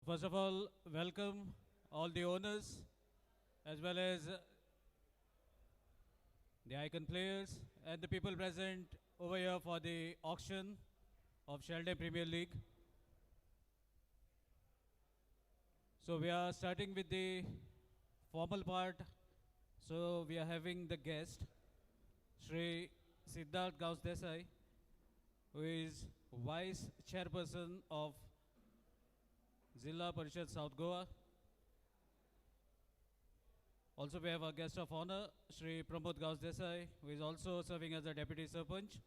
First of all, welcome all the owners as well as the icon players and the people present over here for the auction of XELDEM Premier League. So we are starting with the formal part. So we are having the guest, Shri Siddharth Gaus Desai, who is Vice Chairperson of Zilla Parishad South Goa. Also, we have a guest of honor, Shri Pramod Gaus Desai, who is also serving as a Deputy Sarpanch.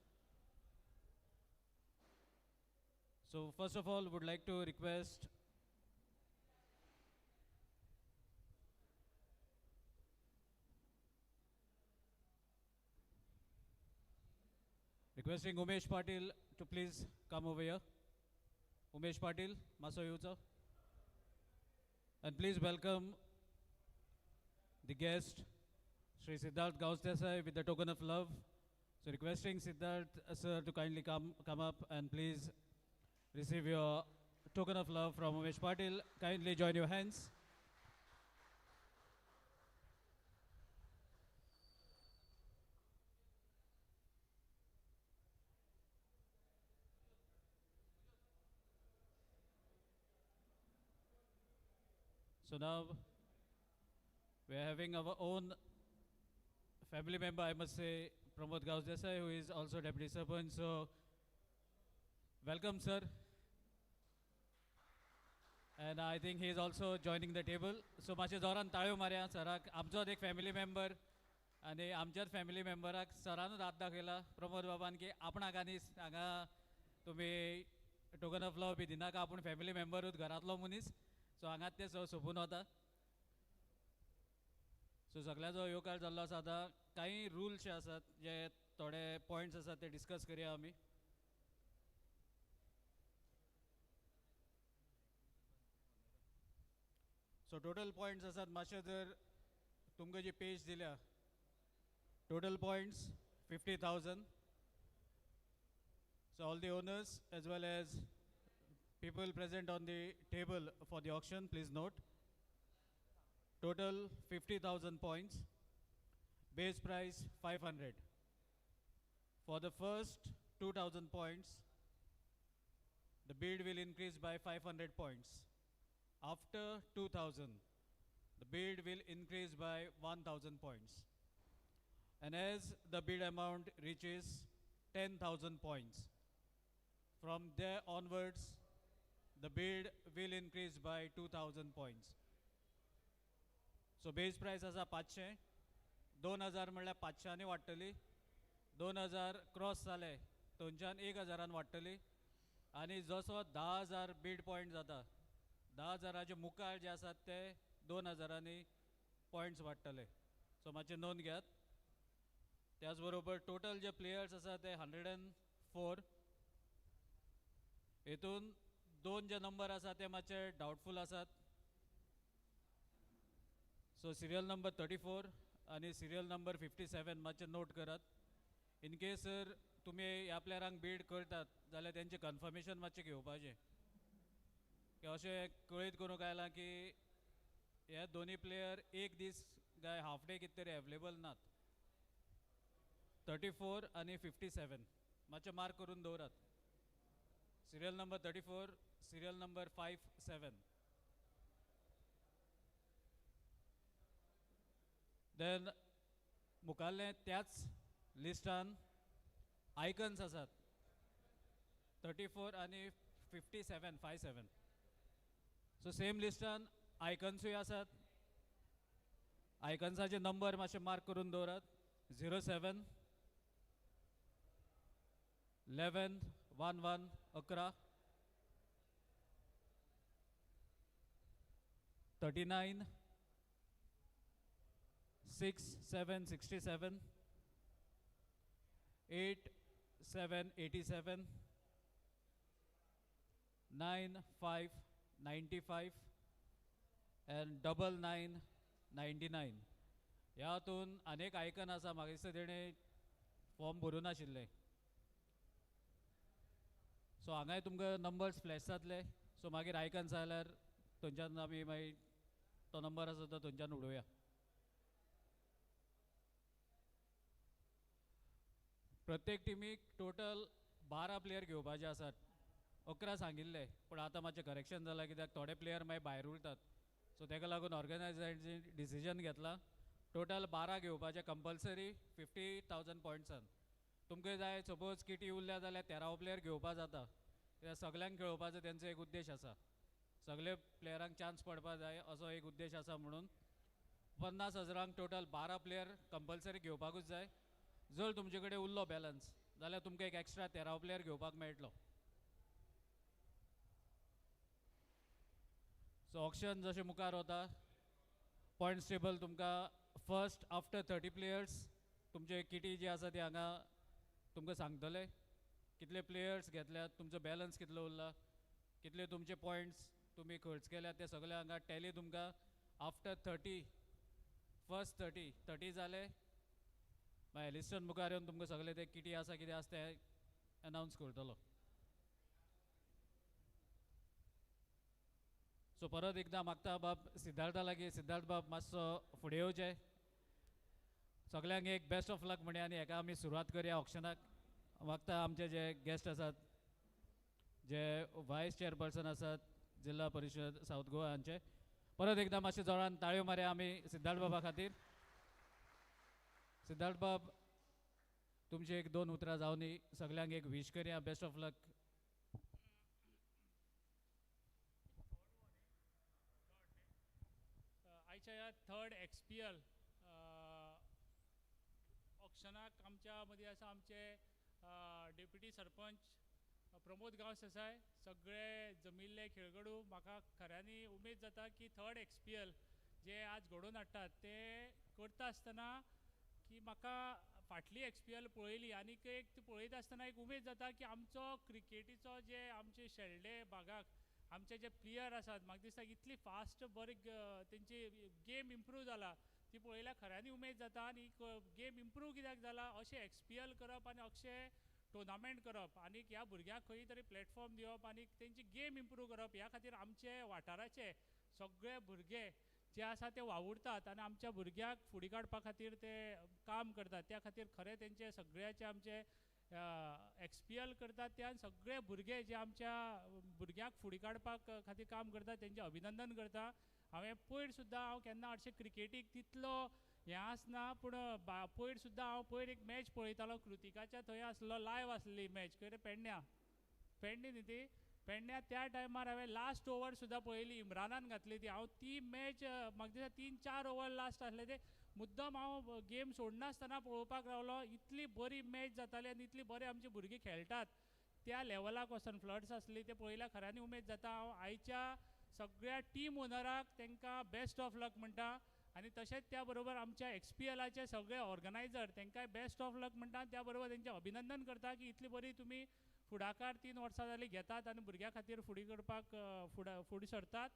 So, first of all, would like to request requesting Umesh Patil to please come over here. Umesh Patil, Masoyucha. And please welcome the guest, Shri Siddharth Gaus Desai, with the token of love. So requesting Siddharth sir to kindly come up and please receive your token of love from Umesh Patil. Kindly join your hands. So now we are having our own family member, I must say, Pramod Gaus Desai, who is also Deputy Sarpanch. So welcome, sir. And I think he is also joining the table. So मातशें जोरान ताळयो मारया सराक. आमचोच एक family member आनी आमच्याच family मेंबराक सरानूच हात दाखयला प्रमोद बाबान की आपणाक आनी हांगा तुमी टोकन ऑफ लव बी दिनाका आपूण फॅमिली मेंबरूच घरांतलो मनीस. सो हांगाच ते सोंपून वता. सो सगळ्याचो ह्यो काळ जाल्लो आसा. आतां कांय रुल्स जे आसात जे थोडे पॉयंट्स आसात ते डिस्कस करया आमी. सो टोटल पॉयंट्स आसात मातशे जर तुमकां जी पेज दिल्या total points 50,000. So all the owners as well as people present on the table for the auction, please note. Total 50,000 points. Base price 500. For the first 2,000 points, the bid will increase by 500 points. After 2,000, the bid will increase by 1,000 points. And as the bid amount reaches 10,000 points, from there onwards, the bid will increase by 2,000 points. So base price आसा 500. 2,000 म्हणल्यार 500 वाडटली. 2,000 cross जाले थंयच्यान 1,000 वाडटली. आनी जसो 10,000 Beed point जाता 10,000चे मुखार जे आसात ते 2,000 पॉयंट्स वाडटले. सो मातशें नोंद घेयात. त्याच बरोबर टोटल जे प्लेयर्स आसात ते 104. हेतून 2 जे नंबर आसात ते मातशे डावटफूल आसात. सो सिरियल नंबर 34 आनी सिरियल नंबर 57 मातशें नोट करात. इन केस जर तुमी ह्या प्लेयरांक बीड करतात जाल्यार तेंचे कन्फर्मेशन मातशें घेवपाचें की अशें कळीत करूंक आयलां की हे दोनी प्लेयर एक दीस काय हाफ डे कितें तरी एवेलेबल नात. 34 आनी 57 मातशें मार्क करून दवरात. Serial number 34, serial number 57. Then मुखाल्ले त्याच लिस्टान आयकन्स आसात 34 आनी 57. सो सेम लिस्टान आयकन्सूय आसात. आयकन्साचे नंबर मातशे मार्क करून दवरात. 07, 11, 11, 11, 39, 6, 7, 67, 8, 7, 87, 9, 5, 95 and 99, 99. ह्या हातून अनेक आयकन आसा म्हाका दिसता तेणें फॉर्म भरून आशिल्ले. सो हांगाय तुमकां नंबर्स फ्लॅश जातले. सो मागीर आयकन्स जाल्यार थंयच्यान आमी मागीर तो नंबर आसा तो थंयच्यान उडोवया. प्रत्येक टिमीक टोटल 12 प्लेयर घेवपाचे आसात. 11 सांगिल्ले पूण आतां मातशें करेक्शन जालां कित्याक थोडे प्लेयर मागीर भायर उरतात. सो ताका लागून ऑर्गनायझरांनी डिसिजन घेतला टोटल 12 घेवपाचे कंपल्सरी 50,000 पॉयंट्सान. तुमकां जाय सपोज किटी उरल्या जाल्यार 13 प्लेयर घेवपा जाता. कित्याक सगल्यांक खेळोवपाचो तेंचो एक उद्देश आसा. सगळे प्लेयरांक चान्स पडपा जाय असो एक उद्देश आसा म्हणून 50,000 टोटल 12 प्लेयर कंपल्सरी घेवपाकूच जाय. जर तुमचे कडेन उरलो बॅलन्स जाल्यार तुमकां एक एक्स्ट्रा 13 प्लेयर घेवपाक मेळटलो. सो ऑक्शन जशें मुखार वता पॉयंट्स टेबल तुमकां फर्स्ट आफ्टर 30 प्लेयर्स तुमचे किटी जी आसा ती हांगा तुमकां सांगतले कितले प्लेयर्स घेतल्यात, तुमचो बॅलन्स कितलो उरला, कितले तुमचे पॉयंट्स तुमी खर्च केल्यात ते सगळे हांगा टॅली तुमकां आफ्टर 30 फर्स्ट 30 जाले मागीर लिस्टन मुखार येवन तुमकां सगळे ते किटी आसा कितें आसा ते अनावन्स करतलो. सो परत एकदां मागता बाब सिद्धार्था लागीं, सिद्धार्थ बाब मातसो फुडें येवचे. सगल्यांक एक बेस्ट ऑफ लक म्हणया आनी हेका आमी सुरवात करया ऑक्शनाक. मागता आमचे जे गेस्ट आसात जे वायस चेअरपर्सन आसात जिल्हा परिशद साऊथ गोवा हांचे परत एकदां मातशे जोरान ताळयो मारया आमी सिद्धार्थ बाबा खातीर. सिद्धार्थ बाब तुमची एक 2 उतरां जावन दी, सगल्यांक एक विश करया बेस्ट ऑफ लक. आयच्या ह्या थर्ड XPL ऑक्शनाक आमच्या मदीं आसा आमचे डेप्युटी सरपंच प्रमोद गांव देसाय. सगळे जमिल्ले खेळगडू म्हाका खऱ्यांनी उमेद जाता की थर्ड XPL जे आज घडोवन हाडटात ते करता आसतना की म्हाका फाटली XPL पळयली आनीक एक पळयता आसतना एक उमेद जाता की आमचो क्रिकेटीचो जे आमचे शेल्डे भागाक आमचे जे प्लेयर आसात म्हाका दिसता इतली फास्ट बरी तेंची गेम इम्प्रूव जाला ती पळयल्यार खऱ्यांनी उमेद जाता. आनी गेम इम्प्रूव कित्याक जाला अशें XPL करप आनी अशें टुर्नामेंट करप आनीक ह्या भुरग्यांक खंय तरी प्लॅटफॉर्म दिवप आनी तेंची गेम इम्प्रूव करप ह्या खातीर आमचे वाठाराचे सगळे भुरगे जे आसा ते वावुरतात आनी आमच्या भुरग्यांक फुडें काडपा खातीर ते काम करतात. त्या खातीर खरें तेंचे सगळ्याचे आमचे XPL करतात ते आनी सगळे भुरगे जे आमच्या भुरग्यांक फुडें काडपाक खातीर काम करतात तेंचे अभिनंदन करता. हांवें पयर सुद्दां हांव केन्ना हरशें क्रिकेटीक तितलो हें आसना पूण पयर सुद्दां हांव पयर एक मॅच पळयतालो कृतिकाच्या थंय आसलो लायव्ह आसली मॅच खंय रे पेडण्या न्ही ती पेडण्या त्या टायमार हांवें लास्ट ओवर सुद्दां पळयली इम्रानान घातली ती. हांव ती मॅच म्हाका दिसता 3-4 ओवर लास्ट आसले ते मुद्दम हांव गेम सोडनासतना पळोवपाक रावलो. इतली बरी मॅच जाताली आनी इतली बरे आमचे भुरगे खेळटात त्या लेवलाक वचून फ्लड्स आसली ते पळयल्यार खऱ्यांनी उमेद जाता. हांव आयच्या सगळ्या टीम ओनराक तांकां बेस्ट ऑफ लक म्हणटा आनी तशेंच त्या बरोबर आमच्या XPLाचे सगळे ऑर्गनायझर तांकांय बेस्ट ऑफ लक म्हणटा. त्या बरोबर तेंचें अभिनंदन करता की इतली बरी तुमी फुडाकार 3 वर्सां जालीं घेतात आनी भुरग्यां खातीर फुडें करपाक फुडें सरतात.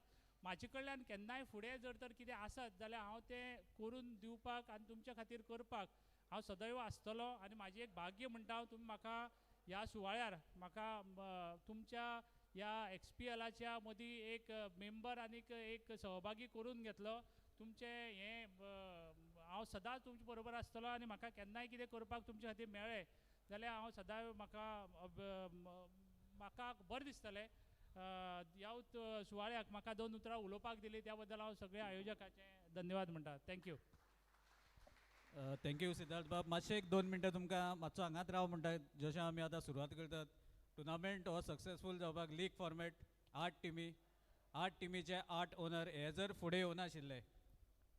म्हाजे कडल्यान केन्नाय फुडें जर तर कितें आसत जाल्यार हांव तें करून दिवपाक आनी तुमच्या खातीर करपाक हांव सदैव आसतलो. आनी म्हाजी एक भाग्य म्हणटा तुमी म्हाका ह्या सुवाळ्यार म्हाका तुमच्या ह्या XPLाच्या मदीं एक मेंबर आनीक एक सहभागी करून घेतलो. तुमचें हें हांव सदांच तुमचे बरोबर आसतलो आनी म्हाका केन्नाय कितें करपाक तुमचे खातीर मेळ्ळें जाल्यार हांव सदांच म्हाका बरें दिसतलें. ह्या सुवाळ्याक म्हाका 2 उतरां उलोवपाक दिली त्या बद्दल हांव सगळ्या आयोजकाचे धन्यवाद म्हणटा. थँक्यू. थँक्यू सिद्धार्थ बाब. मातशें एक 2 मिनटां तुमकां मातसो हांगात राव म्हणटात. जशें आमी आतां सुरवात करतात टुर्नामेंट हो सक्सेसफूल जावपाक लीग फॉर्मेट 8 टिमीचे 8 ओनर हे जर फुडें येवनाशिल्ले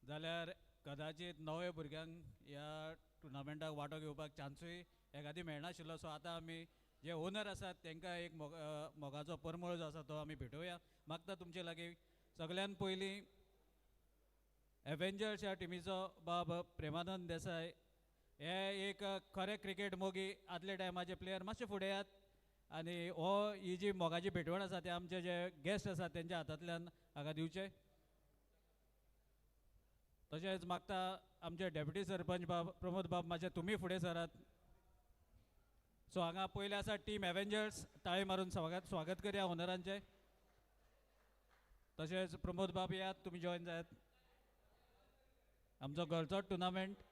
जाल्यार कदाचित नवे भुरग्यांक ह्या टुर्नामेंटाक वांटो घेवपाक चान्सूय एखादी मेळनाशिल्लो. सो आतां आमी जे ओनर आसात तांकां एक मोगाचो परमळ जो आसा तो आमी भेटोवया. मागता तुमचे लागीं सगळ्यान पयलीं एवेंजर्स ह्या टिमीचो बाब प्रेमानंद देसाय हे एक खरे क्रिकेट मोगी आदले टायमाचे प्लेयर मातशे फुडें येयात आनी ही जी मोगाची भेटवण आसा ते आमचे जे गेस्ट आसात तेंच्या हातांतल्यान हाका दिवचे. तशेंच मागता आमचे डेप्युटी सरपंच बाब प्रमोद बाब मातशे तुमी फुडें सरात. सो हांगा पयले आसा टीम एवेंजर्स ताळी मारून स्वागत करया ओनरांचे. तशेंच प्रमोद बाब यात तुमी जॉइन जायात आमचो घरचो टुर्नामेंट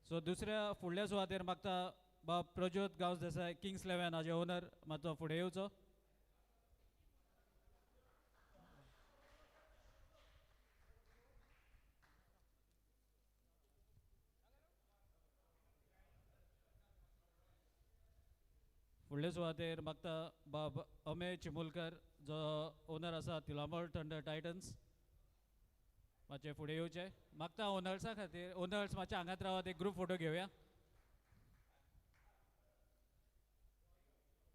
सो दुसऱ्या फुडल्या सुवातेर मागता बाब प्रज्योत गांवस देसाय किंग्स 11 हाजे ओनर मातसो फुडें येवचो फुडले सुवातेर मागता बाब अमेय चिमुलकर जो ओनर आसा तिलामोळ थंडर टायटन्स मातशे फुडें येवचे मागता ओनर्सा खातीर ओनर्स मातशे हांगात रावात एक ग्रूप फोटो घेवया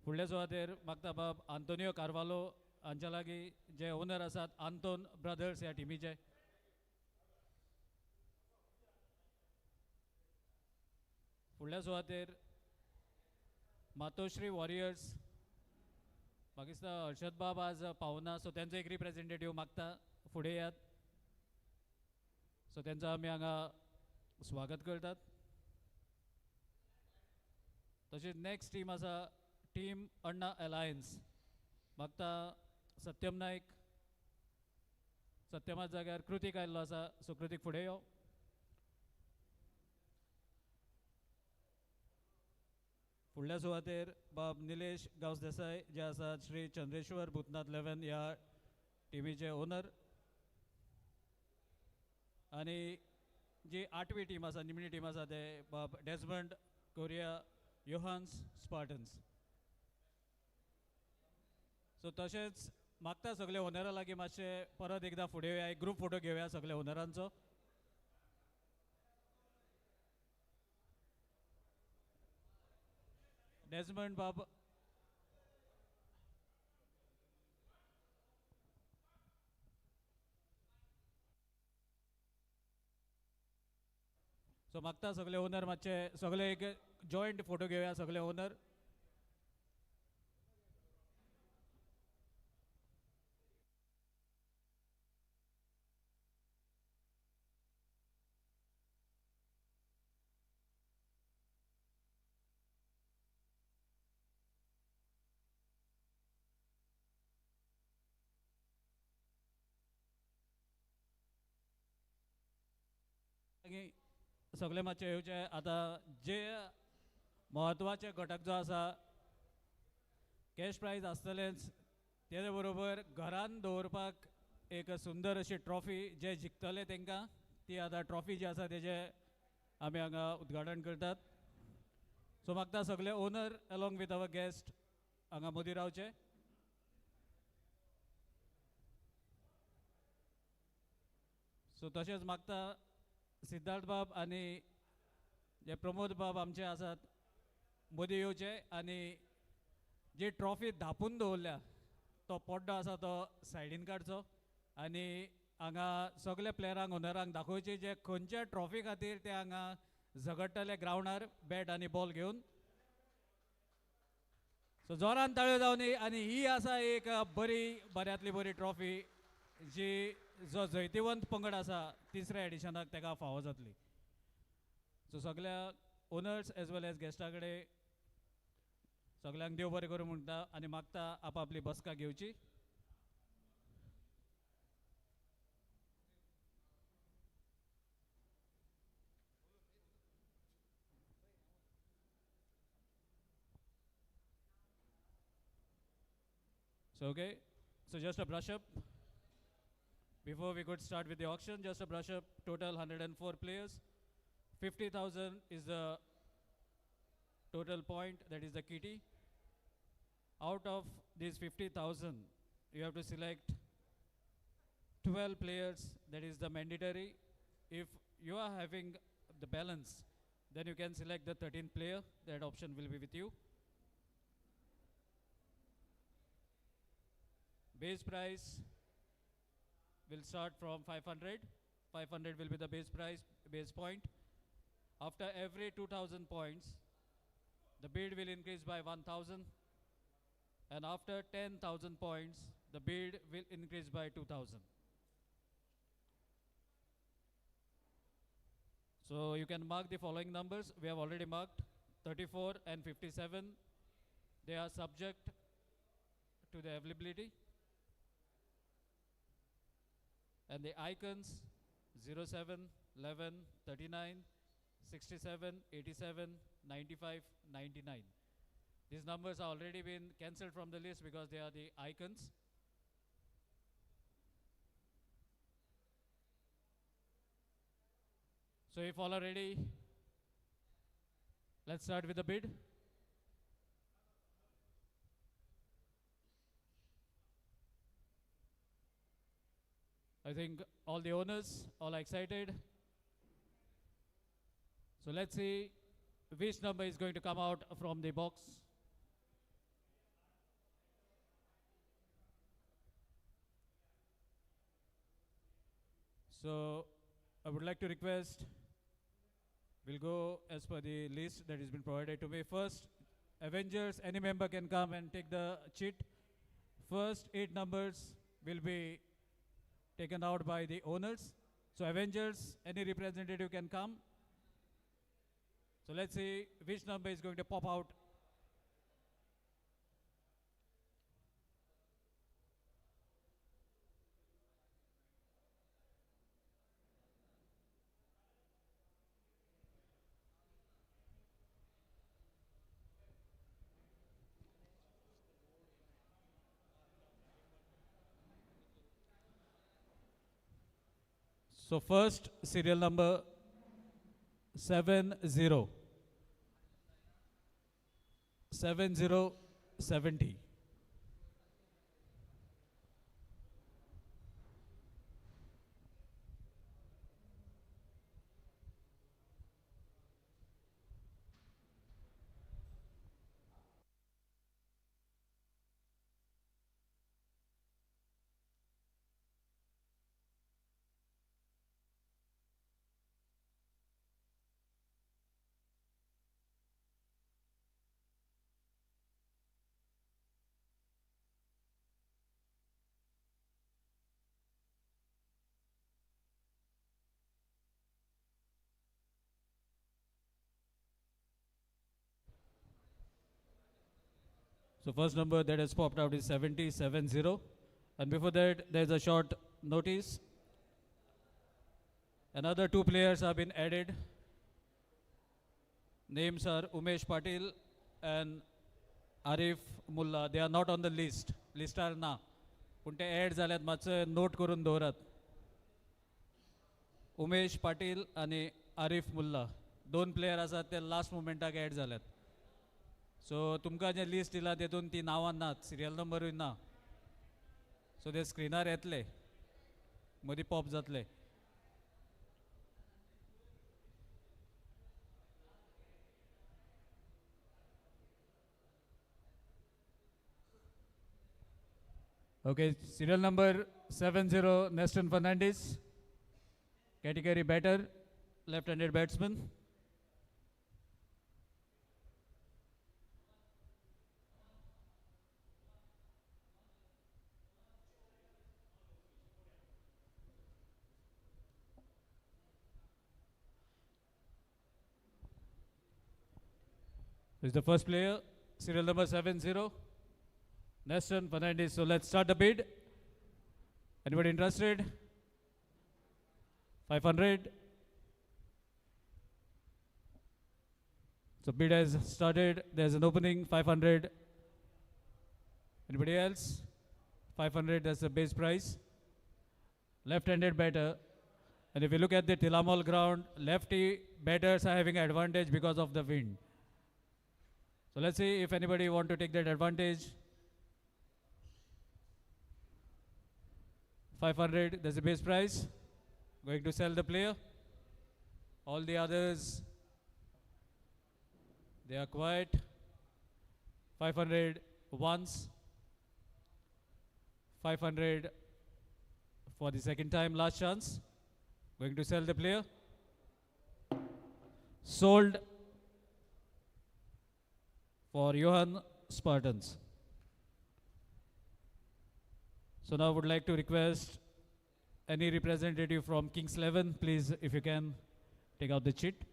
फुडले सुवातेर मागता बाब आंतोनियो कार्वालो हांच्या लागीं जे ओनर आसात आंतोन ब्रदर्स ह्या टिमीचे फुडल्या सुवातेर मातोश्री वॉरियर्स म्हाका दिसता हर्षद बाब आज पावना सो तेंचो एक रिप्रेझेंटेटीव मागता फुडें येयात सो तेंचो आमी हांगा स्वागत करतात तशेंच नेक्स्ट टीम आसा टीम अण्णा अलायन्स मागता सत्यम नायक सत्यमाच जाग्यार कृतीक आयिल्लो आसा सो कृतीक फुडें यो फुडल्या सुवातेर बाब निलेश गांवस देसाय जे आसात श्री चंद्रेश्वर भूतनाथ 11 ह्या टिमीचे ओनर आनी जी 8वी टीम आसा निमणी टीम आसा ते बाब डेस्मंड कोरिया योहान्स स्पार्टन्स सो तशेंच मागता सगळे ओनरा लागीं मातशे परत एकदां फुडें येवया एक ग्रूप फोटो घेवया सगळ्या ओनरांचो डेस्मंड बाब सो मागता सगळे ओनर मातशे सगळे एक जॉयंट फोटो घेवया सगळे ओनर सगळे मातशे येवचे आतां जे म्हत्वाचे घटक जो आसा कॅश प्रायज आसतलेंच तेजे बरोबर घरान दवरपाक एक सुंदर अशी ट्रॉफी जे जिखतले तांकां ती आतां ट्रॉफी जी आसा तेजे आमी हांगा उद्घाटन करतात सो मागता सगळे owner along with our guest हांगा मदीं रावचे सो तशेंच मागता सिद्धार्थ बाब आनी जे प्रमोद बाब आमचे आसात मदीं येवचे आनी जी ट्रॉफी धापून दवरल्या तो पड्डो आसा तो सायडीन काडचो आनी हांगा सगळे प्लेयरांक ओनरांक दाखोवचे जे खंयच्या ट्रॉफी खातीर ते हांगा झगडटले ग्रावंडार बॅट आनी बॉल घेवन सो जोरान ताळयो जावनी आनी ही आसा एक बऱ्यांतली बरी ट्रॉफी जी जो जैतिवंत पंगड आसा तिसऱ्या एडिशनाक ताका फावो जातली सो सगळ्या ओनर्स एज वेल एज गेस्टा कडेन सगळ्यांक देव बरें करूं म्हणटा आनी मागता आपआपली बसका घेवची So okay, so just a brush up. Before we could start with the auction, just a brush up, total 104 players. 50,000 is the total point, that is the kitty. Out of these 50,000, you have to select 12 players, that is the mandatory. If you are having the balance, then you can select the 13th player, that option will be with you. Base price will start from 500. 500 will be the base price, base point. After every 2,000 points, the bid will increase by 1,000. And after 10,000 points, the bid will increase by 2,000. So you can mark the following numbers. We have already marked 34 and 57. They are subject to the availability. And the icons 07, 11, 39, 67, 87, 95, 99. These numbers have already been cancelled from the list because they are the icons. So if all are ready, let's start with the bid. I think all the owners, all are excited. So let's see which number is going to come out from the box. So I would like to request, we'll go as per the list that has been provided to me. First, Avengers, any member can come and take the cheat. First 8 numbers will be taken out by the owners. So Avengers, any representative can come. So let's see which number is going to pop out. So first serial number 70. 7070. So first number that has popped out is 7070. And before that, there's a short notice. Another 2 players have been added. Names are Umesh Patil and Arif Mullah. They are not on the list. List are na. Punte add zalyat matse note करून दवरात. उमेश पाटील आणि आरिफ मुल्ला 2 player आसात ते last मोमेंटाक add जाल्यात. सो तुमकां जे list दिला तेतून ती नांवां नात, सिरियल नंबरूय ना. सो ते स्क्रिनार येतले, मदीं पॉप जातले. Okay, serial number 70, Neston Fernandez. Category batter, left-handed batsman. This is the first player, serial number 70, Neston Fernandez. So let's start the bid. Anybody interested? 500. So bid has started. There's an opening, 500. Anybody else? 500, that's the base price. Left-handed batter. And if you look at the Tilamal ground, lefty batters are having advantage because of the wind. So let's see if anybody want to take that advantage. 500, that's the base price. Going to sell the player. All the others, they are quiet. 500 once. 500 for the second time, last chance. Going to sell the player. Sold for Johan Spartans. So now I would like to request any representative from Kings 11, please, if you can, take out the chit.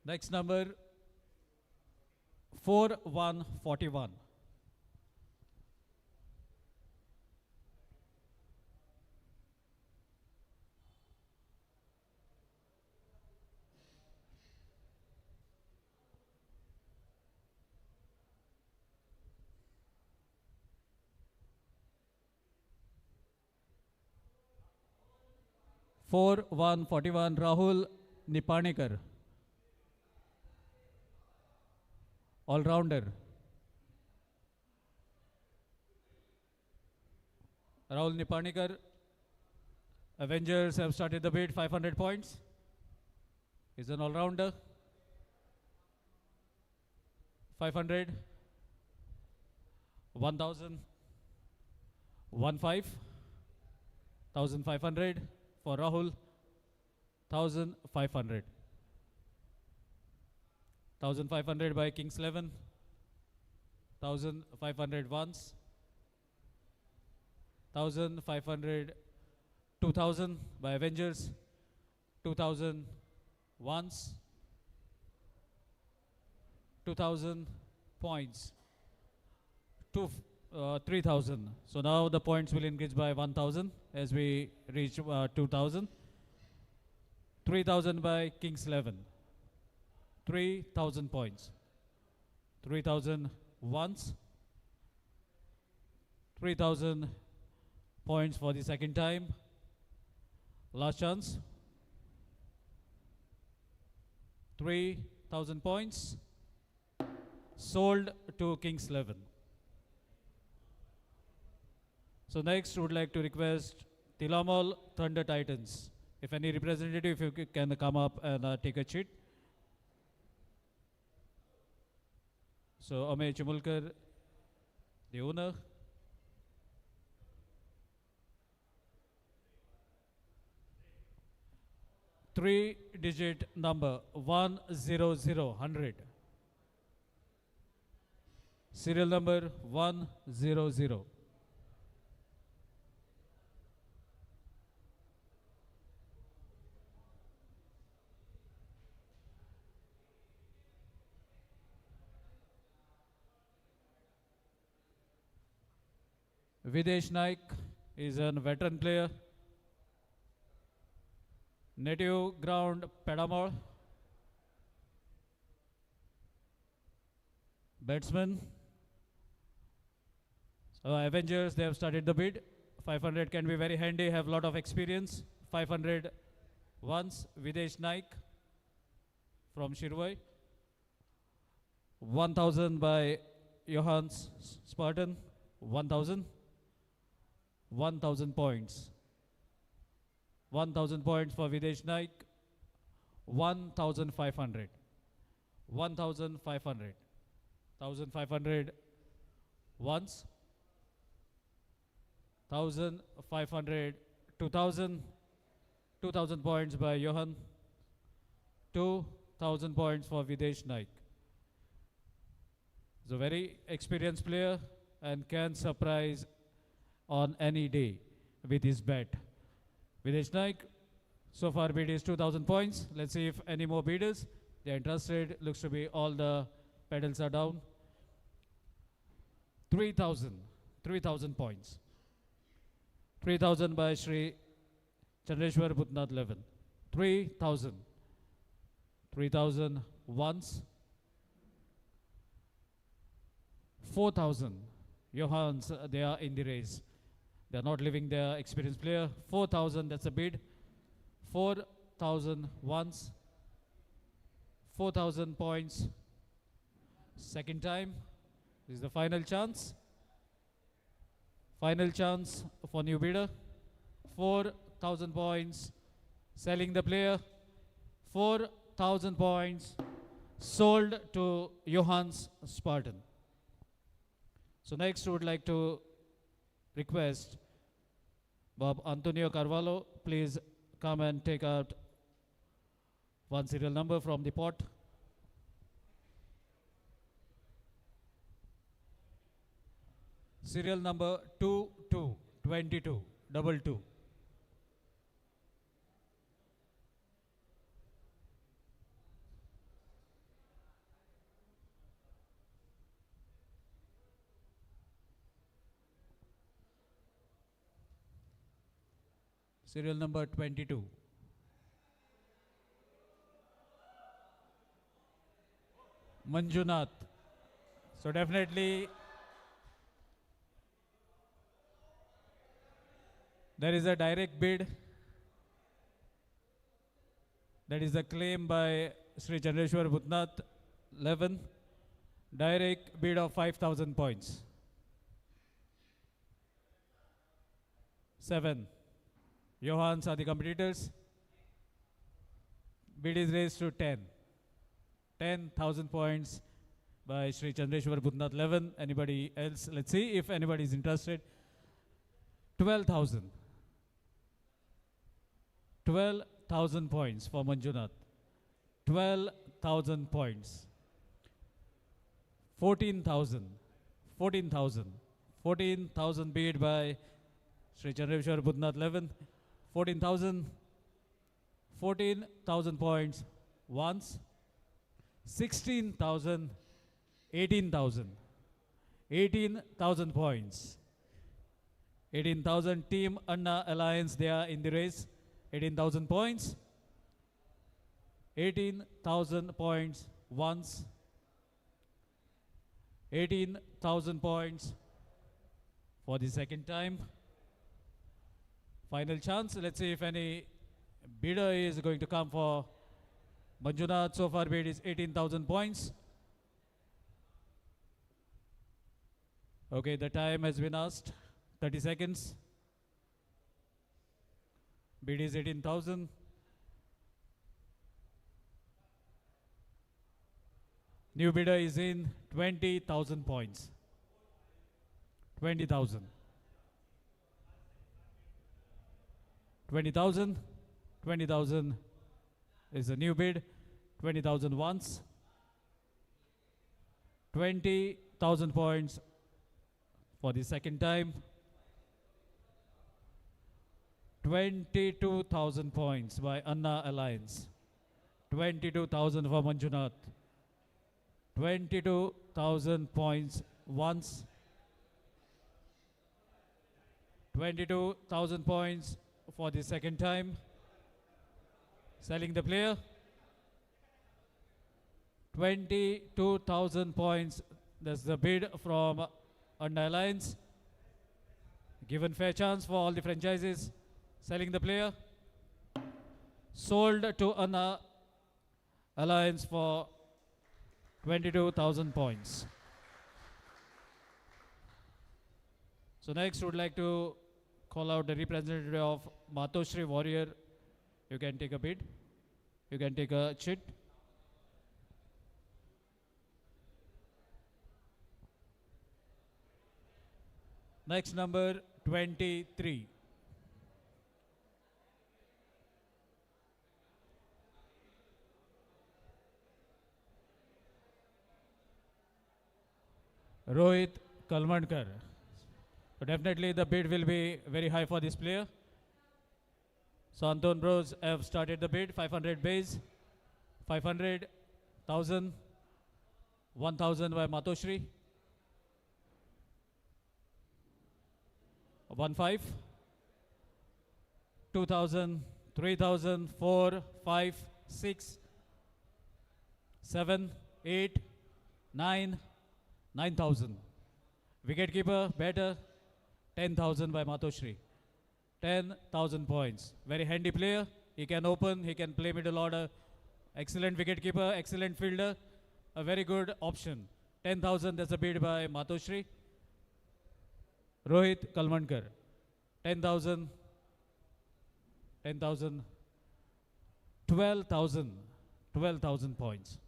Next number 4141. Four one 41 Rahul Nipanikar, all-rounder. Rahul Nipanikar, Avengers have started the bid, 500 points. He's an all-rounder. 500, 1000, 15, 1500 for Rahul, 1500. 1500 by Kings 11, 1500 once, 1500, 2000 by Avengers, 2000 once, 2000 points, 3000. So now the points will increase by 1000 as we reach 2000. 3000 by Kings 11. 3000 points. 3000 once. 3000 points for the second time. Last chance. 3000 points. Sold to Kings 11. So next, would like to request Tilamal Thunder Titans. If any representative, if you can come up and take a seat. So Amey Chumulkar, the owner. Three-digit number 100. Serial number 100. Videsh Naik is a veteran player. Native ground Pedamore. Batsman. So Avengers, they have started the bid. 500 can be very handy, have a lot of experience. 500 once, Videsh Naik from Shirvai. 1000 by Johans Spartan. 1000. 1000 points. 1000 points for Videsh Naik. 1500. 1500. 1500 once. 1500. 2000. 2000 points by Johan. 2000 points for Videsh Naik. He's a very experienced player and can surprise on any day with his bat. Videsh Naik, so far bid is 2000 points. Let's see if any more bidders. They are interested. Looks to be all the pedals are down. 3000 points. 3000 by Shri Chandreshwar Bhutnath 11. 3000. 3000 once. 4000. Johans, they are in the race. They are not leaving their experienced player. 4000, that's a bid. 4000 once. 4000 points. Second time. This is the final chance. Final chance for new bidder. 4000 points. Selling the player. 4000 points. Sold to Johans Spartan. So next we would like to request Bob Antonio Carvalho, please come and take out one serial number from the pot. Serial number 222222. Serial number 22. Manjunath. So definitely there is a direct bid. That is a claim by Sri Chandrashwar Bhutnath 11. Direct bid of 5,000 points. 7. Johans are the competitors. Bid is raised to 10. 10,000 points by Sri Chandrashwar Bhutnath 11. Anybody else? Let's see if anybody is interested. 12,000. 12,000 points for Manjunath. 12,000 points. 14,000. 14,000. 14,000 bid by Sri Chandrashwar Bhutnath 11. 14,000. 14,000 points once. 16,000. 18,000. 18,000 points. 18,000 Team Anna Alliance, they are in the race. 18,000 points. 18,000 points once. 18,000 points for the second time. Final chance. Let's see if any bidder is going to come for Manjunath. So far bid is 18,000 points. Okay, the time has been asked. 30 seconds. Bid is 18,000. New bidder is in 20,000 points. 20,000. 20,000. 20,000 is a new bid. 20,000 once. 20,000 points for the second time. 22,000 points by Anna Alliance. 22,000 for Manjunath. 22,000 points once. 22,000 points for the second time. Selling the player. 22,000 points. That's the bid from Anna Alliance. Given fair chance for all the franchises. Selling the player. Sold to Anna Alliance for 22,000 points. So next would like to call out the representative of Matoshri Warrior. You can take a bid. You can take a chit. Next number 23. Rohit Kalmankar. So definitely the bid will be very high for this player. So Anton Bros have started the bid. 500 base. 500, 1,000, 1,000 by Matoshri. 1,500, 2,000, 3,000, 4, 5, 6, 7, 8, 9, 9,000. Wicketkeeper, batter, 10,000 by Matoshri. 10,000 points. Very handy player. He can open, he can play middle order. Excellent wicketkeeper, excellent fielder. A very good option. 10,000, that's a bid by Matoshri. Rohit Kalmankar. 10,000. 10,000. 12,000. 12,000 points.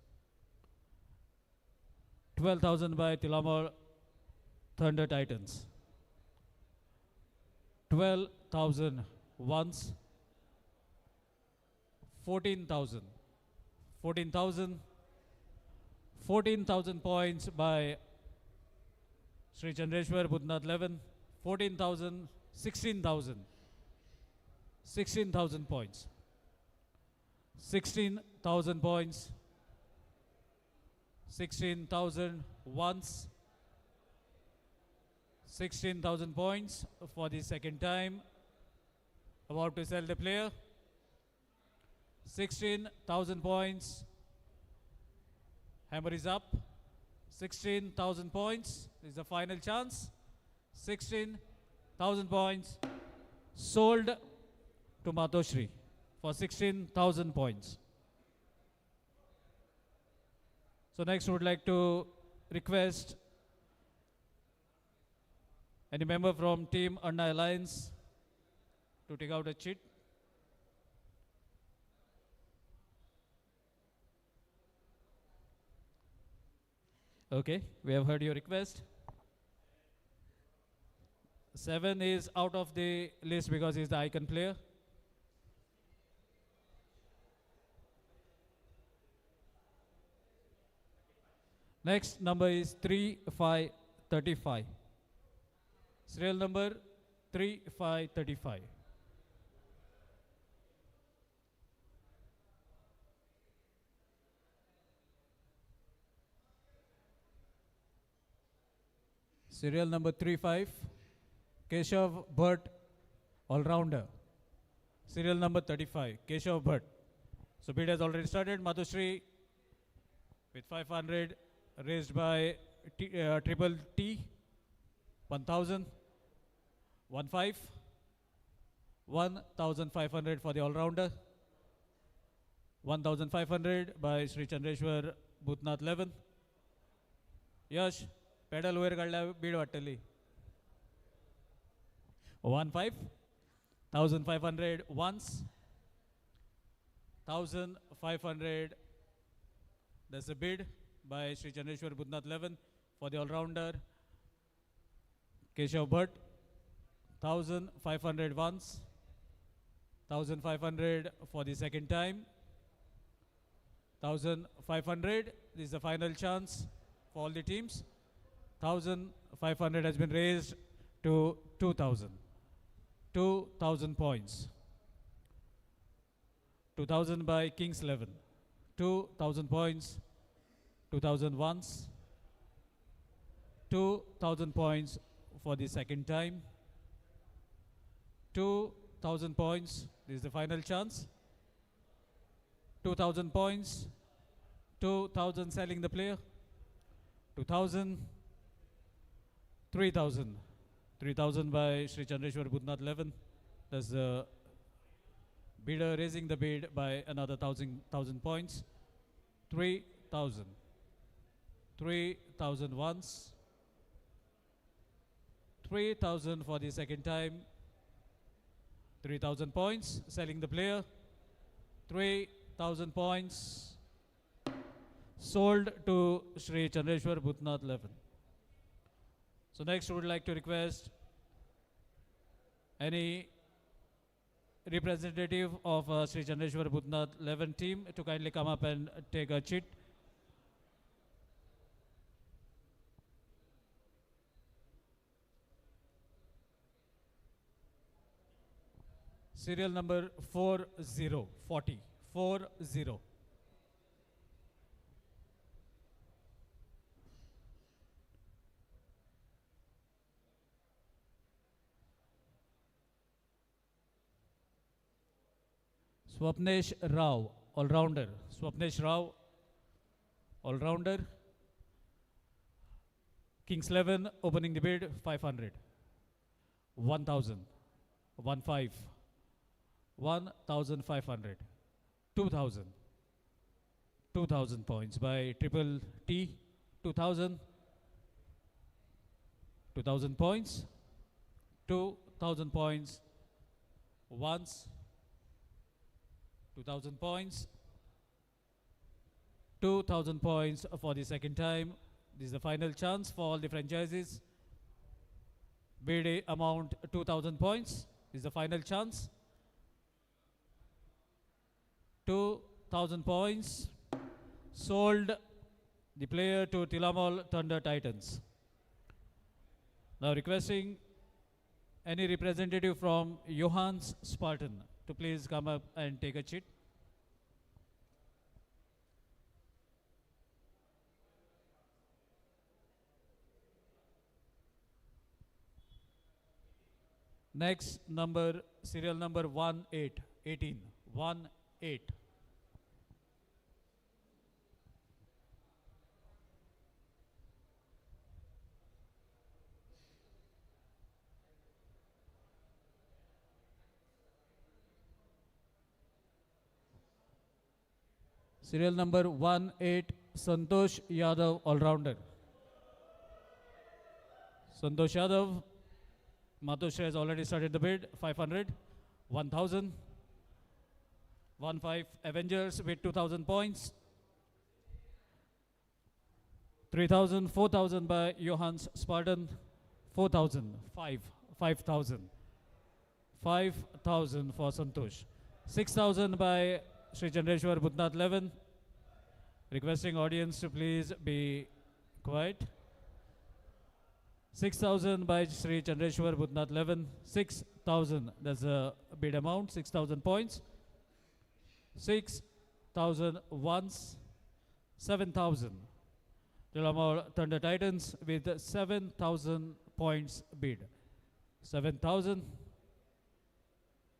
12,000 by Tilamur Thunder Titans. 12,000 once. 14,000. 14,000. 14,000 points by Sri Chandrashwar Bhutnath 11. 14,000. 16,000. 16,000 points. 16,000 points. 16,000 once. 16,000 points for the second time. About to sell the player. 16,000 points. Hammer is up. 16,000 points. This is the final chance. 16,000 points. Sold to Matoshri for 16,000 points. So next would like to request any member from Team Anna Alliance to take out a chit. Okay, we have heard your request. 7 is out of the list because he's the icon player. Next number is 3535. Serial number 3535. Serial number 35, Keshav Bhatt, all-rounder. Serial number 35, Keshav Bhatt. So bid has already started. Madhushri with 500 raised by Triple T, 1,000, 1,500, 1,500 for the all-rounder, 1,500 by Sri Chandreshwar Bhutnath 11. Yash, pedal वयर काढल्या Beed वाटतली. 1,500, 1,500 once, 1,500. That's a bid by Sri Chandreshwar Bhutnath 11 for the all-rounder Keshav Bhatt. 1,500 once, 1,500 for the second time, 1,500. This is the final chance for all the teams. 1,500 has been raised to 2,000. 2,000 points. 2,000 by Kings 11. 2,000 points. 2,000 once. 2,000 points for the second time. 2,000 points. This is the final chance. 2,000 points. 2,000 selling the player. 2,000. 3,000. 3,000 by Sri Chandreshwar Bhutnath 11. That's the bidder raising the bid by another 1,000 points. 3,000. 3,000 once. 3,000 for the second time. 3,000 points. Selling the player. 3,000 points. Sold to Sri Chandreshwar Bhutnath 11. So next we would like to request any representative of Sri Chandreshwar Bhutnath 11 team to kindly come up and take a chit. Serial number 40, 40, 40. Swapnesh Rao, all-rounder. Swapnesh Rao, all-rounder. Kings 11, opening the bid, 500. 1,000. 1,500. 1,500. 2,000. 2,000 points by Triple T. 2,000. 2,000 points. 2,000 points. Once. 2,000 points. 2,000 points for the second time. This is the final chance for all the franchises. Bid amount 2,000 points. This is the final chance. 2,000 points. Sold the player to Tilamal Thunder Titans. Now requesting any representative from Johannes Spartan to please come up and take a chit. Next number, serial number 18. 18. Serial number 18, Santosh Yadav, all-rounder. Santosh Yadav, Matoshra has already started the bid, 500, 1000, 15 Avengers with 2000 points, 3000, 4000 by Johannes Spartan, 4000, 5000, 5000 for Santosh, 6000 by Sri Chandreshwar Bhutnath 11. Requesting audience to please be quiet. 6,000 by Sri Chandreshwar Bhutnath 11. 6,000, that's a bid amount, 6,000 points. 6,000 once, 7,000. Tilamur Thunder Titans with 7,000 points bid. 7,000.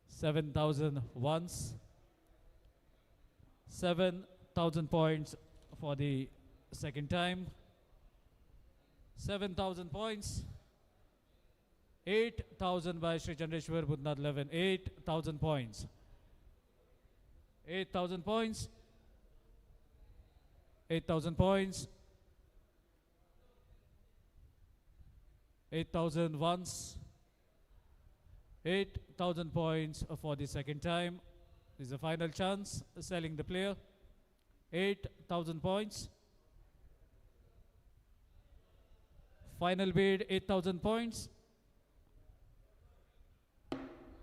7,000 once. 7,000 points for the second time. 7,000 points. 8,000 by Sri Chandreshwar Bhutnath 11. 8,000 points. 8,000 points. 8,000 points. 8,000 once. 8,000 points for the second time. This is the final chance, selling the player. 8,000 points. Final bid, 8,000 points.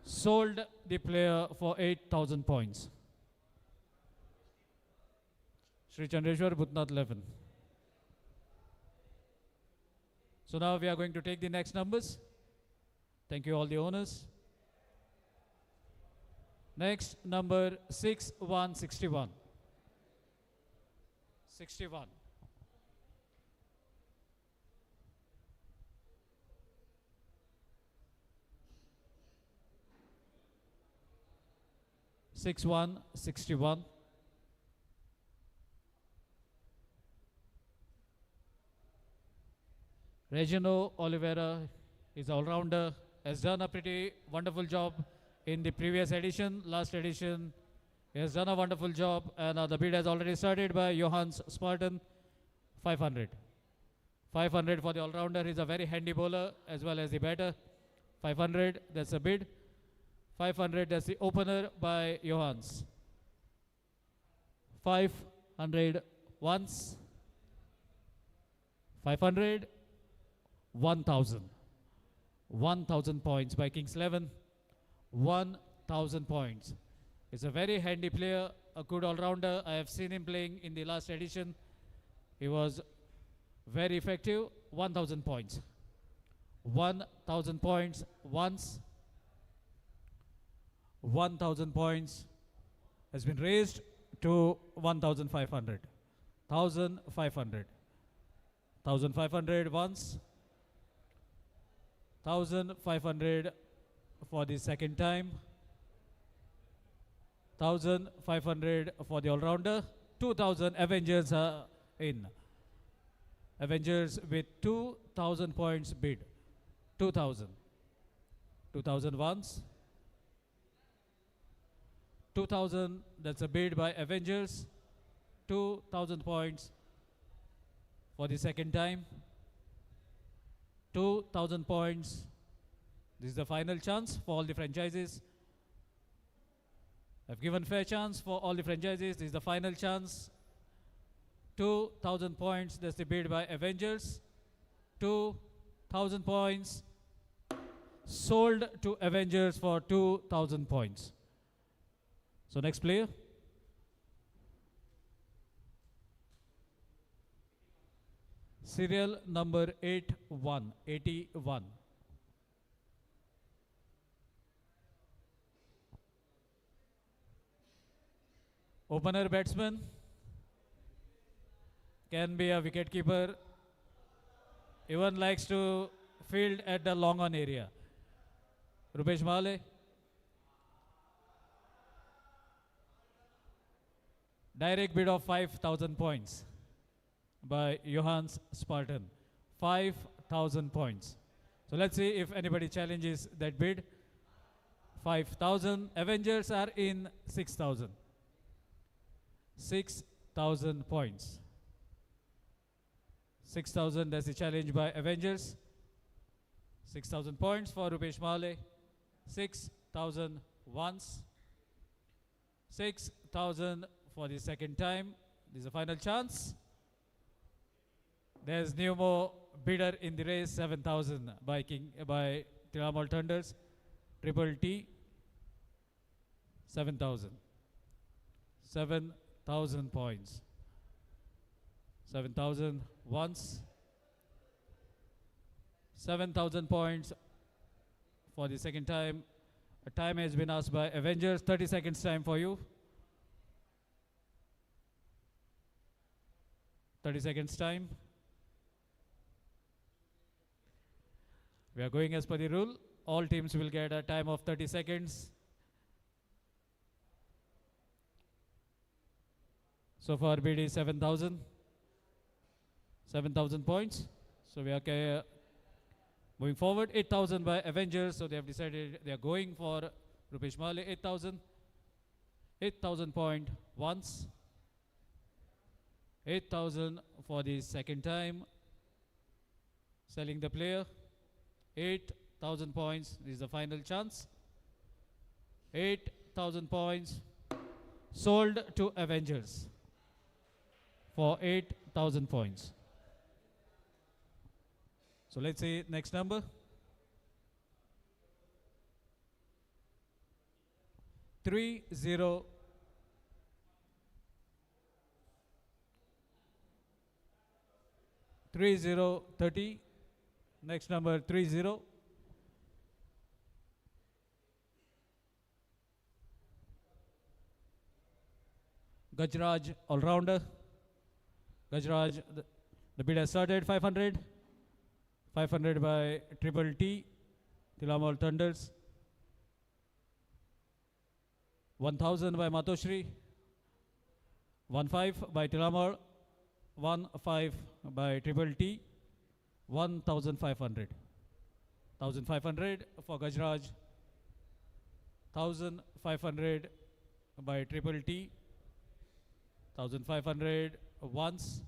Sold the player for 8,000 points. Sri Chandreshwar Bhutnath 11. So now we are going to take the next numbers. Thank you all the owners. Next, number 6161. 61. Six-one, 61. Regino Oliveira is all-rounder, has done a pretty wonderful job in the previous edition, last edition. He has done a wonderful job, and the bid has already started by Johannes Spartan, 500. 500 for the all-rounder. He's a very handy bowler as well as the batter. 500, that's a bid. 500, that's the opener by Johannes. 500 once. 500, 1,000. 1,000 points by Kings 11. 1,000 points. He's a very handy player, a good all-rounder. I have seen him playing in the last edition. He was very effective. 1,000 points. 1,000 points once. 1,000 points has been raised to 1,500. 1,500. 1,500 once. 1,500 for the second time. 1,500 for the all-rounder. 2,000 Avengers are in. Avengers with 2,000 points bid. 2,000. 2,000 once. 2,000, that's a bid by Avengers. 2,000 points for the second time. 2,000 points. This is the final chance for all the franchises. I've given fair chance for all the franchises. This is the final chance. 2,000 points. That's the bid by Avengers. 2,000 points. Sold to Avengers for 2,000 points. So next player. Serial number 81. 81. Opener batsman can be a wicket keeper. Even likes to field at the long on area. Rupesh Male. Direct bid of 5,000 points by Johannes Spartan. 5,000 points. So let's see if anybody challenges that bid. 5,000. Avengers are in 6,000. 6,000 points. 6,000, that's the challenge by Avengers. 6,000 points for Rupesh Male. 6,000 once. 6,000 for the second time. This is the final chance. There's new more bidder in the race. 7,000 by Tiramal Thunders. Triple T. 7,000. 7,000 points. 7,000 once. 7,000 points for the second time. A time has been asked by Avengers. 30 seconds time for you. 30 seconds time. We are going as per the rule. All teams will get a time of 30 seconds. So far bid is 7,000. 7,000 points. So we are moving forward. 8,000 by Avengers. So they have decided they are going for Rupesh Male. 8,000. 8,000 point once. 8,000 for the second time. Selling the player. 8,000 points. This is the final chance. 8,000 points. Sold to Avengers for 8,000 points. So let's see next number. 30. 30. Next number 30. Gajraj all-rounder. Gajraj, the bid has started. 500. 500 by Triple T. Tilamal Thunders. 1,000 by Matoshri. 1,500 by Tilamal. 1,500 by Triple T. 1,500. 1,500 for Gajraj. 1,500 by Triple T. 1,500 once.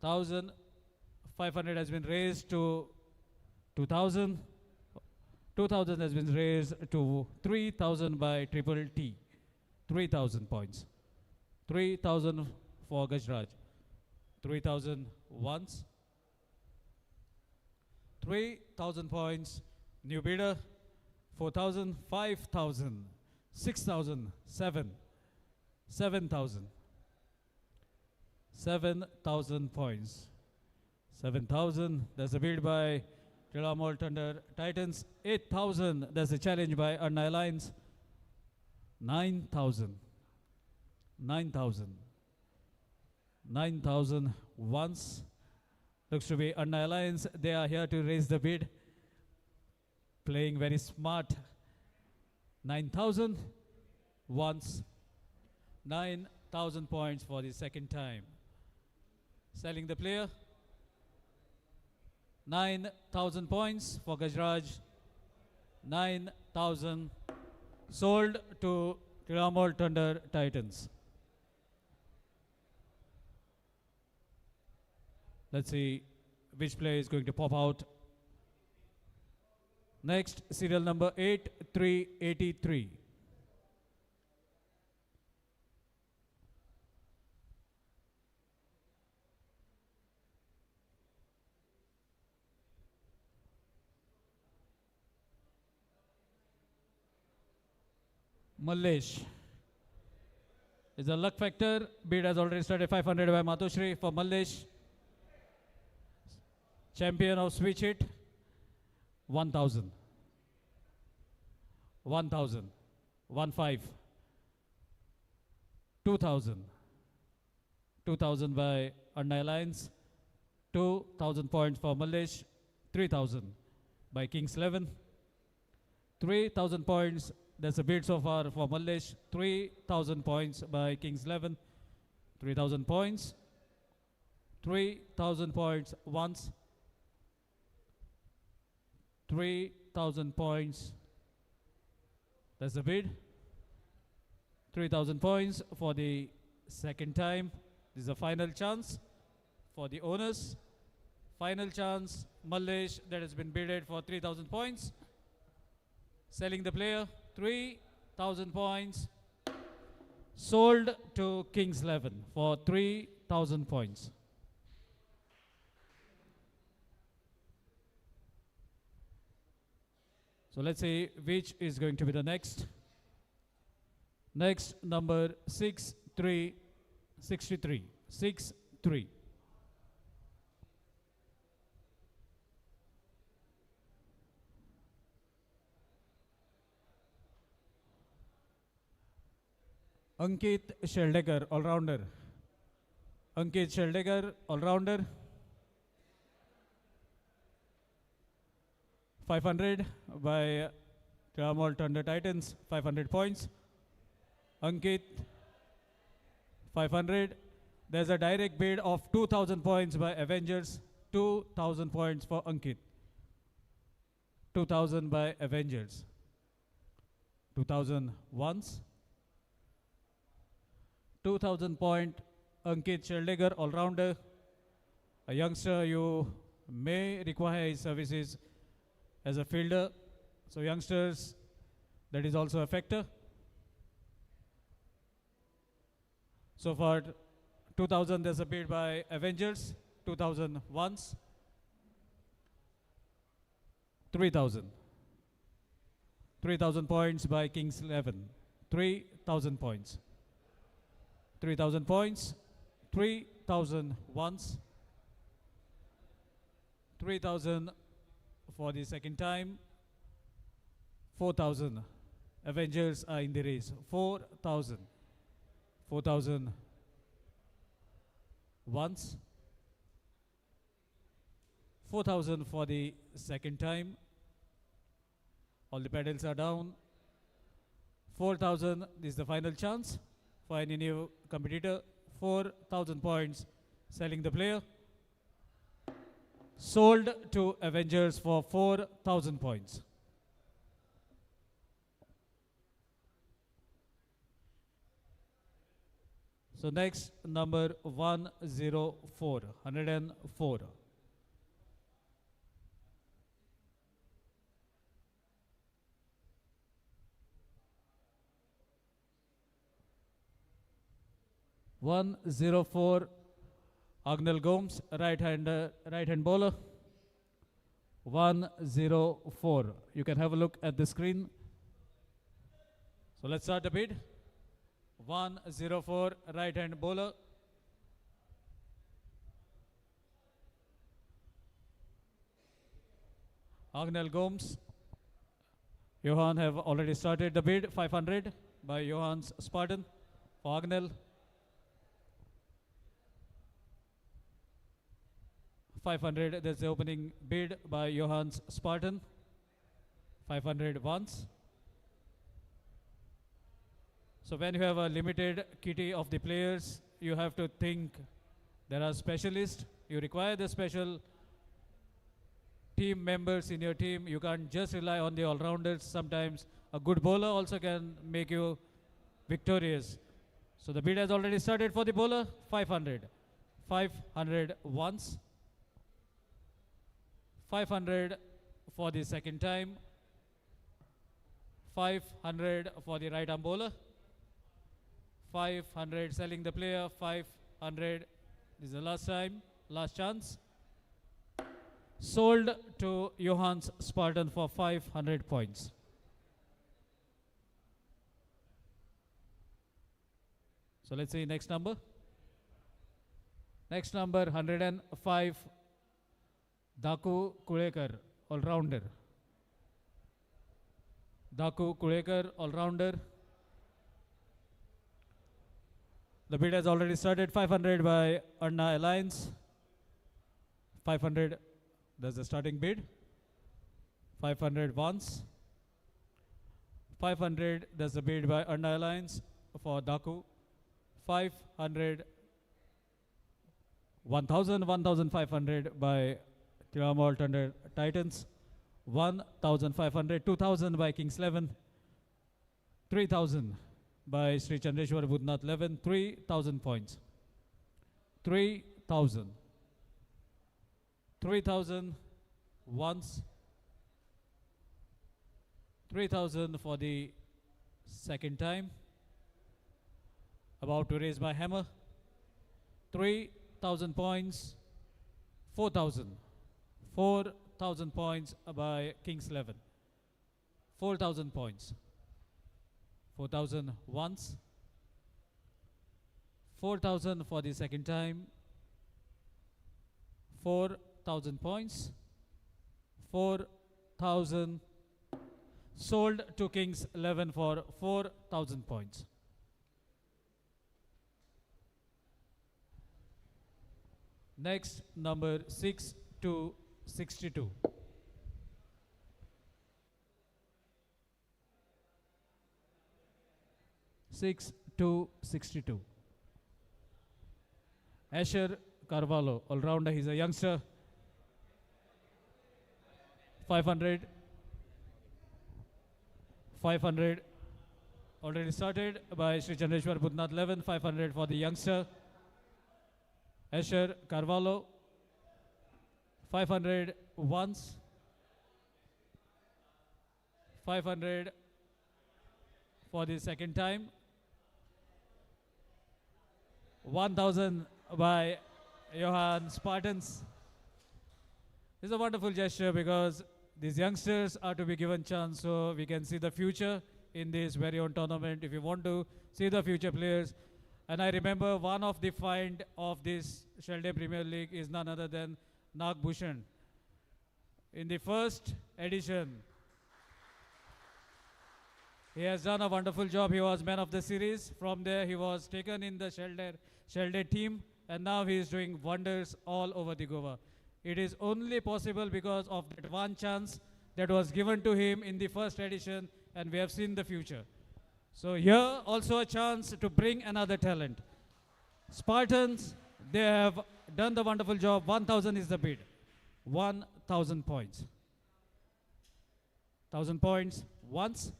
1,500 has been raised to 2,000. 2,000 has been raised to 3,000 by Triple T. 3,000 points. 3,000 for Gajraj. 3,000 once. 3,000 points. New bidder. 4,000, 5,000, 6,000, 7,000. 7,000 points. 7,000. That's a bid by Tilamal Thunder Titans. 8,000. That's a challenge by Anna Alliance. 9,000. 9,000. 9,000 once. Looks to be Anna Alliance. They are here to raise the bid. Playing very smart. 9,000 once. 9,000 points for the second time. Selling the player. 9,000 points for Gajraj. 9,000 sold to Tiramol Thunder Titans. Let's see which player is going to pop out. Next, serial number 8383. Mallesh. It's a luck factor. Bid has already started. 500 by Matoshri for Mallesh. Champion of Switch It. 1,000. 1,000. 1,500. 2,000. 2,000 by Anna Alliance. 2,000 points for Mallesh. 3,000. by Kings 11. 3,000 points. That's a bid so far for Mallesh. 3,000 points by Kings 11. 3,000 points. 3,000 points once. 3,000 points. That's the bid. 3,000 points for the second time. This is a final chance for the owners. Final chance, Mallesh, that has been bidded for 3,000 points. Selling the player, 3,000 points. Sold to Kings 11 for 3,000 points. So let's see which is going to be the next. Next, number 6363. 63. Ankit Sheldekar, all-rounder. Ankit Sheldekar, all-rounder. 500 by Tramall Thunder Titans, 500 points. Ankit, 500. There's a direct bid of 2,000 points by Avengers. 2,000 points for Ankit. 2,000 by Avengers. 2,000 once. 2,000 point Ankit Sheldekar, all-rounder. A youngster, you may require his services as a fielder. So youngsters, that is also a factor. So far, 2,000, there's a bid by Avengers. 2,000 once. 3,000. 3,000 points by Kings 11. 3,000 points. 3,000 points. 3,000 once. 3,000 for the second time. 4,000. Avengers are in the race. 4,000. 4,000 once. 4,000 for the second time. All the pedals are down. 4,000. This is the final chance for any new competitor. 4,000 points. Selling the player. Sold to Avengers for 4,000 points. So next, number 104, 104. Agnel Gomes, right hand bowler. 104. You can have a look at the screen. So let's start the bid. 104, right hand bowler. Agnel Gomes. Johan have already started the bid. 500 by Johan's Spartan for Agnel. 500, that's the opening bid by Johan's Spartan. 500 once. So when you have a limited kitty of the players, you have to think there are specialists. You require the special team members in your team. You can't just rely on the all-rounders. Sometimes a good bowler also can make you victorious. So the bid has already started for the bowler. 500. 500 once. 500 for the second time. 500 for the right arm bowler. 500 selling the player. 500. This is the last time, last chance. Sold to Johan's Spartan for 500 points. So let's see next number. Next number 105. Daku Kulekar, all-rounder. Daku Kulekar, all-rounder. The bid has already started. 500 by Anna Alliance. 500, that's the starting bid. 500 once. 500, that's a bid by Anna Alliance for Daku. 500, 1000, 1500 by Tiramol Thunder Titans. 1500, 2000 by Kings 11. 3000 by Sri Chandreshwar Budnath 11. 3000 points. 3000. 3000 once. 3000 for the second time. About to raise my hammer. 3000 points. 4000. 4000 points by Kings 11. 4000 points. 4000 once. 4000 for the second time. 4000 points. 4000 sold to Kings 11 for 4000 points. Next, number 6 to 62. 6 to 62. Asher Carvalho, all-rounder, he's a youngster. 500. 500 already started by Sri Chandreshwar Budnath 11. 500 for the youngster Asher Carvalho. 500 once. 500 for the second time. 1000 by Johan Spartans. This is a wonderful gesture because these youngsters are to be given chance so we can see the future in this very own tournament. If you want to see the future players, and I remember one of the find of this XELDEM Premier League is none other than Nag Bhushan. In the first edition, he has done a wonderful job. He was man of the series. From there, he was taken in the XELDEM team, and now he is doing wonders all over the Goa. It is only possible because of that one chance that was given to him in the first edition, and we have seen the future. So here also a chance to bring another talent. Spartans, they have done the wonderful job. 1000 is the bid. 1000 points. 1000 points once.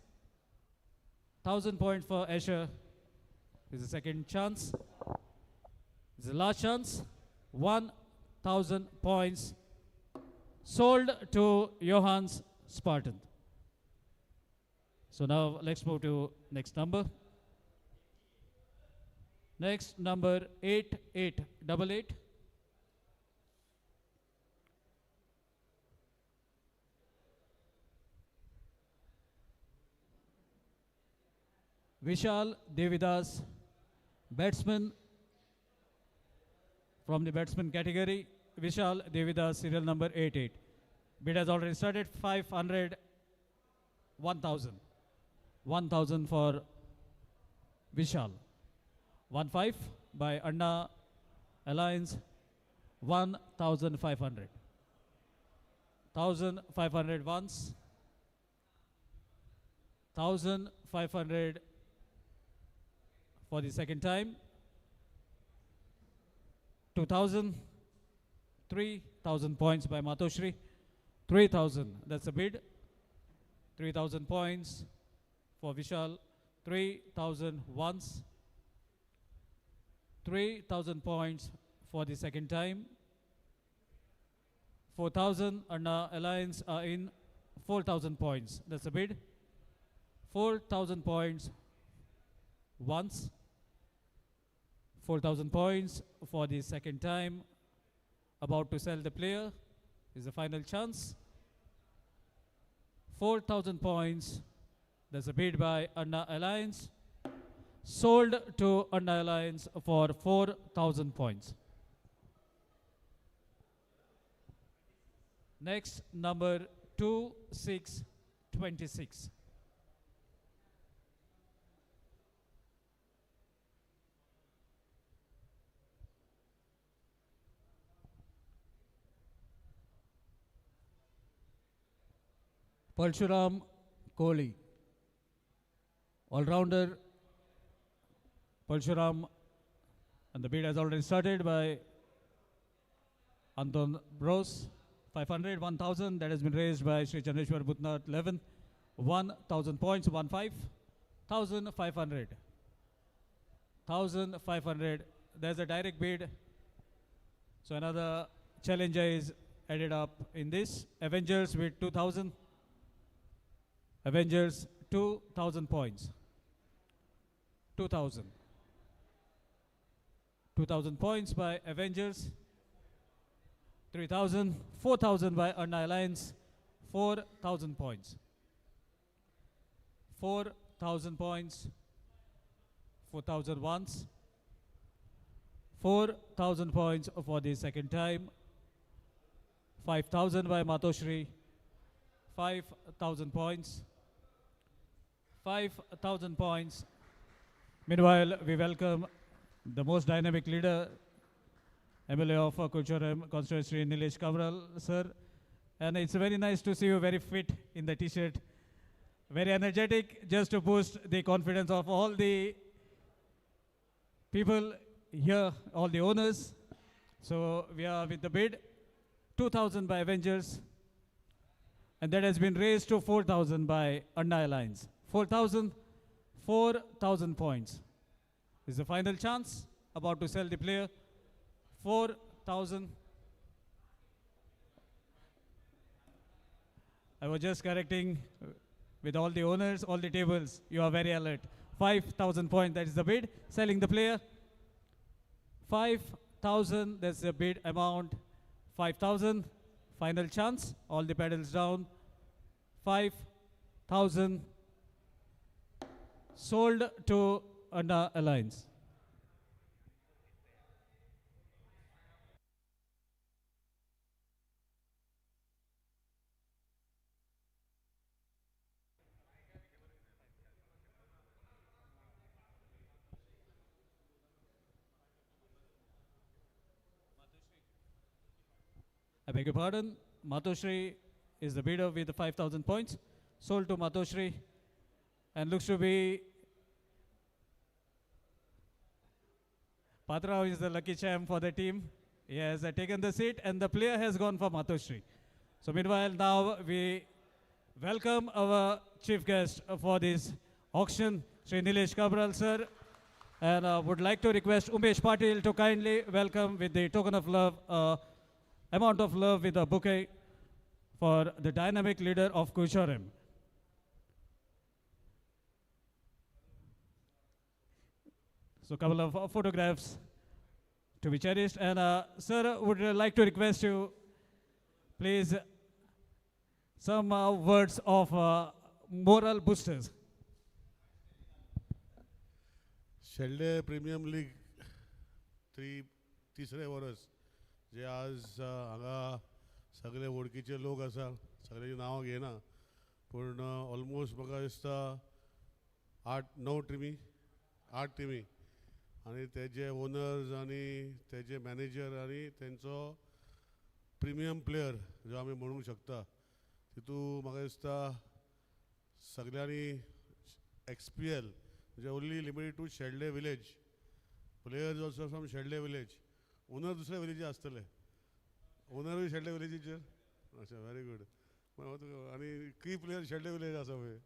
1000 points for Asher. This is the second chance. This is the last chance. 1000 points sold to Johan's Spartan. So now let's move to next number. Next number 8888. Vishal Devidas, batsman from the batsman category. Vishal Devidas, serial number 88. Bid has already started. 500, 1000. 1000 for Vishal. 15 by Anna Alliance. 1500. 1500 once. 1500 for the second time. 2000. 3000 points by Matoshri. 3000, that's a bid. 3000 points for Vishal. 3000 once. 3000 points for the second time. 4000, Anna Alliance are in. 4000 points, that's a bid. 4000 points once. 4000 points for the second time. About to sell the player is the final chance. 4000 points. That's a bid by Anna Alliance. Sold to Anna Alliance for 4000 points. Next, number 2626. Parshuram Kohli. All-rounder Parshuram, and the bid has already started by Anton Bros. 500, 1000, that has been raised by Sri Chandreshwar Bhutnath 11. 1000 points, 15, 1500. 1500, there's a direct bid. So another challenger is added up in this. Avengers with 2000. Avengers 2000 points. 2000. 2000 points by Avengers. 3000. 4000 by Anna Alliance. 4000 points. 4000 points. 4000 once. 4000 points for the second time. 5000 by Matoshri. 5000 points. 5000 points. Meanwhile, we welcome the most dynamic leader, MLA of Kulcharam constituency, Nilesh Kamral, sir. And it's very nice to see you very fit in the t-shirt. Very energetic, just to boost the confidence of all the people here, all the owners. So we are with the bid, 2000 by Avengers. And that has been raised to 4000 by Anna Alliance. 4000 points. This is the final chance. About to sell the player. 4000. I was just correcting with all the owners, all the tables. You are very alert. 5000 points, that is the bid. Selling the player. 5000, that's the bid amount. 5000. Final chance. All the pedals down. 5000. Sold to Anna Alliance. I beg your pardon. Matoshri is the bidder with the 5000 points. Sold to Matoshri. And looks to be Patrao is the lucky champ for the team. He has taken the seat and the player has gone for Matoshri. So meanwhile, now we welcome our chief guest for this auction, Sri Nilesh Kabral, sir. And would like to request Umesh Patil to kindly welcome with the token of love, amount of love with a bouquet for the dynamic leader of Kucharam. So a couple of photographs to be cherished. And sir, would like to request you, please, some words of moral boosters. Shelde premium league तिसरे verse जे आज हांगा सगळे वळखीचे लोक आसा सगळ्यांची नांवां घेयना पूण ऑलमोस्ट म्हाका दिसता 8-9 टिमी आनी तेजे ओनर्स आनी तेजे मॅनेजर आनी तेंचो प्रिमियम प्लेयर जो आमी म्हणूंक शकता तितू म्हाका दिसता सगळ्यांनी XPL म्हणजे only limited to Shelde village players also from Shelde village ओनर दुसऱ्या विलेजी आसतले ओनरूय शेल्डे विलेजीचेर अच्छा व्हेरी गूड आनी की प्लेयर शेल्डे विलेज आसा पळय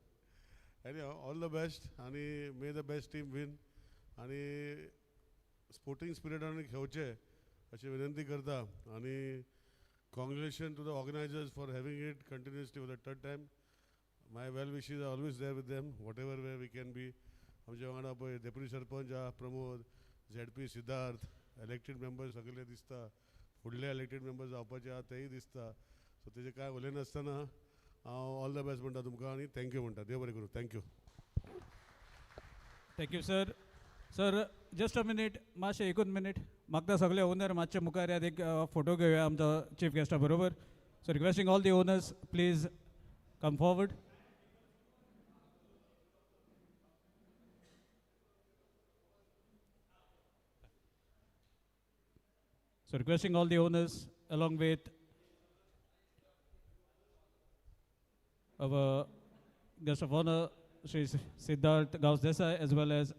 एनी ऑल द बेस्ट आनी may the best team win आनी स्पोर्टिंग स्पिरिटान खेळचे अशी विनंती करता आनी congratulations to the organisers for having it continuously for the third time my well wishes are always there with them whatever way we can be आमच्या वांगडा पळय deputy sarpanch Pramod ZP Siddharth elected members सगळे दिसता फुडले इलेक्टेड मेंबर्स जावपाचे आहा तेय दिसता सो तेजे काय उलय नासतना हांव ऑल द बेस्ट म्हणटा तुमकां आनी थँक्यू म्हणटा देव बरें करूं thank you thank you sir sir just a minute मातशें एकूच मिनिट म्हाका सगळे ओनर मातशे मुखार येयात एक फोटो घेवया आमच्या चीफ गेस्टा बरोबर so requesting all the owners please come forward So requesting all the owners along with our guest of honor, Sri Siddharth Gaus Desai, as well as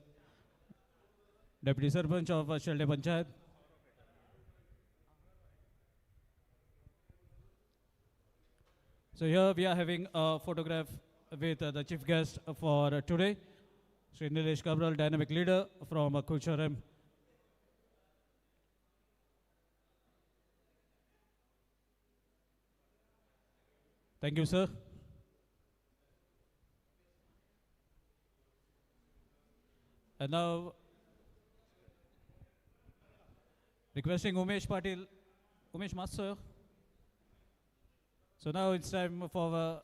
Deputy Sarpanch of XELDEM Panchayat. So here we are having a photograph with the chief guest for today, Sri Nilesh Cabral, dynamic leader from Kucharam. Thank you, sir. And now, requesting Umesh Patil, Umesh Master. So now it's time for our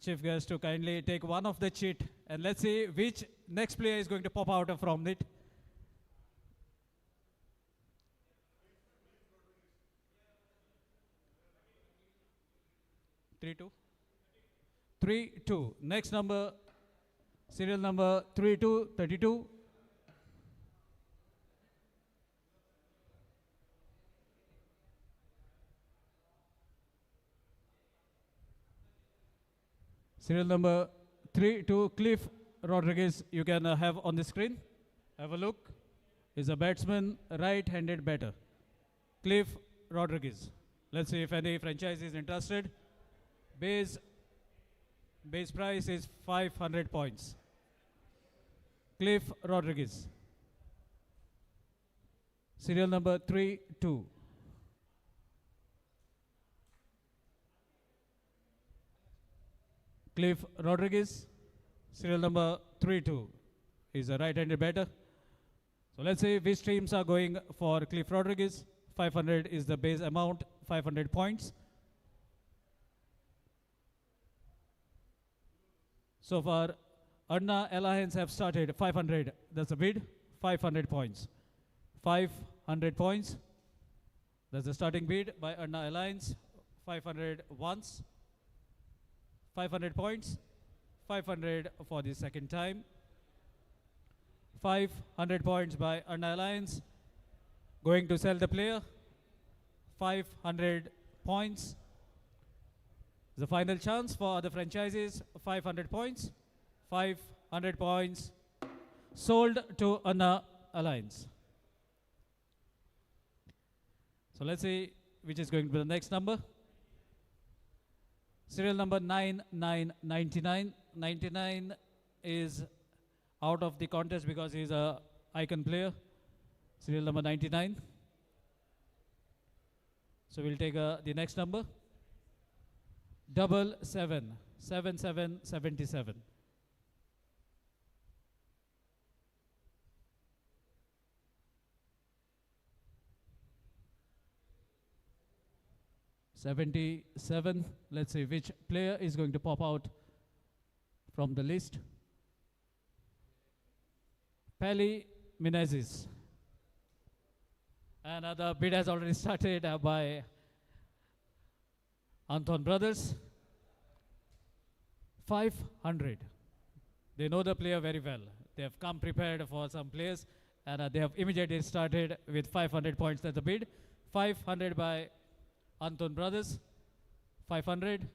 chief guest to kindly take one of the cheat, and let's see which next player is going to pop out from it. Three, 2. Next number, serial number 3232. Serial number 32, Cliff Rodriguez, you can have on the screen. Have a look. Is a batsman, right-handed batter. Cliff Rodriguez. Let's see if any franchise is interested. Base price is 500 points. Cliff Rodriguez. Serial number 32. Cliff Rodriguez, serial number 32, is a right-handed batter. So let's see which teams are going for Cliff Rodriguez. 500 is the base amount, 500 points. So far, Anna Alliance have started 500. That's the bid, 500 points. 500 points. That's the starting bid by Anna Alliance. 500 once. 500 points. 500 for the second time. 500 points by Anna Alliance. Going to sell the player. 500 points. The final chance for other franchises, 500 points. 500 points sold to Anna Alliance. So let's see which is going to be the next number. Serial number 9999. 99 is out of the contest because he is a icon player. Serial number 99. So we'll take the next number. 777777. 77. Let's see which player is going to pop out from the list. Pali Menezes. Another bid has already started by Anton Brothers. 500. They know the player very well. They have come prepared for some players, and they have immediately started with 500 points at the bid. 500 by Anton Brothers. 500.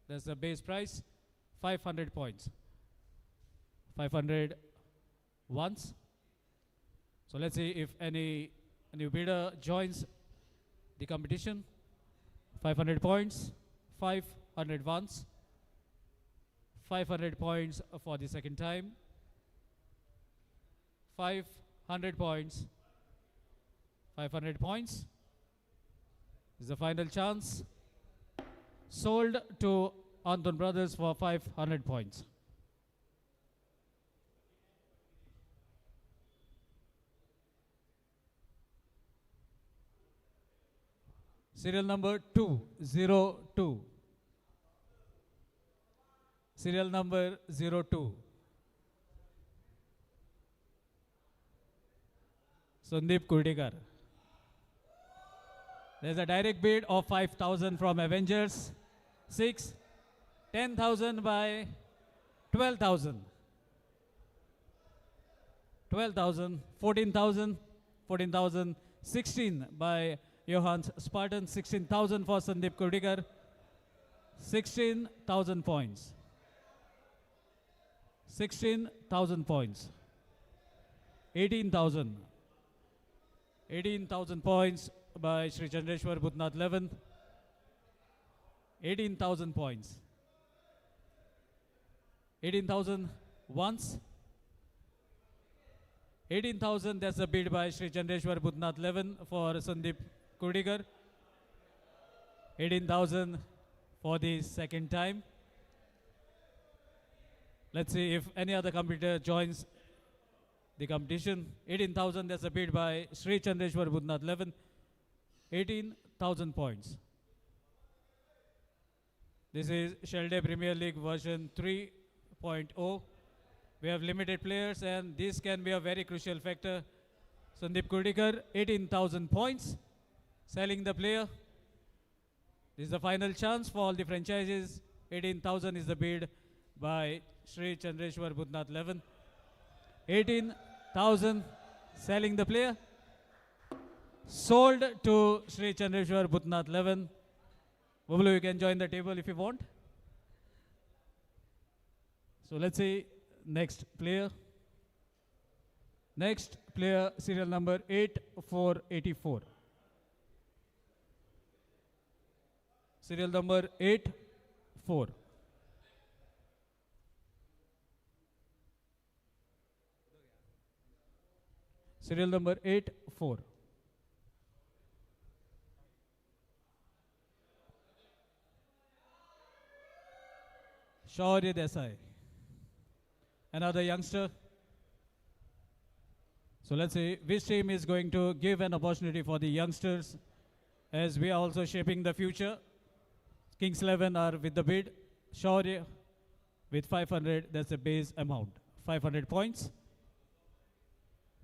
That's the base price. 500 points. 500 once. So let's see if any new bidder joins the competition. 500 points. 500 once. 500 points for the second time. 500 points. 500 points is the final chance. Sold to Anton Brothers for 500 points. Serial number 202. Serial number 02. Sandeep Kurdikar. There's a direct bid of 5,000 from Avengers. 6. 10,000 by 12,000. 12,000. 14,000. 14,000. 16 by Johannes Spartan. 16,000 for Sandeep Kurdikar. 16,000 points. 16,000 points. 18,000. 18,000 points by Sri Chandreshwar Bhutnath 11. 18,000 points. 18,000 once. 18,000, that's a bid by Sri Chandreshwar Bhutnath 11 for Sandeep Kudikar. 18,000 for the second time. Let's see if any other competitor joins the competition. 18,000, that's a bid by Sri Chandreshwar Bhutnath 11. 18,000 points. This is XELDEM Premier League version 3.0. We have limited players and this can be a very crucial factor. Sandeep Kudikar, 18,000 points. Selling the player. This is the final chance for all the franchises. 18,000 is the bid by Sri Chandreshwar Bhutnath 11. 18,000 selling the player. Sold to Sri Chandreshwar Bhutnath 11. Bublu, you can join the table if you want. So let's see next player. Next player, serial number 8484. Serial number 84. Serial number 84. Shaurya Desai. Another youngster. So let's see which team is going to give an opportunity for the youngsters as we are also shaping the future. Kings 11 are with the bid. Shaurya with 500, that's the base amount. 500 points.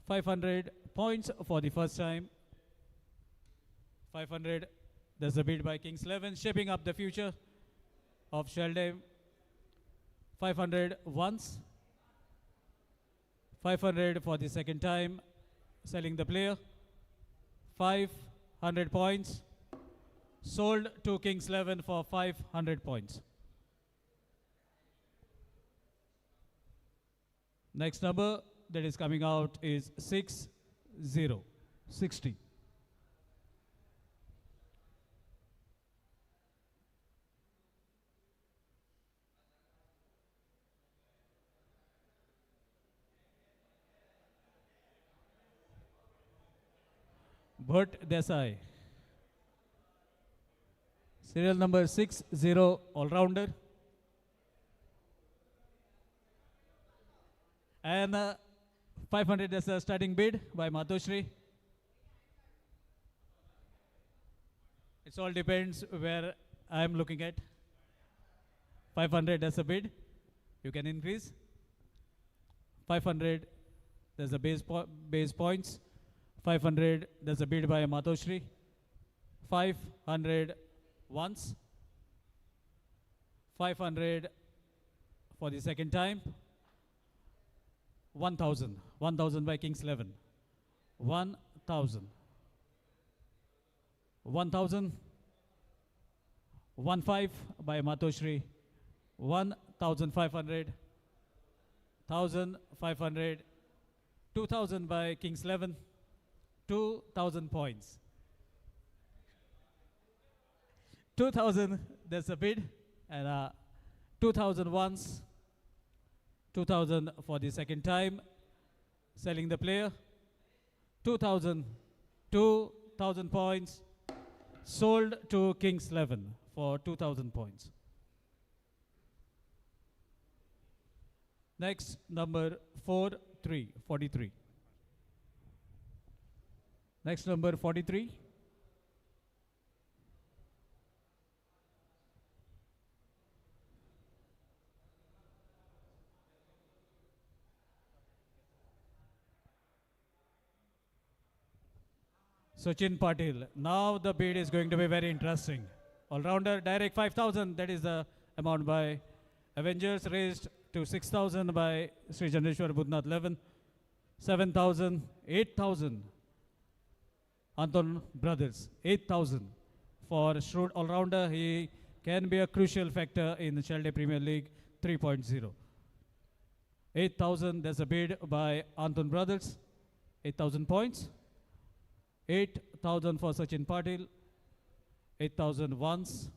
500 points for the first time. 500, that's the bid by Kings 11, shaping up the future of XELDEM. 500 once. 500 for the second time, selling the player. 500 points. Sold to Kings 11 for 500 points. Next number that is coming out is 60. 60. Bharat Desai. Serial number 60, all-rounder. And 500 is a starting bid by Matoshri. It all depends where I am looking at. 500 as a bid. You can increase. 500, there's a base points. 500, there's a bid by Matoshri. 500 once. 500 for the second time. 1,000. 1,000 by Kings 11. 1,000. 1,000. 1,500 by Matoshri. 1,500. 1,500. 2,000 by Kings 11. 2,000 points. 2,000, that's a bid. And 2,000 once. 2,000 for the second time. Selling the player. 2,000. 2,000 points. Sold to Kings 11 for 2,000 points. Next, number 43. Next, number 43. Sachin Patil. Now the bid is going to be very interesting. All-rounder, direct 5,000. That is the amount by Avengers, raised to 6,000 by Sri Chandreshwar Bhutnath 11. 7,000, 8,000. Anton Brothers, 8,000 for shrewd all-rounder. He can be a crucial factor in the XELDEM Premier League 3.0. 8,000, there's a bid by Anton Brothers, 8,000 points. 8,000 for Sachin Patil, 8,000 once.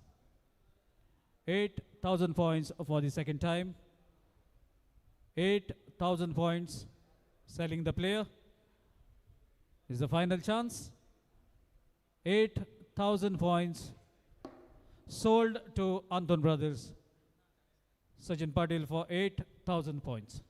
8,000 points for the second time. 8,000 points, selling the player. Is the final chance. 8,000 points, sold to Anton Brothers. Sachin Patil for 8,000 points.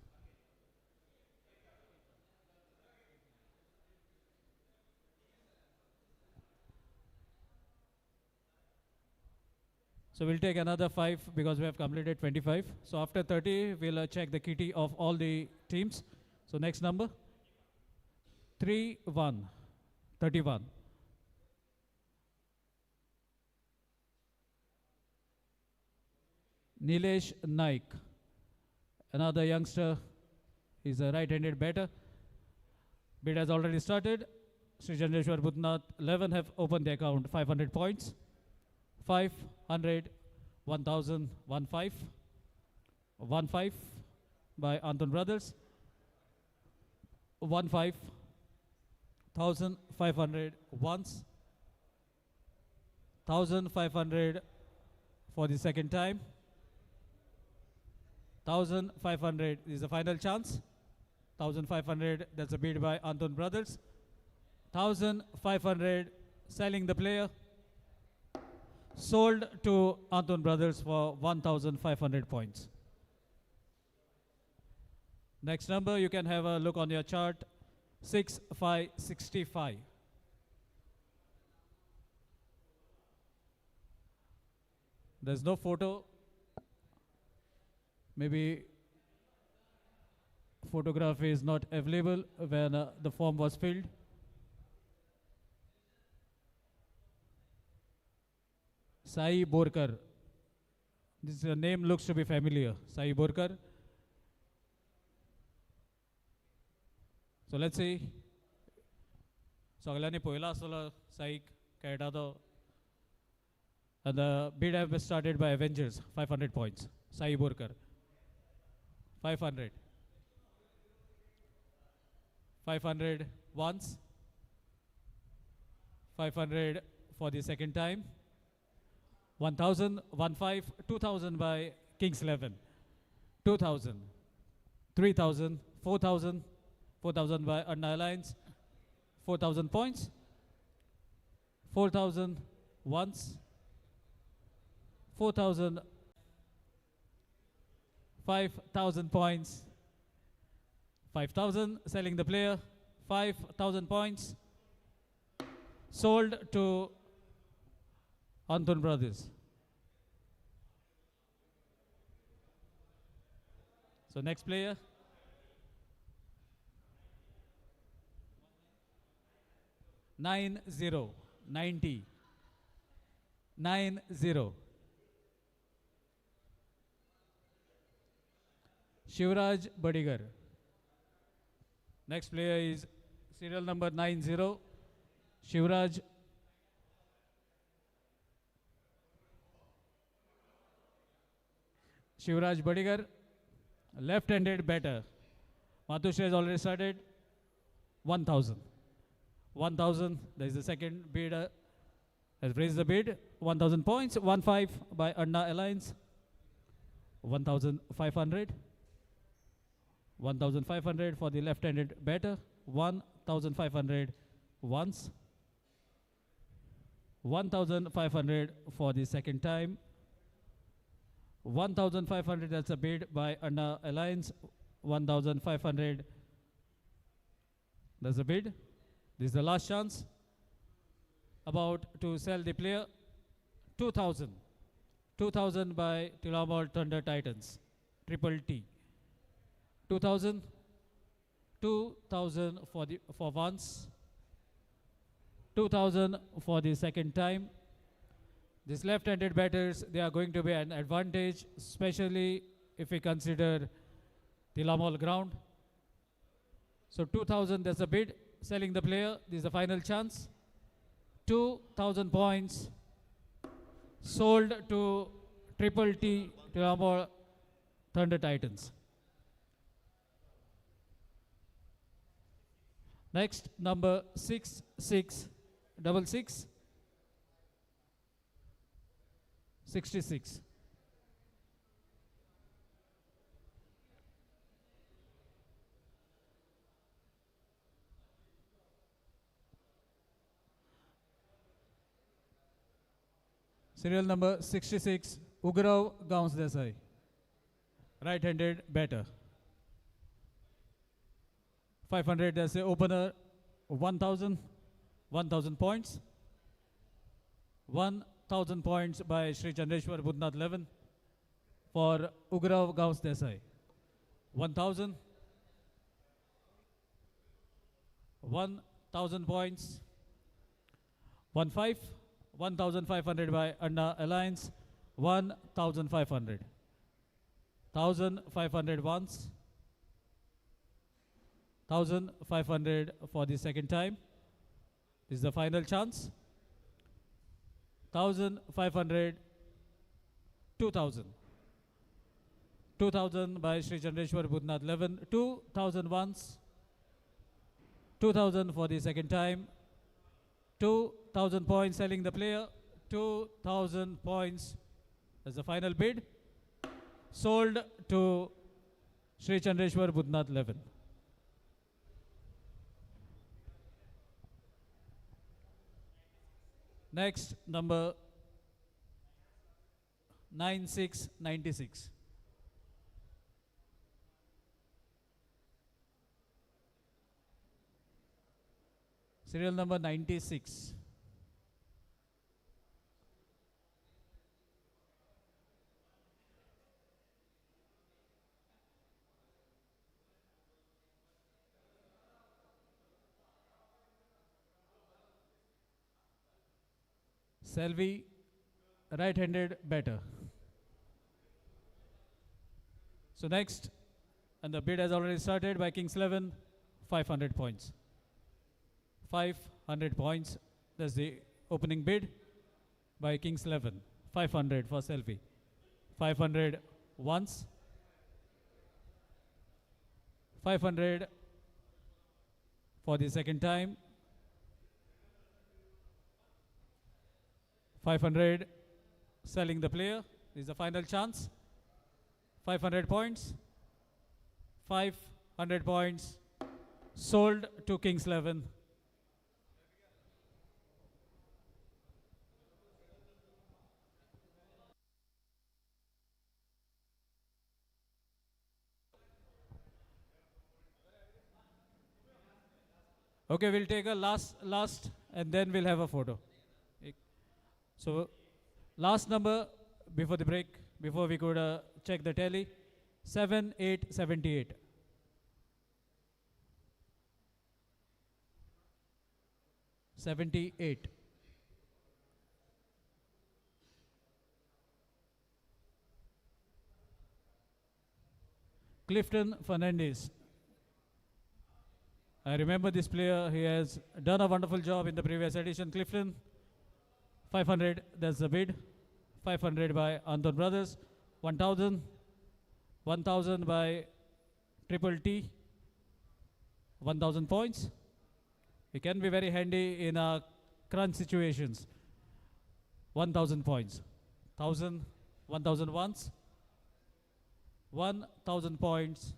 So we'll take another 5 because we have completed 25. So after 30, we'll check the kitty of all the teams. So next number, 3-1, 31. Nilesh Naik, another youngster. He's a right-handed batter. Bid has already started. Sri Chandreshwar Bhutnath, 11 have opened the account, 500 points. 500, 1,000, 1-5. 1-5 by Anton Brothers. 1-5. 1,500 once. 1,500 for the second time. 1,500 is the final chance. 1,500, that's a bid by Anton Brothers. 1,500, selling the player. Sold to Anton Brothers for 1,500 points. Next number, you can have a look on your chart, 6-5-65. There's no photo. Maybe photograph is not available when the form was filled. Sai Borkar. This name looks to be familiar. Sai Borkar. So let's see. Sogolani poila asala Sai kaita. And the bid have been started by Avengers, 500 points. Sai Borkar. 500. 500 once. 500 for the second time. 1,000, 1-5, 2,000 by Kings 11. 2,000, 3,000, 4,000, 4,000 by Anna Alliance. 4,000 points. 4,000 once. 4,000. 5,000 points. 5,000, selling the player. 5,000 points. Sold to Anton Brothers. So next player. 90, 90. 90. Shivraj Badigar. Next player is serial number 90. Shivraj. Shivraj Badigar, left-handed batter. Matushra has already started. 1,000. 1,000, there is the second bidder. Has raised the bid. 1,000 points. 1-5 by Anna Alliance. 1,500. 1,500 for the left-handed batter. 1,500 once. 1,500 for the second time. 1,500, that's a bid by Anna Alliance. 1,500, that's a bid. This is the last chance. About to sell the player. 2,000. 2,000 by Tilamal Thunder Titans. Triple T. 2,000. 2,000 for once. 2,000 for the second time. These left-handed batters, they are going to be an advantage, especially if we consider the Lamol ground. So 2,000, that's a bid. Selling the player, this is the final chance. 2,000 points. sold to Triple T Tiramore Thunder Titans. Next, number 6666 66. Serial number 66, Ugrav Gauns Desai. Right-handed batter. 500 as a opener, 1,000 points. 1,000 points by Sri Chandreshwar Budnath 11 for Ugrav Gauns Desai. 1,000. 1,000 points. 1,500 by Anna Alliance. 1,500. 1,500 once. 1,500 for the second time. This is the final chance. 1,500. 2,000. 2,000 by Sri Chandreshwar Budnath 11. 2,000 once. 2,000 for the second time. 2,000 points selling the player. 2,000 points as the final bid. Sold to Sri Chandreshwar Budnath 11. Next, number 9696. Serial number 96. Selvi, right-handed batter. So next, and the bid has already started by Kings 11, 500 points. 500 points, that's the opening bid by Kings 11. 500 for Selvi. 500 once. 500 for the second time. 500 selling the player. This is the final chance. 500 points. 500 points sold to Kings 11. Okay, we'll take a last and then we'll have a photo. So, last number before the break, before we could check the tally, 7878. 78. Clifton Fernandez. I remember this player. He has done a wonderful job in the previous edition. Clifton, 500, that's the bid. 500 by Anton Brothers. 1,000. 1,000 by Triple T. 1,000 points. He can be very handy in crunch situations. 1,000 points. 1,000, 1,000 once. 1,000 points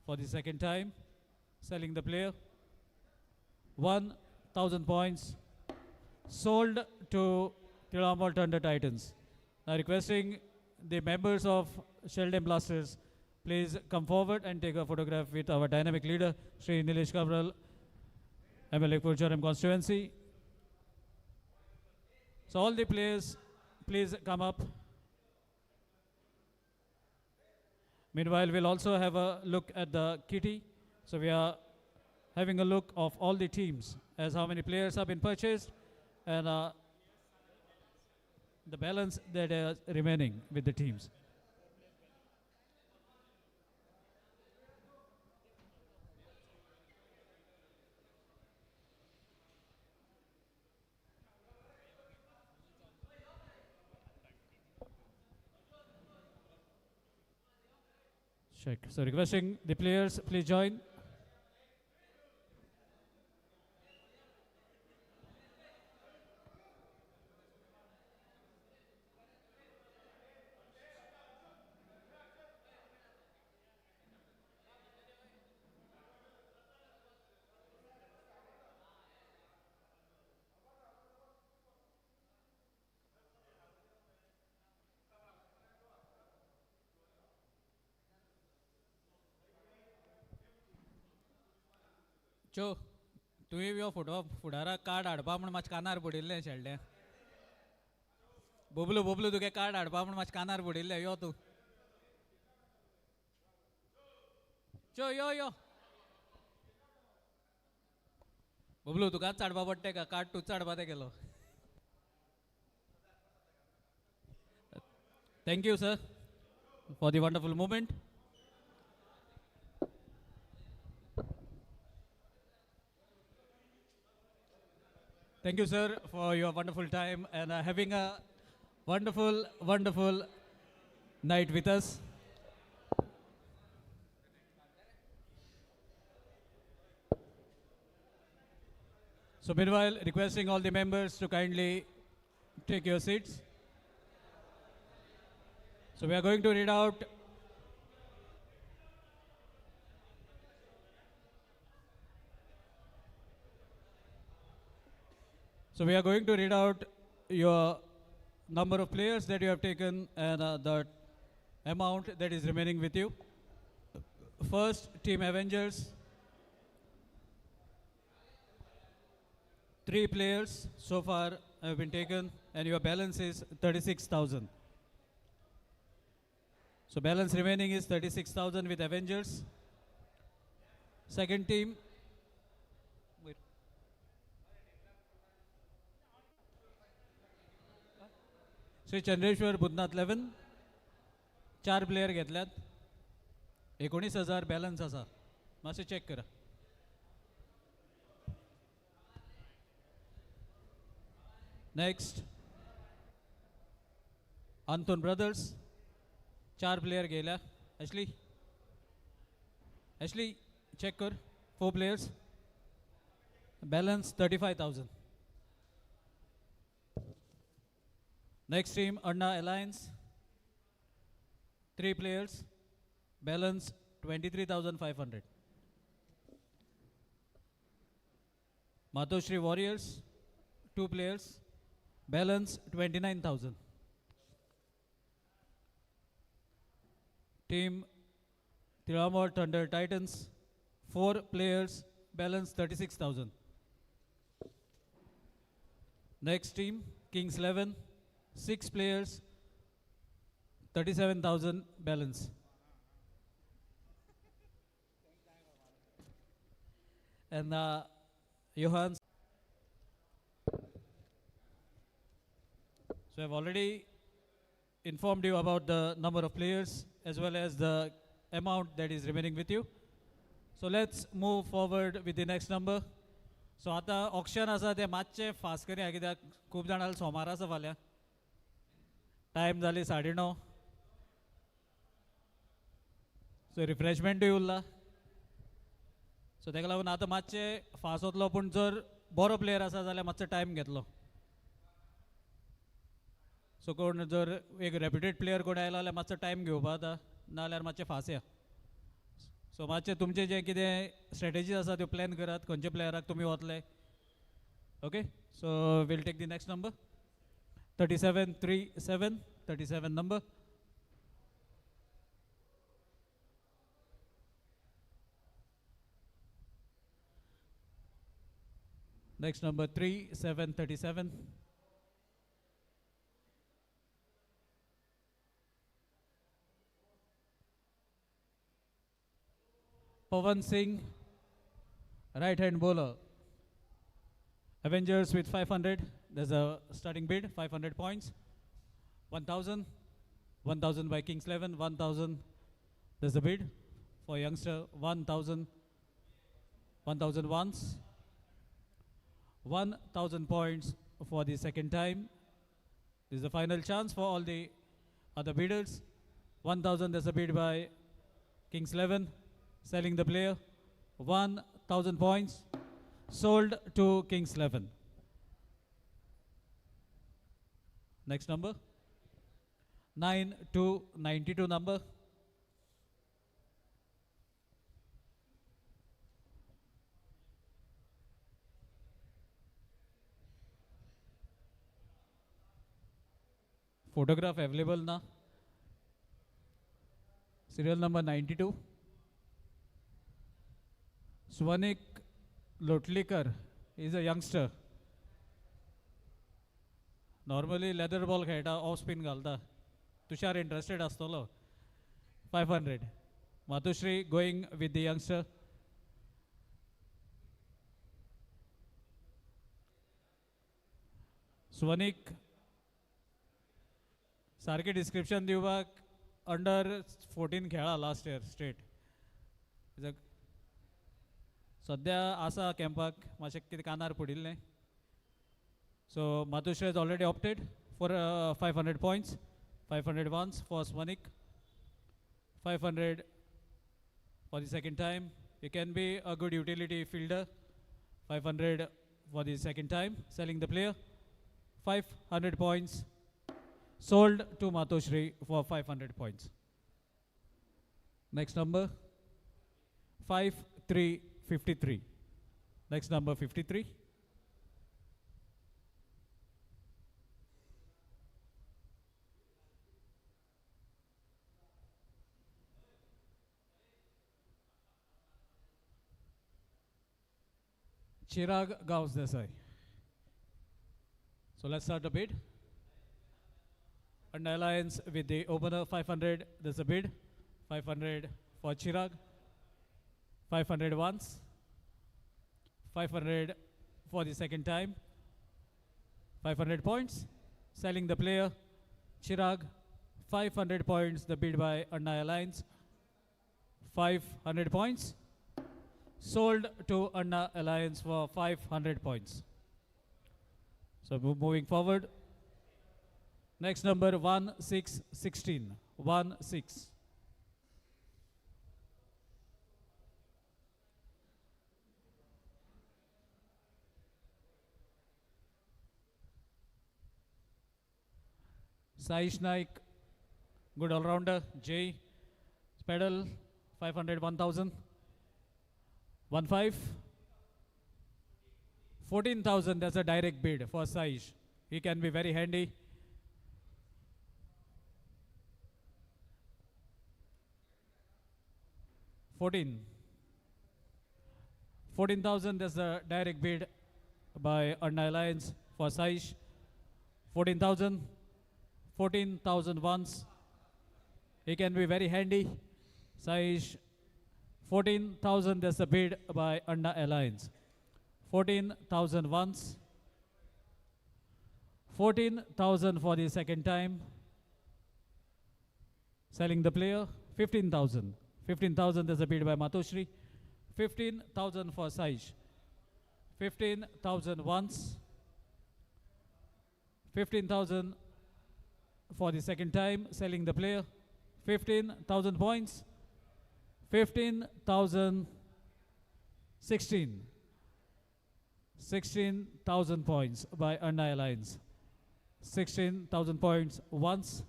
for the second time. Selling the player. 1,000 points sold to Tiramore Thunder Titans. Now requesting the members of XELDEM Blasters, please come forward and take a photograph with our dynamic leader, Sri Nilesh Kabral, MLA Purcharam constituency. So all the players, please come up. Meanwhile, we'll also have a look at the kitty. So we are having a look of all the teams as how many players have been purchased and the balance that is remaining with the teams. Check. So requesting the players, please join. चो तुवें यो फुडाराक card हाडपा म्हण मातशें कानार पडिल्लें शेळडें. बोबलू बोबलू तुगे card हाडपा म्हण मातशें कानार पडिल्लें, यो तूं. चो यो यो बोबलू तुकाच हाडपा पडटें का कार्ड तूच हाडपा ते गेलो. Thank you, sir, for the wonderful moment. Thank you, sir, for your wonderful time and having a wonderful, wonderful night with us. So meanwhile, requesting all the members to kindly take your seats. So we are going to read out your number of players that you have taken and the amount that is remaining with you. First, Team Avengers. 3 players so far have been taken and your balance is 36,000. So balance remaining is 36,000 with Avengers. Second team. Wait. Sri Chandreshwar Budnath 11. 4 player घेतल्यात. 19,000 balance आसा. मातशें check करा. Next. Anton Brothers. 4 player गेल्या. Ashley, check कर. 4 players. Balance 35,000. Next team, Anna Alliance. 3 players. Balance 23,500. Matoshri Warriors. 2 players. Balance 29,000. Team Tiramor Thunder Titans, 4 players, balance 36,000. Next team, Kings 11, 6 players, 37,000 balance. And Johan. So I've already informed you about the number of players as well as the amount that is remaining with you. So let's move forward with the next number. So आता auction आसा ते मातशें fast करुया कित्याक खूब जाणांक सोमार आसा फाल्यां. टायम जाली 9:30. सो रिफ्रेशमेंटूय उरला. सो ताका लागून आतां मातशें फास्ट वतलो पूण जर बरो प्लेयर आसा जाल्यार मातसो टायम घेतलो. सो कोण जर एक रेप्युटेड प्लेयर कोण आयलो जाल्यार मातसो टायम घेवपा जाता नाल्यार मातशें फास्ट या. सो मातशें तुमचें जें कितें स्ट्रेटेजी आसा त्यो प्लॅन करात खंयच्या प्लेयराक तुमी वतले. Okay so we'll take the next number 37 number. Next number 3737. Pawan Singh, right hand bowler. Avengers with 500. There's a starting bid, 500 points. 1,000. 1,000 by Kings 11. 1,000. There's a bid for youngster. 1,000. 1,000 once. 1,000 points for the second time. This is the final chance for all the other bidders. 1,000. There's a bid by Kings 11, selling the player, 1,000 points, sold to Kings 11. Next number, 9 to 92 number. Photograph available now. Serial number 92. Swanik Lotlikar is a youngster. Normally leather ball खेळटा off spin घालता. Tushar interested astolo. 500. Matushri going with the youngster. Swanik सारखे description दिवपाक under 14 खेळा last year state सद्या आसा कॅम्पाक मातशें कितें कानार पडिल्लें so Matushri is already opted for 500 points 500 once for Swanik 500 for the second time. He can be a good utility fielder. 500 for the second time, selling the player 500 points. Sold to Matoshri for 500 points. Next number 5353. Next number 53. Chirag Gauss Desai. So let's start the bid. An alliance with the opener 500. There's a bid 500 for Chirag. 500 once. 500 for the second time. 500 points. Selling the player Chirag. 500 points. The bid by Anna Alliance. 500 points. Sold to Anna Alliance for 500 points. So moving forward. Next number 1616. 16. Saish Naik, good all-rounder. Jay, pedal 500, 1000. 15. 14,000. That's a direct bid for Saish. He can be very handy. 14,000. That's a direct bid by Anna Alliance for Saish. 14,000. 14,000 once. He can be very handy. Saish. 14,000. That's a bid by Anna Alliance. 14,000 once. 14,000 for the second time. Selling the player 15,000. 15,000 is a bid by Matoshri. 15,000 for Saish. 15,000 once. 15,000 for the second time. Selling the player 15,000 points. 15,000. 16. 16,000 points by Anna Alliance. 16,000 points once.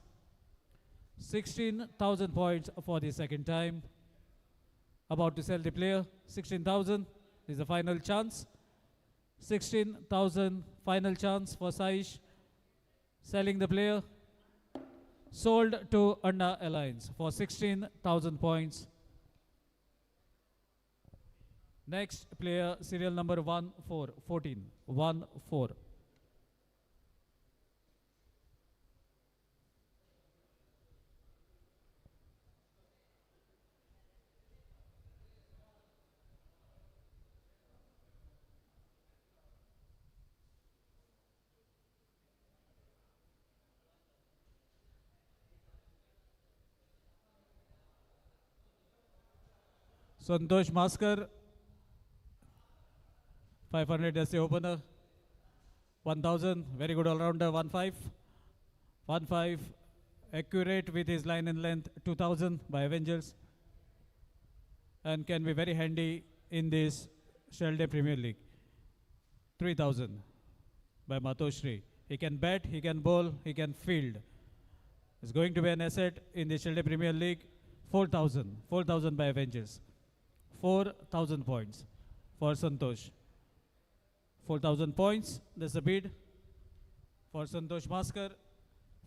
16,000 points for the second time. About to sell the player 16,000. This is the final chance. 16,000 final chance for Saish. Selling the player. Sold to Anna Alliance for 16,000 points. Next player, serial number 14. 14. Santosh Maskar, 500 as the opener. 1,000, very good all-rounder. 1-5. 1-5, accurate with his line and length. 2,000 by Avengers. and can be very handy in this XELDEM Premier League. 3,000 by Matoshri. He can bat, he can bowl, he can field. It's going to be an asset in the XELDEM Premier League. 4,000. 4,000 by Avengers. 4,000 points for Santosh. 4,000 points. That's the bid for Santosh Maskar.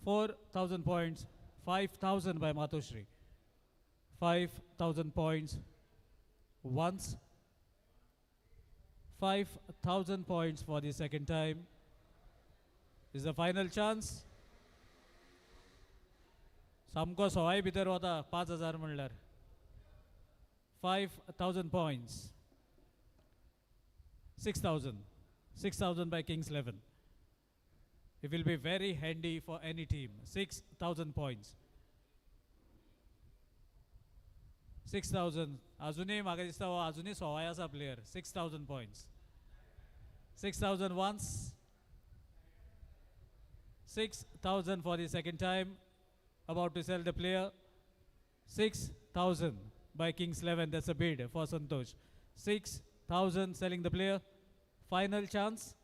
4,000 points. 5,000 by Matoshri. 5,000 points once. 5,000 points for the second time. This is the final chance. सामको सवाय भितर वता 5,000 म्हणल्यार 5,000 points. 6,000 by Kings 11. It will be very handy for any team. 6,000 points. 6,000. अजूनही म्हाका दिसता हो अजूनही सवाय आसा player. 6,000 points. 6,000 once. 6,000 for the second time. About to sell the player. 6,000 by Kings 11. That's a bid for Santosh. 6,000 selling the player. Final chance.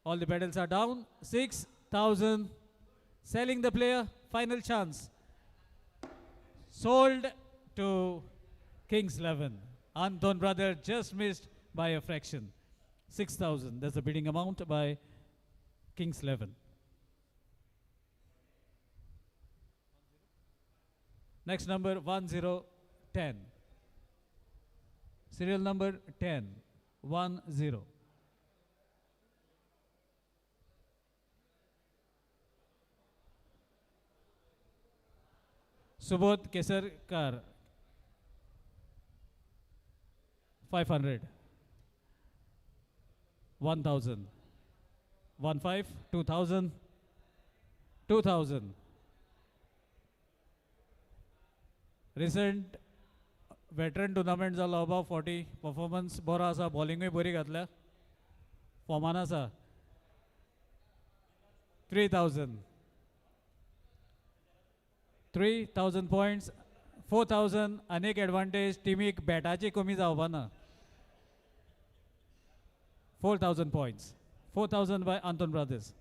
All the pedals are down. 6,000 selling the player. Final chance. Sold to Kings 11. Anton brother just missed by a fraction. 6,000. That's the bidding amount by Kings 11. Next number 1010. Serial number 10. 10. Subodh Kesarkar. 500. 1,000. 1,500. 2,000. 2,000. Recent veteran tournament जालो above 40. Performance बरो आसा. Bowling बरी घातल्या. Forman आसा. 3,000. 3,000 points. 4,000. अनेक advantage. टीमीक बॅटाची कमी जावपा ना. 4,000 points. 4,000 by Anton brothers.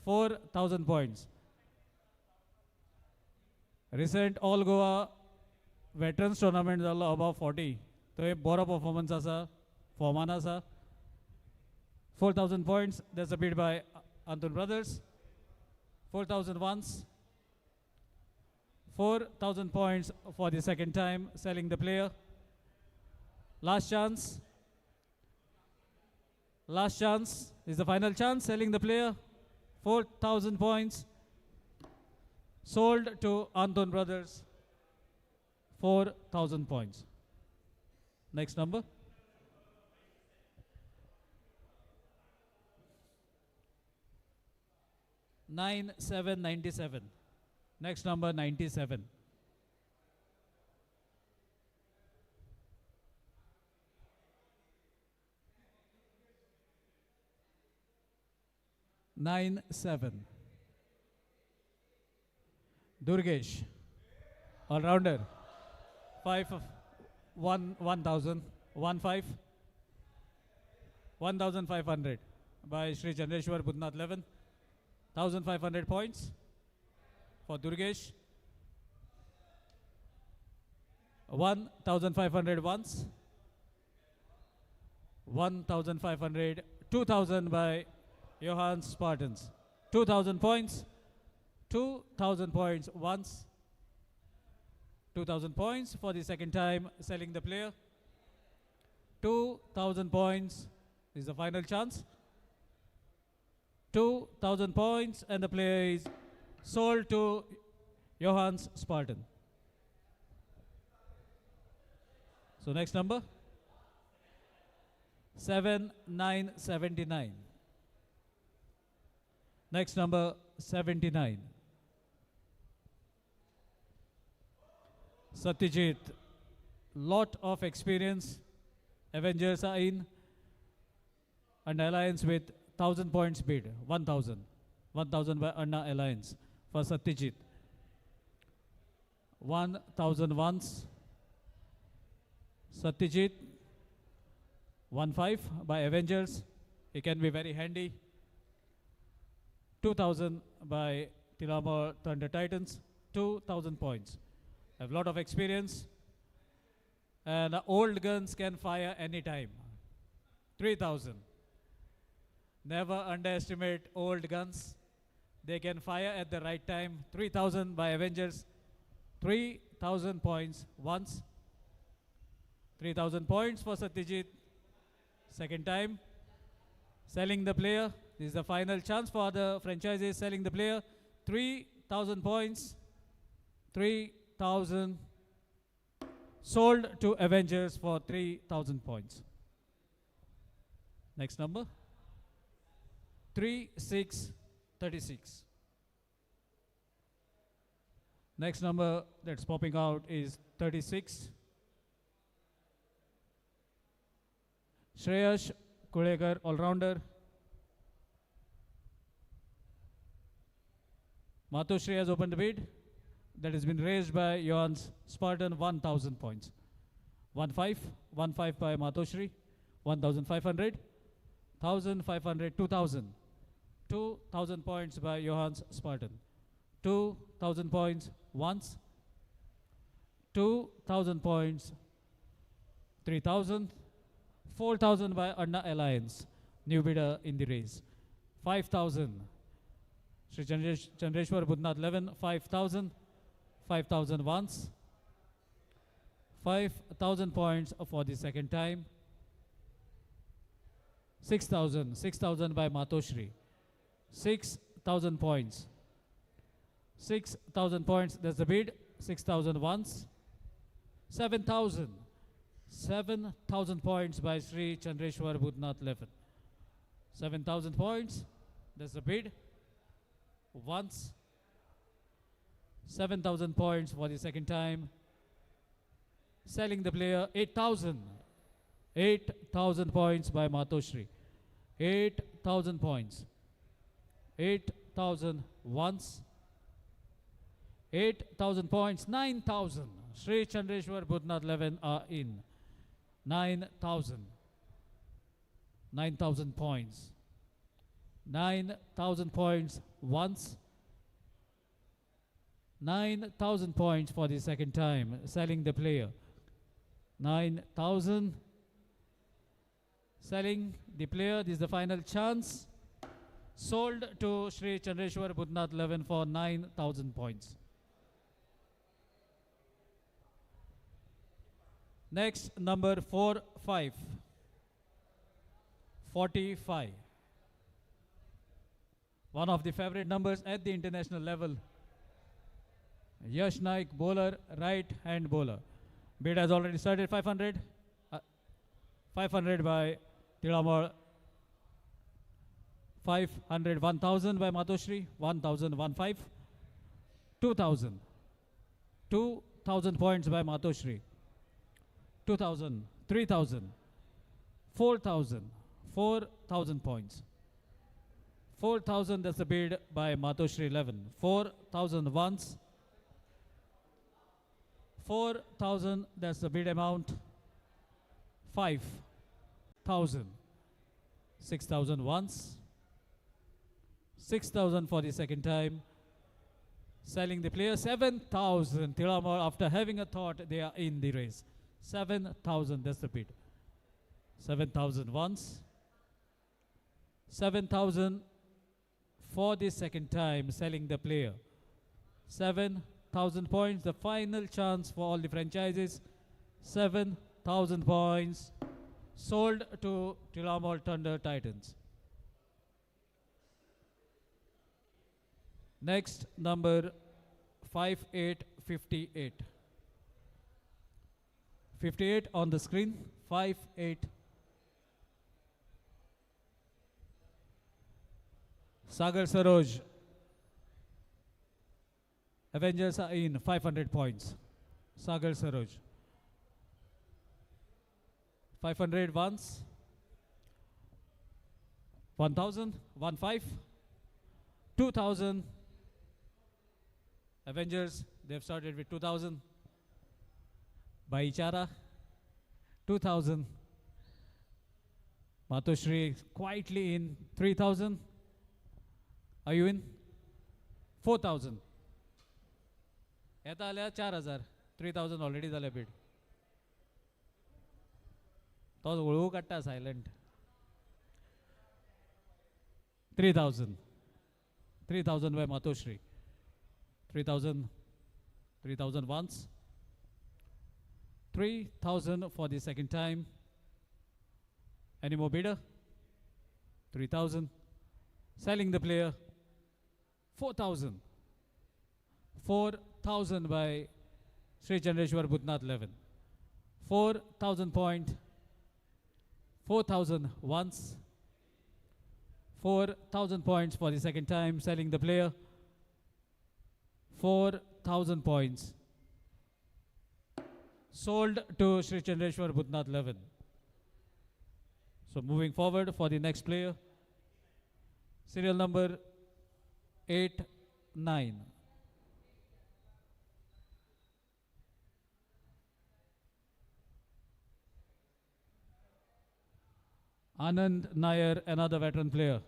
4,000 points. Recent All Goa veterans tournament जालो above 40. तो एक बरो performance आसा. Forman आसा. 4,000 points. That's a bid by Anton brothers. 4,000 once. 4,000 points for the second time selling the player. Last chance. Last chance is the final chance selling the player. 4,000 points. Sold to Anton brothers. 4,000 points. Next number. (9797). Next number 97. (9 7). Durgesh, all rounder. 1,000. 1,500. 1,500 by Sri Chandreshwar Budnath 11. 1,500 points for Durgesh. 1,500 once. 1,500. 2,000 by Johan Spartans. 2,000 points. 2,000 points once. 2,000 points for the second time selling the player. 2,000 points is the final chance. 2,000 points and the player is sold to Johan's Spartan. So next number 7,979. Next number 79. Satyajit, lot of experience. Avengers are in and alliance with 1,000 points bid. 1,000. 1,000 by Anna Alliance for Satyajit. 1,000 once. Satyajit, 1-5 by Avengers. It can be very handy. 2,000 by Tilamar Thunder Titans. 2,000 points. Have a lot of experience. And old guns can fire anytime. 3,000. Never underestimate old guns. They can fire at the right time. 3,000 by Avengers. 3,000 points once. 3,000 points for Satyajit. Second time. Selling the player. This is the final chance for the franchises. Selling the player. 3,000 points. 3,000. Sold to Avengers for 3,000 points. Next number. 3636. Next number that's popping out is 36. Shreyash Kulekar, all-rounder. Matoshri has opened the bid. That has been raised by Johan's Spartan, 1,000 points. 1-5, 1-5 by Matoshri, 1,500, 1,500, 2,000. 2,000 points by Johan's Spartan. 2,000 points once. 2,000 points. 3,000. 4,000 by Anna Alliance, new bidder in the race. 5,000. Sri Chandreshwar Budnath 11, 5,000. 5,000 once. 5,000 points for the second time. 6,000. 6,000 by Matoshri. 6,000 points. 6,000 points, that's the bid. 6,000 once. 7,000. 7,000 points by Sri Chandreshwar Budnath 11. 7,000 points, that's the bid. Once. 7,000 points for the second time. Selling the player 8,000. 8,000 points by Matoshri. 8,000 points. 8,000 once. 8,000 points. 9,000. Sri Chandreshwar Budnath 11 are in. 9,000. 9,000 points. 9,000 points once. 9,000 points for the second time. Selling the player. 9,000. Selling the player. This is the final chance. Sold to Sri Chandreshwar Budnath 11 for 9,000 points. Next, number 45. 45. One of the favorite numbers at the international level. Yash Naik, bowler, right hand bowler. Bid has already started. 500. 500 by Tilamar. 500. 1,000 by Matoshri. 1,000. 1-5. 2,000. 2,000 points by Matoshri. 2,000. 3,000. 4,000. 4,000 points. 4,000, that's the bid by Matoshri 11. 4,000 once. 4,000, that's the bid amount. 5,000. 6,000 once. 6,000 for the second time. Selling the player 7,000. Tilamar, after having a thought, they are in the race. 7,000, that's the bid. 7,000 once. 7,000 for the second time, selling the player. 7,000 points, the final chance for all the franchises. 7,000 points, sold to Tilamar Thunder Titans. Next, number 5858. 58 on the screen. 58. Sagar Saroj. Avengers are in. 500 points. Sagar Saroj. 500 once. 1,000. 1-5. 2,000. Avengers, they've started with 2,000. By Ichara. 2,000. Matoshri quietly in 3,000. Are you in? 4,000. येता आल्या 4,000. 3,000 already झाले बीड. तोच वळवू काडटा silent. 3,000. 3,000 by Matoshri. 3,000. 3,000 once. 3,000 for the second time. Any more bidder? 3,000. Selling the player. 4,000. 4,000 by Sri Chandreshwar Bhutnath 11. 4,000 point. 4,000 once. 4,000 points for the second time. Selling the player. 4,000 points. Sold to Sri Chandreshwar Bhutnath 11. So moving forward for the next player. Serial number 89. Anand Nair, another veteran player.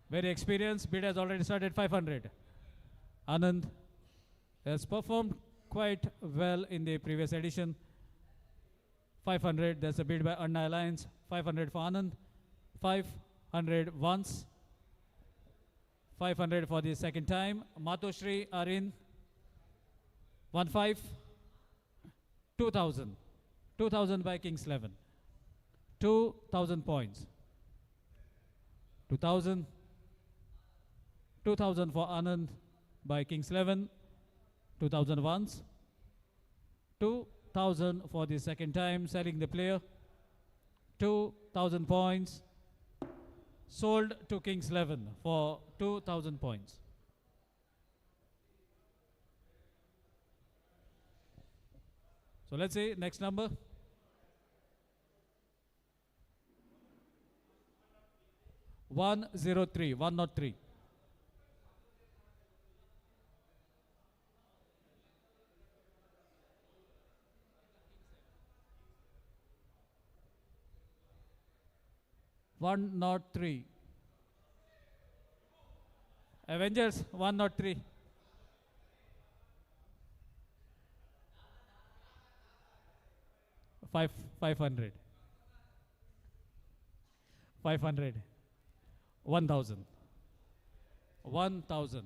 Very experienced. Bid has already started 500. Anand has performed quite well in the previous edition. 500. There's a bid by Anna Alliance. 500 for Anand. 500 once. 500 for the second time. Matoshri are in. 1,500. 2,000. 2,000 by Kings 11. 2,000 points. 2,000. 2,000 for Anand by Kings 11. 2,000 once. 2,000 for the second time. Selling the player. 2,000 points. Sold to Kings 11 for 2,000 points. So let's see next number. One 103. 103. One not three. Avengers 103. Five 500. 500. 1,000. 1,000.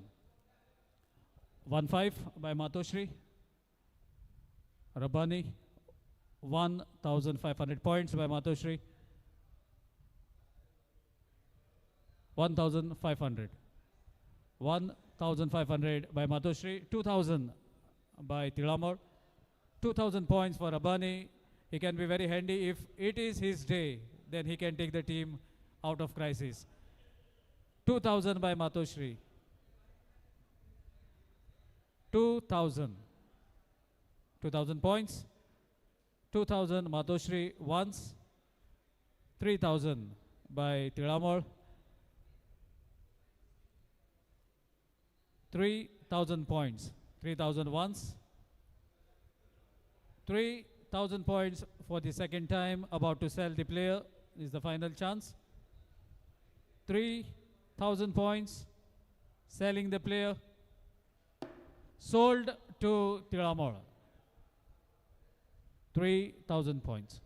1,500 by Matoshri. Rabani. 1,500 points by Matoshri. 1,500. 1,500 by Matoshri. 2,000 by Tilamor. 2,000 points for Rabani. He can be very handy. If it is his day, then he can take the team out of crisis. 2,000 by Matoshri. 2,000. 2,000 points. 2,000 Matoshri once. 3,000 by Tilamor. 3,000 points. 3,000 once. 3,000 points for the second time. About to sell the player. Is the final chance. 3,000 points. Selling the player. Sold to Tilamor. 3,000 points.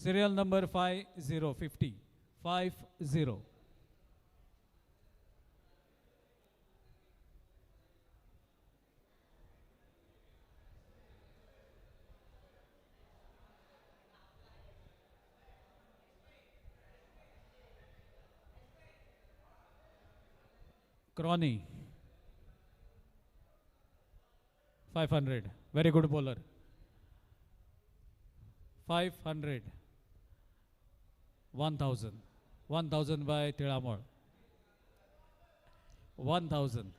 Serial number 5050. 50. Crony. 500. Very good bowler. 500. 1,000. 1,000 by Tilamor. 1,000.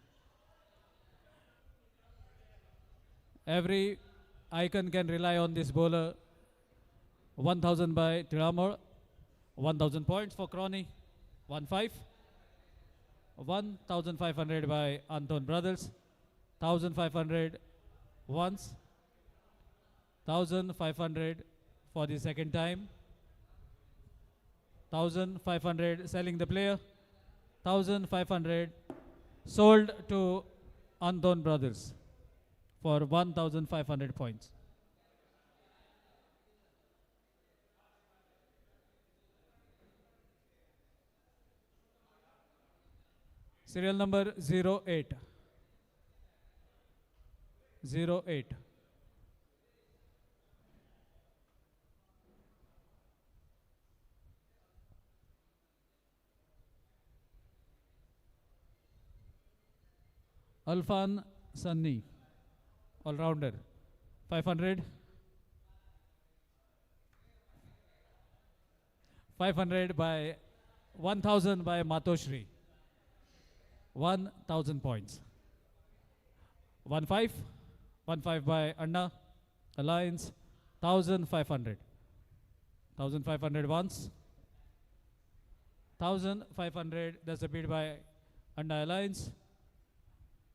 Every icon can rely on this bowler. 1,000 by Tilamor. 1,000 points for Crony. 1,500. 1,500 by Anton Brothers, 1,500 once, 1,500 for the second time, 1,500 selling the player, 1,500 sold to Anton Brothers for 1,500 points. Serial number 08. 08. Alfan Sunny, all-rounder, 500. 500 by 1,000 by Matoshri, 1,000 points. 15, 15 by Anna, Alliance, 1,500. 1,500 once, 1,500, that's a bid by Anna Alliance,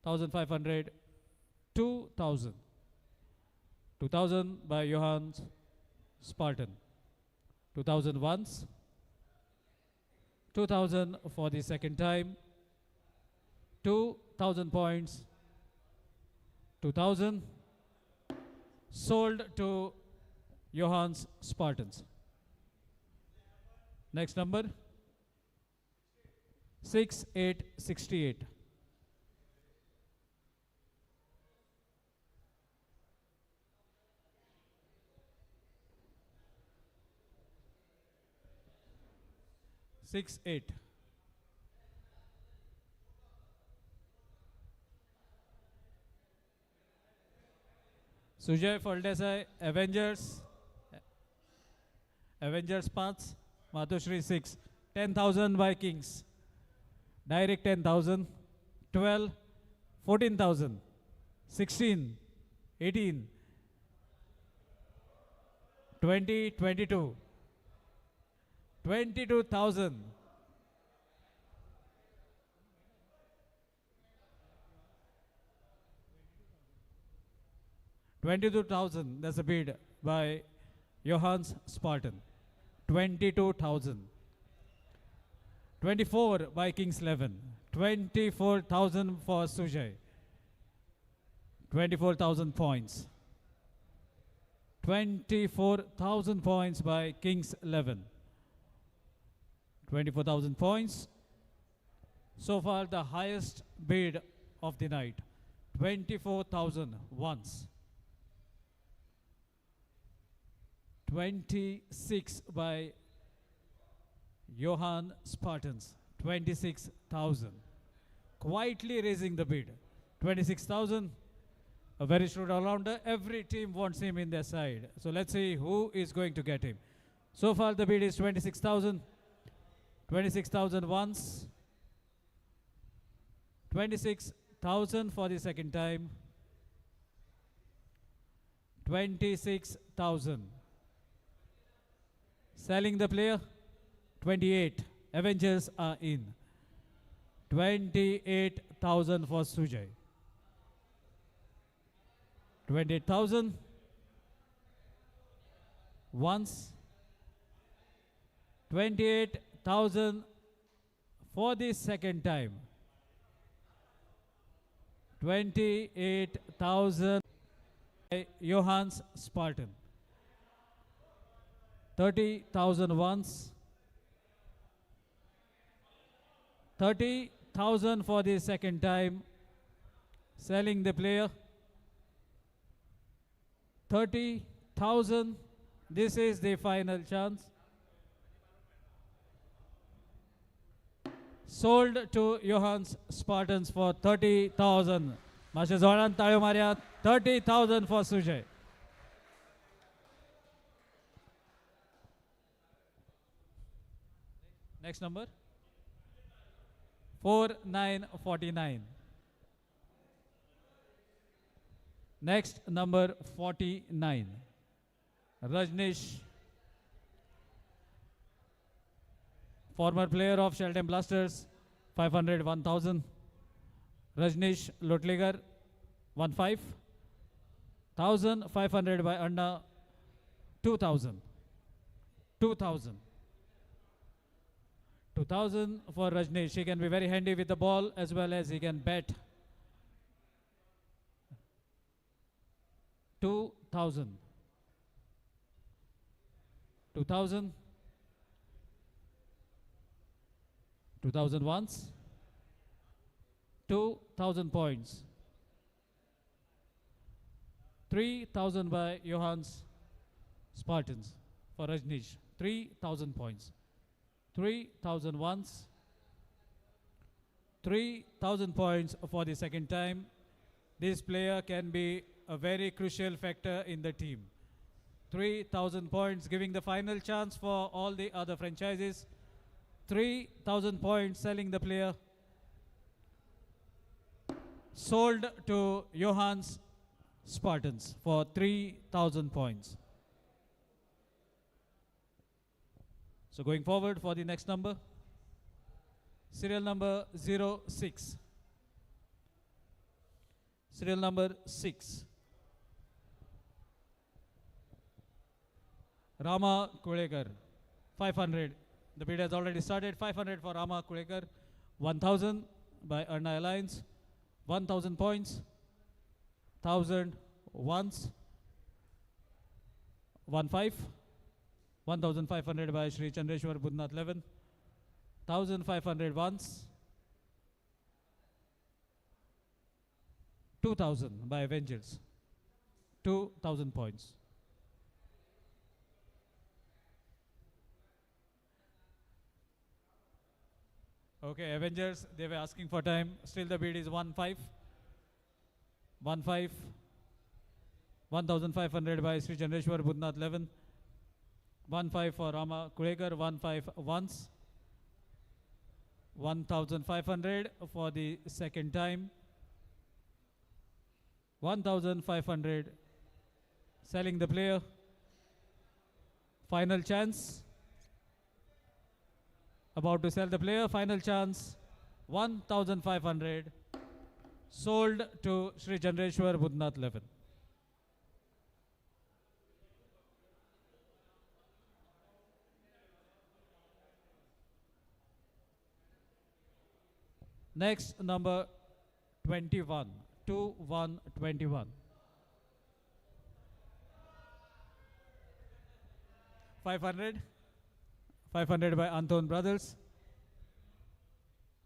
1,500, 2,000. 2,000 by Johan Spartan. 2,000 once, 2,000 for the second time, 2,000 points, 2,000 sold to Johan's Spartans. Next number 6868. Six, eight. Sujay Faldesai, Avengers. Avengers 5, Madhushri 6. 10,000 by Kings. Direct 10,000. 12, 14,000. 16, 18, 20, 22. 22,000. 22,000. That's a bid by Johannes Spartan. 22,000. 24 by Kings 11. 24,000 for Sujay. 24,000 points. 24,000 points by Kings 11. 24,000 points. So far the highest bid of the night. 24,000 once. 26 by Johan Spartans. 26,000. Quietly raising the bid. 26,000. A very shrewd all-rounder. Every team wants him in their side. So let's see who is going to get him. So far the bid is 26,000. 26,000 once. 26,000 for the second time. 26,000. Selling the player. 28. Avengers are in. 28,000 for Sujay. 28,000. Once. 28,000 for the second time. 28,000 by Johannes Spartan. 30,000 once. 30,000 for the second time. Selling the player. 30,000. This is the final chance. Sold to Johannes Spartans for 30,000. Masha Zoran Tayo Maria, 30,000 for Sujay. Next number 4949. Next number 49. Rajneesh, former player of XELDEM Blasters, 500, 1000. Rajneesh Lotlegar, 15. 1500 by Anna, 2000. 2000. 2000 for Rajneesh. He can be very handy with the ball as well as he can bet. 2000. 2000. 2000 once. 2000 points. 3000 by Johan's Spartans for Rajneesh. 3000 points. 3000 once. 3000 points for the second time. This player can be a very crucial factor in the team. 3000 points, giving the final chance for all the other franchises. 3000 points, selling the player. Sold to Johan's Spartans for 3000 points. So going forward for the next number, serial number 06. Serial number 6. Rama Kulekar, 500. The bid has already started. 500 for Rama Kulekar. 1000 by Arna Alliance. 1000 points. 1000 once. 15. 1500 by Shri Chandreshwar Budnath 11. 1500 once. 2000 by Avengers. 2000 points. Okay, Avengers, they were asking for time. Still the bid is 15. 15. 1500 by Sri Chandreshwar Budnath 11. 15 for Rama Kulekar. 15 once. 1500 for the second time. 1500. Selling the player. Final chance. About to sell the player. Final chance. 1500. Sold to Sri Chandreshwar Budnath 11. Next, number 21. 2121. 500. 500 by Anton Brothers.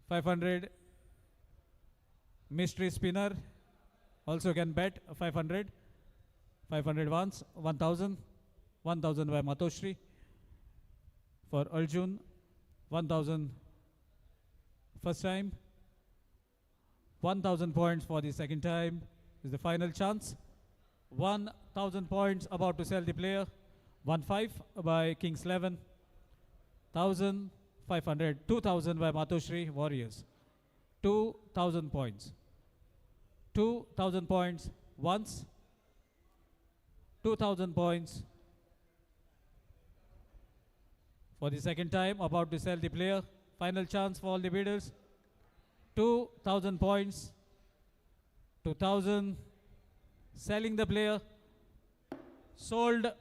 500 mystery spinner. Also can bet 500. 500 once. 1000. 1000 by Matoshri. For Arjun. 1000 first time. 1000 points for the second time. Is the final chance. 1000 points about to sell the player. 15 by Kings 11. 1500. 2000 by Matoshri Warriors. 2000 points. 2000 points once. 2000 points for the second time. About to sell the player. Final chance for all the bidders. 2000 points. 2000. Selling the player. Sold.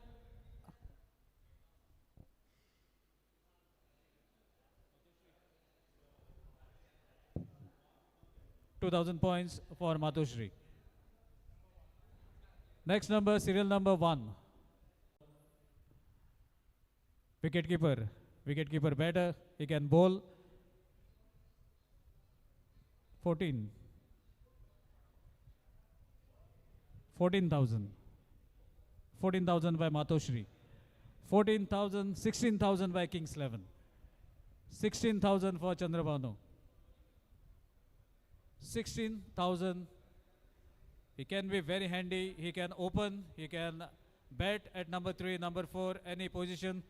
2000 points for Matoshri. Next number, serial number 1. Wicket keeper. Wicket keeper batter. He can bowl. 14. 14,000. 14,000 by Matoshri. 14,000, 16,000 by Kings 11. 16,000 for Chandrabanu. 16,000. He can be very handy. He can open. He can bat at number 3, number 4, any position.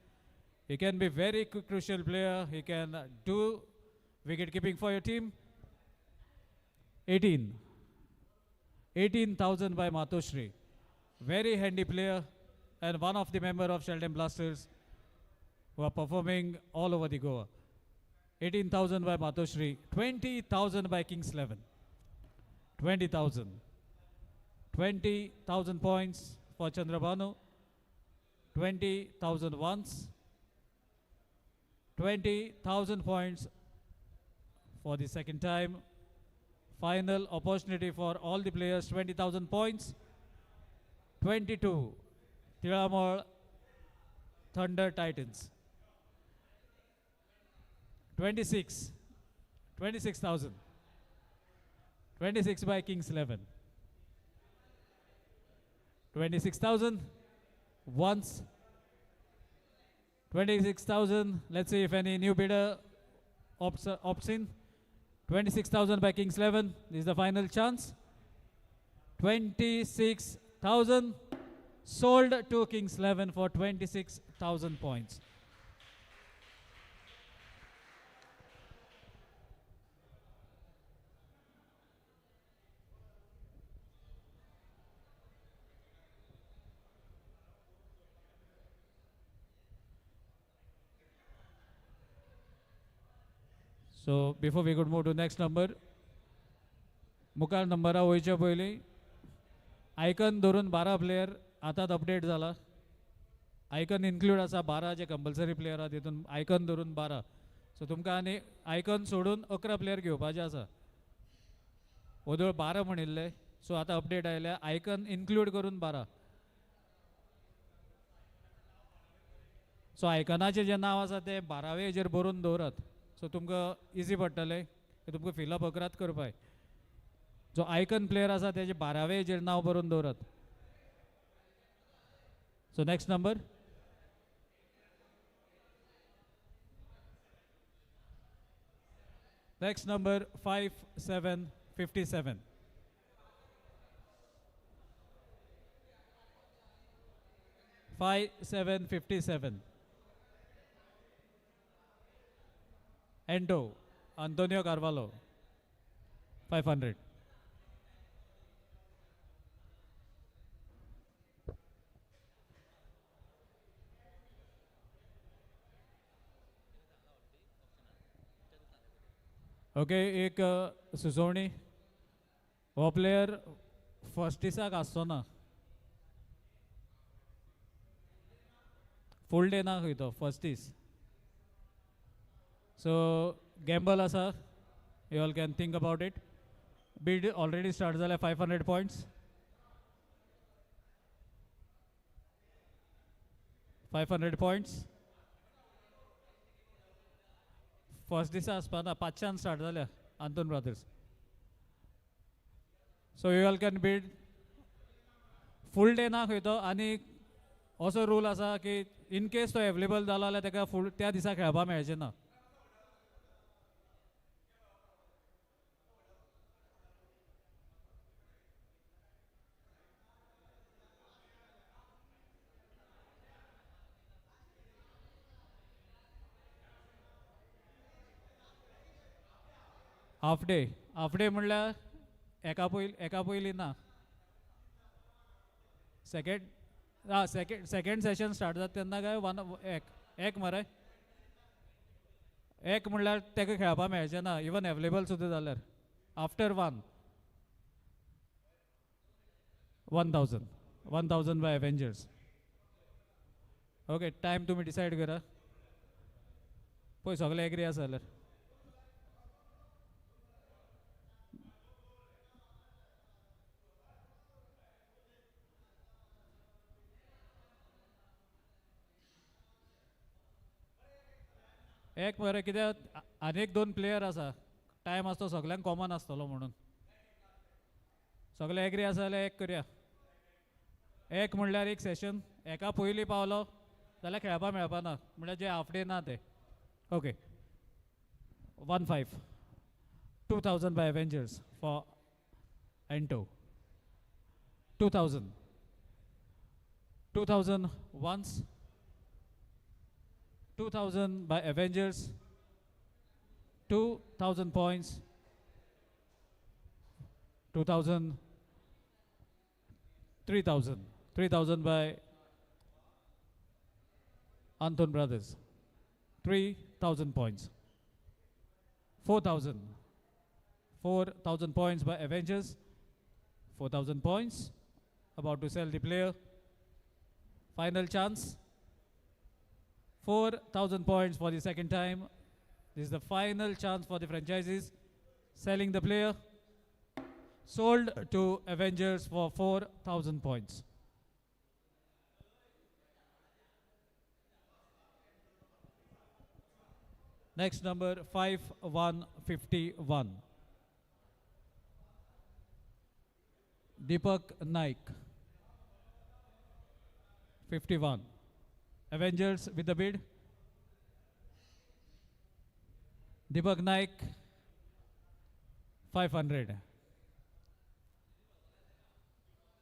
He can be very crucial player. He can do wicket keeping for your team. 18. 18,000 by Matoshri. Very handy player and one of the member of XELDEM Blasters who are performing all over the Goa. 18,000 by Matoshri, 20,000 by Kings 11. 20,000. 20,000 points for Chandrabhanu. 20,000 once. 20,000 points for the second time. Final opportunity for all the players, 20,000 points. 22, Tiramor Thunder Titans. 26, 26,000. 26 by Kings 11. 26,000 once. 26,000. Let's see if any new bidder opts in. 26,000 by Kings 11. This is the final chance. 26,000 sold to Kings 11 for 26,000 points. So before we could move to next number, मुखार नंबरा वयच्या पयलीं icon धरून 12 player आतांच update जाला. Icon include आसा 12 जे compulsory player आहा तितून icon धरून 12. सो तुमकां आनी आयकन सोडून 11 प्लेयर घेवपाचे आसा. ओदोळ 12 म्हणिल्ले, सो आतां अपडेट आयल्या आयकन इन्क्लूड करून 12. सो आयकनाचे जे नांव आसा ते 12वे हेजेर बरोवन दवरात. सो तुमकां इजी पडटलें की तुमकां फिलअप अकरात करपाक. जो आयकन प्लेयर आसा तेजे 12वे हेजेर नांव बरोवन दवरात. So next number. Next number 5757. 5757. Endo, Antonio Carvalho, 500. Okay, एक सुचोवणी. हो प्लेयर फर्स्ट दिसाक आसचो ना. फूल डे ना खंय तो first these. So gamble asa, you all can think about it. Bid already starts at 500 points. 500 points. First this aspana 5 start zalya Anton brothers. So you all can bid full day na khayto ani also rule asa ki in case to available जाला जाल्यार तेका full त्या दिसा खेळपा मेळचें ना. Half day म्हणल्यार एका पयली ना. सेकंड सेशन स्टार्ट जाता तेन्ना काय एक मरे एक म्हणल्यार तेका खेळपा मेळचें ना इवन अवेलेबल सुद्दां जाल्यार. After 1000 by Avengers. Okay, time तुमी डिसायड करा. पळय सगळे एग्री आसा जाल्यार. एक मरे कित्याक आनीक 2 प्लेयर आसा. टायम आसतो सगळ्यांक कॉमन आसतलो म्हणून. सगळे एग्री आसा जाल्यार एक करया. एक म्हणल्यार एक सेशन एका पयलीं पावलो जाल्यार खेळपा मेळपा ना म्हणल्यार जे हाफ डे ना ते. Okay, 15. 2000 by Avengers for Anto. 2000 once. 2000 by Avengers. 2000 points. 2000. 3000. 3000 by Anton brothers. 3000 points. 4,000. 4,000 points by Avengers. 4,000 points. About to sell the player. Final chance. 4,000 points for the second time. This is the final chance for the franchises. Selling the player. Sold to Avengers for 4,000 points. Next number 5151. Deepak Naik. 51. Avengers with the bid. Deepak Naik 500.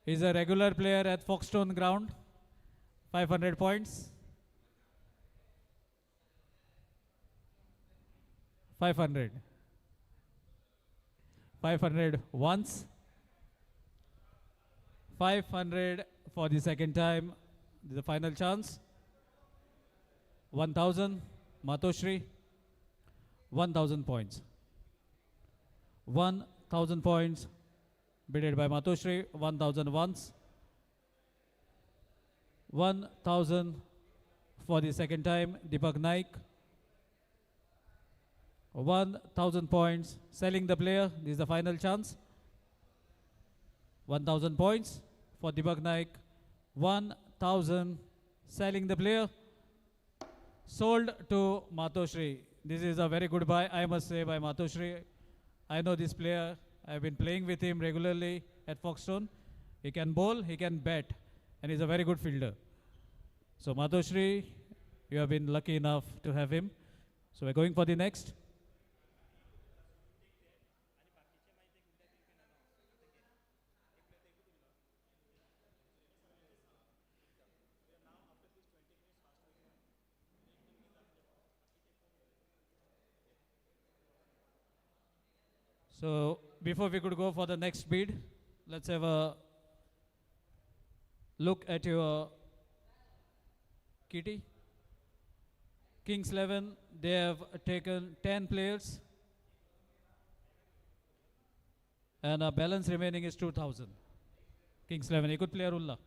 He's a regular player at Foxstone ground. 500 points. 500. 500 once. 500 for the second time. This is the final chance. 1,000. Matoshri. 1,000 points. 1,000 points. Bidded by Matoshri. 1,000 once. 1,000 for the second time. Deepak Naik. 1,000 points. Selling the player. This is the final chance. 1,000 points for Deepak Naik. 1,000. Selling the player. Sold to Matoshri. This is a very good buy, I must say, by Matoshri. I know this player. I've been playing with him regularly at Foxstone. He can bowl, he can bat, and he's a very good fielder. So Matoshri, you have been lucky enough to have him. So we're going for the next. So before we could go for the next bid, let's have a look at your kitty. Kings 11, they have taken 10 players and a balance remaining is 2,000. Kings 11, ekut player ulla.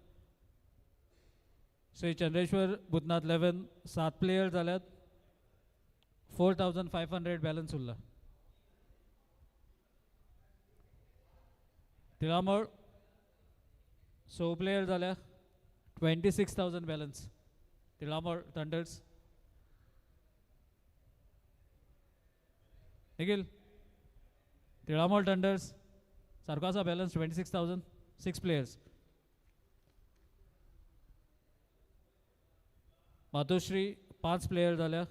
Sri Chandreshwar, Bhutnath 11, 7 players zaल्यात. 4,500 balance ulla. Tilamur, so players झाल्या 26,000 balance. Tilamur Thunders. Nikhil, Tilamur Thunders. Sarkasa balance 26,000. 6 players. Matoshri 5 players झाल्या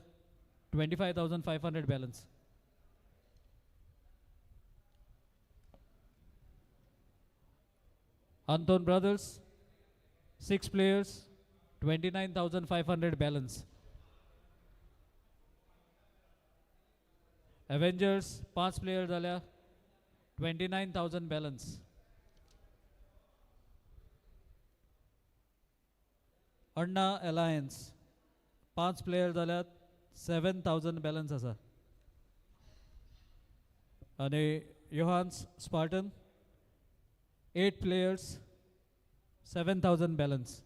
25,500 balance. Anton Brothers, 6 players, 29,500 balance. Avengers, 5 players झाल्या 29,000 balance. Anna Alliance, 5 players झाल्यात 7,000 balance असा. आणि Johannes Spartan, 8 players, 7,000 balance.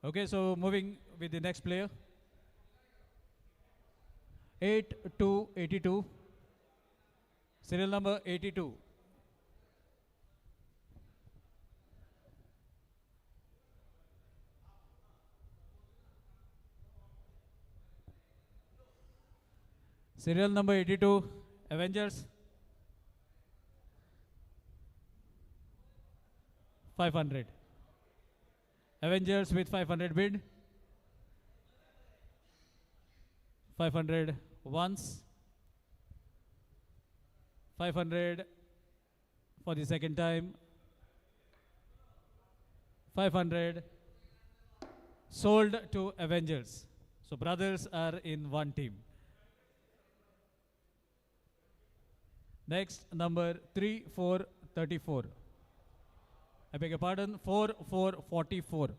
Okay, so moving with the next player. 8282. Serial number 82. Serial number 82, Avengers. 500. Avengers with 500 bid. 500 once. 500 for the second time. 500 sold to Avengers. So brothers are in one team. Next, number 3434. I beg your pardon, 4,444.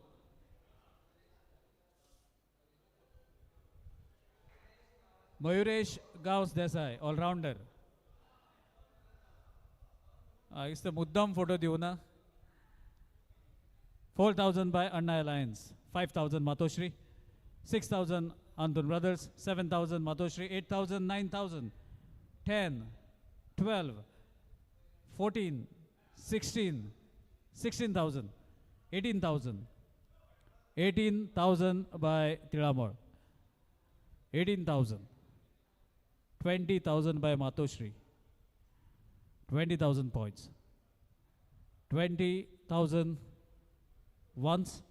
Mayuresh Gauss Desai, all-rounder. इससे मुद्दम photo देऊ ना. 4,000 by Anna Alliance, 5,000 Matoshri, 6,000 Andun Brothers, 7,000 Matoshri, 8,000, 9,000, 10, 12, 14, 16, 16,000, 18,000, 18,000 by Tiramor, 18,000, 20,000 by Matoshri, 20,000 points, 20,000 once,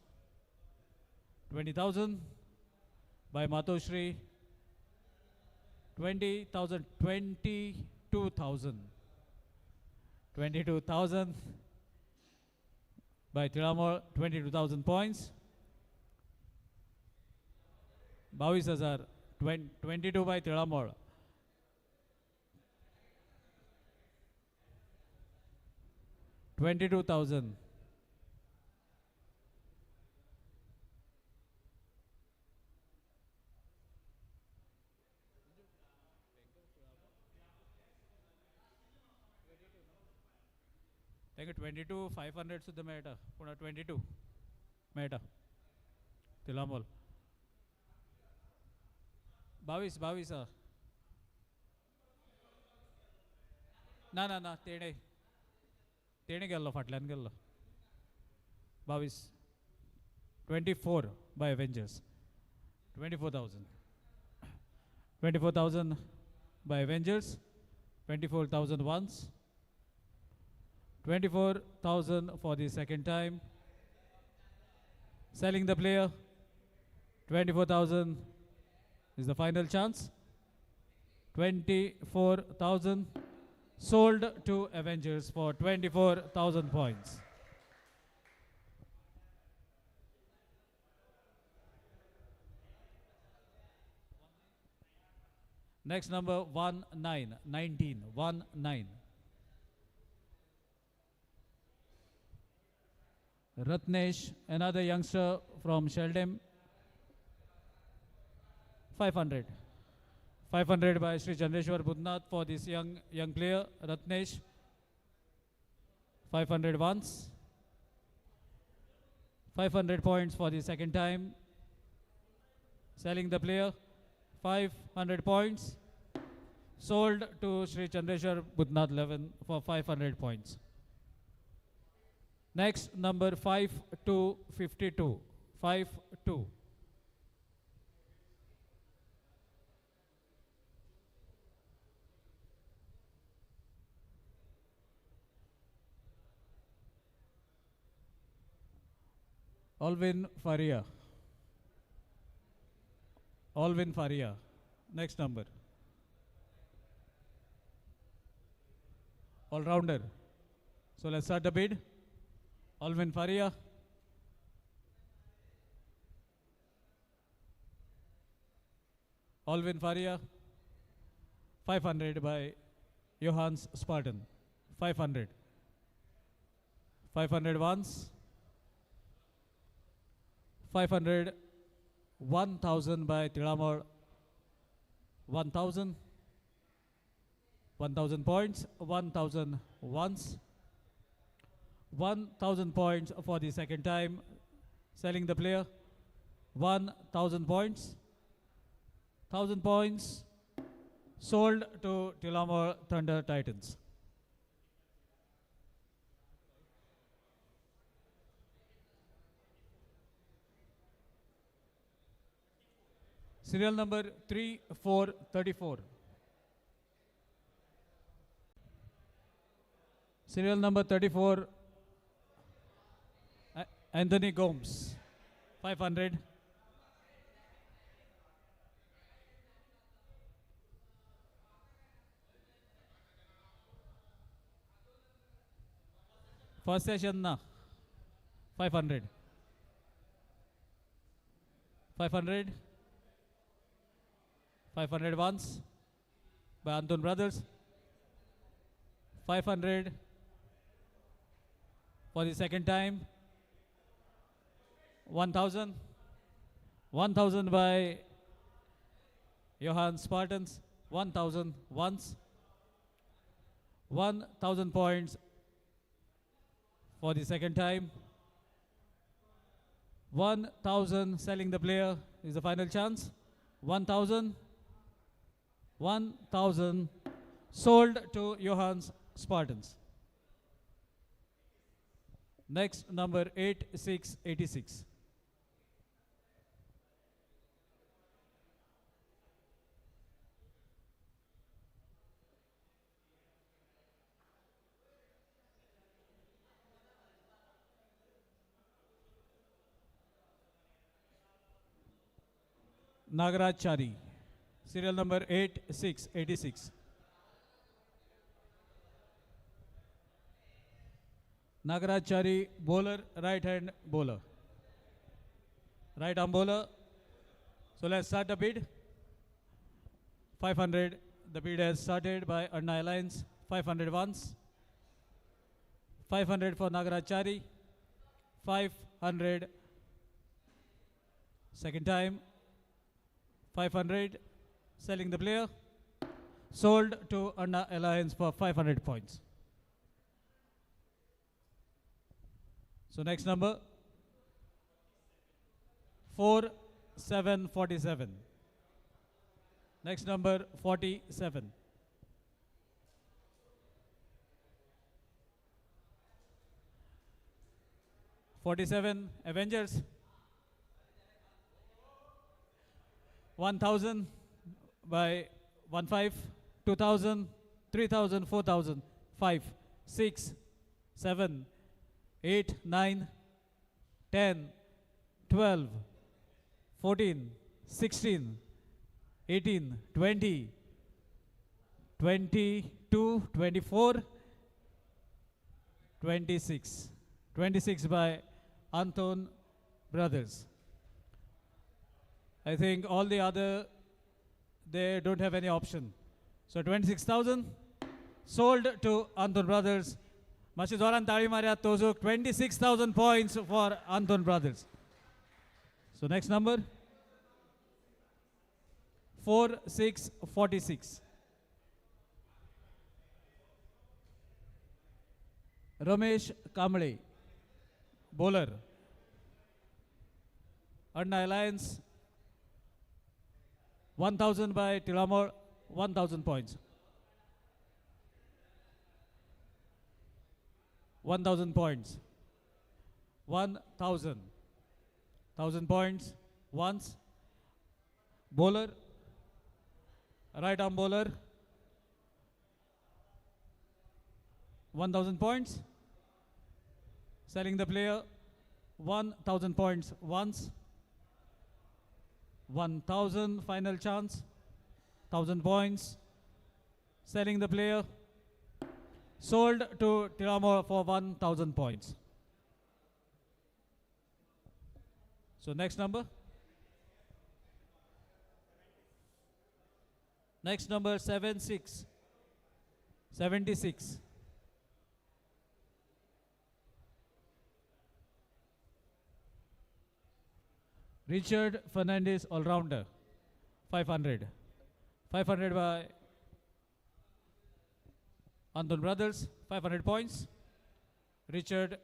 20,000 by Matoshri, 20,000, 22,000, 22,000 by Tiramor, 22,000 points. 22,000, 22 by Tiramor. 22,000. Take a 22, 500 सुद्धा मेळटा पुन्हा 22 मेळटा तिलामोल 22 ना तेणे गेल्लो फाटल्यान गेल्लो 22 24 by Avengers 24,000 24,000 by Avengers 24,000 once 24,000 for the second time. Selling the player. 24,000 is the final chance. 24,000 sold to Avengers for 24,000 points. Next number 19. Ratnesh, another youngster from XELDEM, 500. 500 by Sri Chandreshwar Budnath for this young player, Ratnesh. 500 once. 500 points for the second time. Selling the player, 500 points. Sold to Sri Chandreshwar Budnath 11 for 500 points. Next, number 5252. 52. Alvin Faria. Next number. All-rounder. So let's start the bid. Alvin Faria. Alvin Faria. 500 by Johannes Spartan. 500. 500 once. 500. 1,000 by Tiramor. 1,000. 1,000 points. 1,000 once. 1,000 points for the second time. Selling the player. 1,000 points. 1,000 points. Sold to Tilamor Thunder Titans. Serial number 3434. Serial number 34. Anthony Gomes, 500. First session na 500. 500. 500 once by Anton Brothers. 500. for the second time. 1,000. 1,000 by Johan Spartans. 1,000 once. 1,000 points for the second time. 1,000 selling the player is the final chance. 1,000. 1,000 sold to Johan's Spartans. Next, number 8686. Nagaraj Chari, serial number 8686. Nagaraj Chari, bowler, right hand bowler. Right arm bowler. So let's start the bid. 500. The bid has started by Anna Alliance. 500 once. 500 for Nagaraj Chari. 500. Second time. 500. Selling the player. Sold to Anna Alliance for 500 points. So next number 4747. Next number 47. Avengers. 1,000 by 1,500, 2,000, 3,000, 4,000, 5, 6, 7, 8, 9, 10, 12, 14, 16, 18, 20, 22, 24, 26. 26 by Anton Brothers. I think all the other, they don't have any option. So 26,000 sold to Anton Brothers. Mashi Zoran Tali Maria Tozuk, 26,000 points for Anton Brothers. So next number 4646. Ramesh Kamble, bowler. Anna Alliance. 1,000 by Tilamor, 1,000 points. 1,000 points. 1,000. 1,000 points once. Bowler. Right arm bowler. 1,000 points. Selling the player. 1,000 points once. 1,000 final chance. 1,000 points. Selling the player. Sold to Tiramor for 1,000 points. So next number. Next number 76. Richard Fernandez, all-rounder, 500. 500 by Anton Brothers, 500 points. Richard,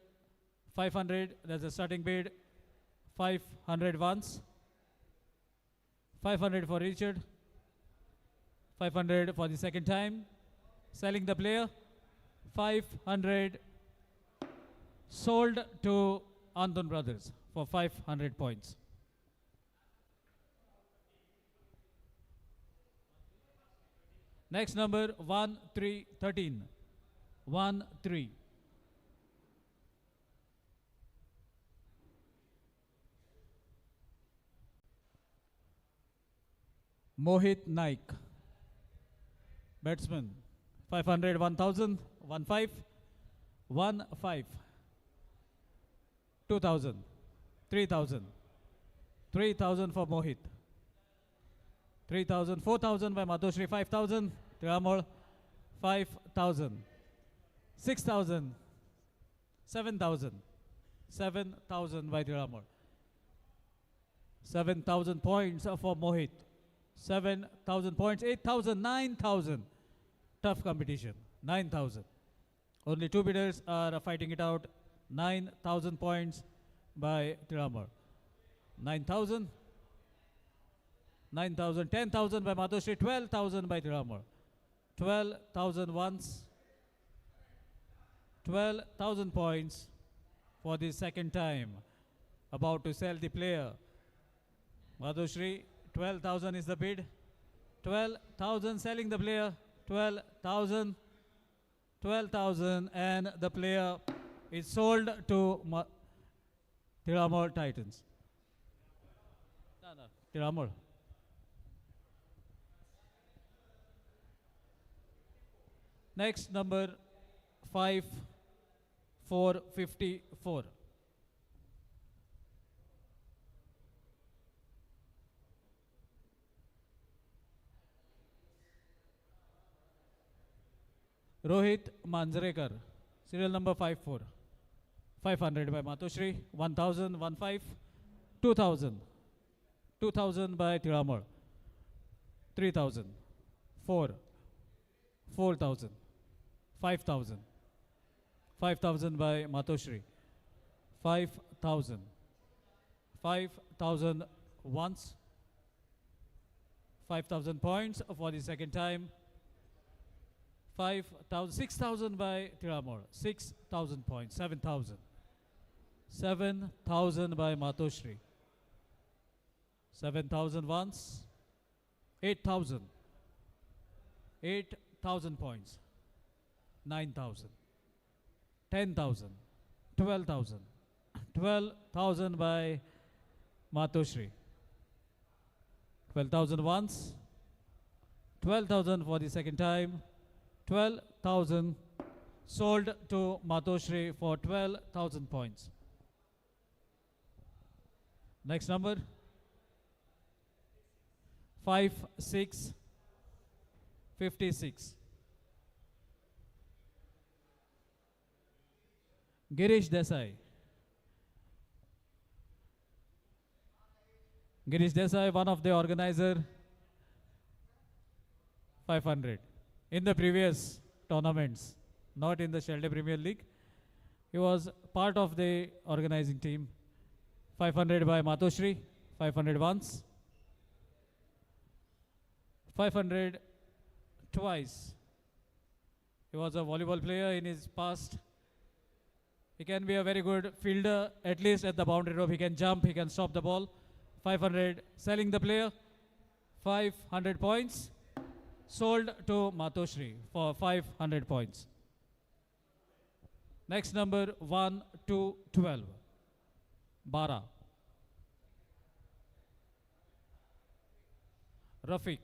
500, that's the starting bid. 500 once. 500 for Richard. 500 for the second time. Selling the player. 500 sold to Anton Brothers for 500 points. Next number 1313. 13. Mohit Naik, batsman. 500, 1,000, 1,500, 1,500, 2,000, 3,000, 3,000 for Mohit. 3,000, 4,000 by Madhushri, 5,000, Tiramol, 5,000, 6,000, 7,000. 7,000 by Tiramur. 7,000 points for Mohit. 7,000 points. 8,000, 9,000. Tough competition. 9,000. Only two bidders are fighting it out. 9,000 points by Tiramur. 9,000. 9,000. 10,000 by Madhushri. 12,000 by Tiramur. 12,000 once. 12,000 points for the second time. About to sell the player. Madhushri, 12,000 is the bid. 12,000 selling the player. 12,000. 12,000 and the player is sold to Tiramur Titans. Tiramur. Next, number 5, 454. Rohit Manjrekar, serial number 54. 500 by Matoshri, 1,000, 1,5, 2,000. 2,000 by Tiramur. 3,000. 4. 4,000. 5,000. 5,000 by Matoshri. 5,000. 5,000 once. 5,000 points for the second time. 5,000, 6,000 by Tiramur. 6,000 points. 7,000. 7,000 by Matoshri. 7,000 once. 8,000. 8,000 points. 9,000. 10,000. 12,000. 12,000 by Matoshri. 12,000 once. 12,000 for the second time. 12,000 sold to Matoshri for 12,000 points. Next number 5, 6, 56. Girish Desai. Girish Desai, one of the organizer. 500. In the previous tournaments, not in the XELDEM Premier League. He was part of the organizing team. 500 by Matoshri, 500 once. 500 twice. He was a volleyball player in his past. He can be a very good fielder, at least at the boundary rope. He can jump, he can stop the ball. 500 selling the player. 500 points. Sold to Matoshri for 500 points. Next number 1 to 12. Bara. Rafiq.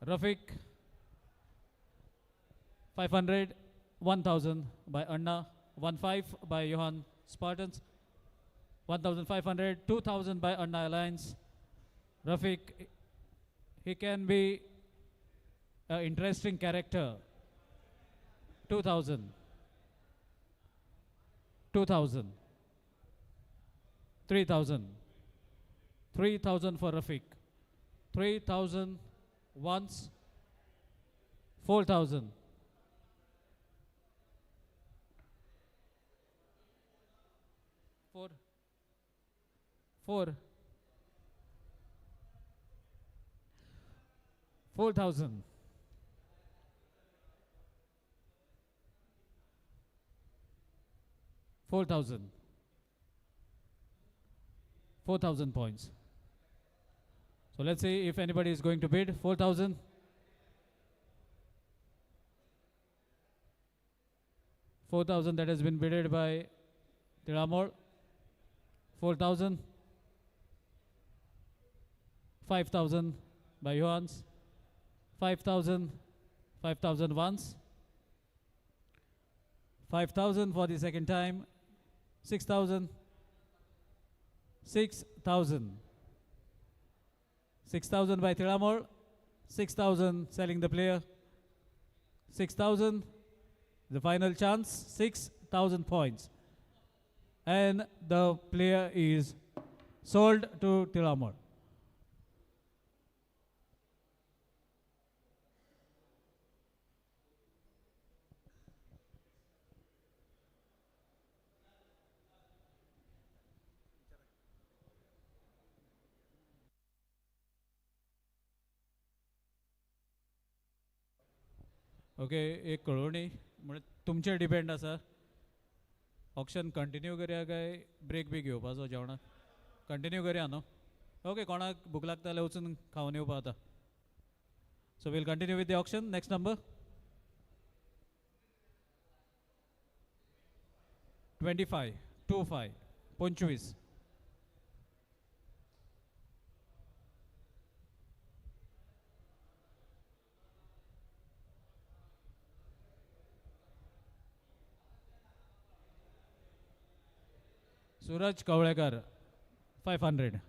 Rafiq. 500. 1,000 by Anna. 1,500 by Johan Spartans. 1,500. 2,000 by Anna Alliance. Rafiq. He can be an interesting character. 2,000. 2,000. 3,000. 3,000 for Rafiq. 3,000 once. 4,000. 4. 4. 4,000. 4,000. 4,000 points. So let's see if anybody is going to bid. 4,000. 4,000 that has been bidded by Tiramur. 4,000. 5,000 by Johans. 5,000. 5,000 once. 5,000 for the second time. 6,000. 6,000. 6,000 by Tiramur. 6,000 selling the player. 6,000 The final chance, 6,000 points. And the player is sold to Tilamur. Okay एक कळवणी म्हणजे तुमचेर depend आसा auction continue करया काय break B घेवपाचो जेवणाक continue करया न्हू ओके कोणाक भूक लागता जाल्यार वचून खावन येवपा आतां so we'll continue with the auction next number 25 25 Suraj Kavlekar 500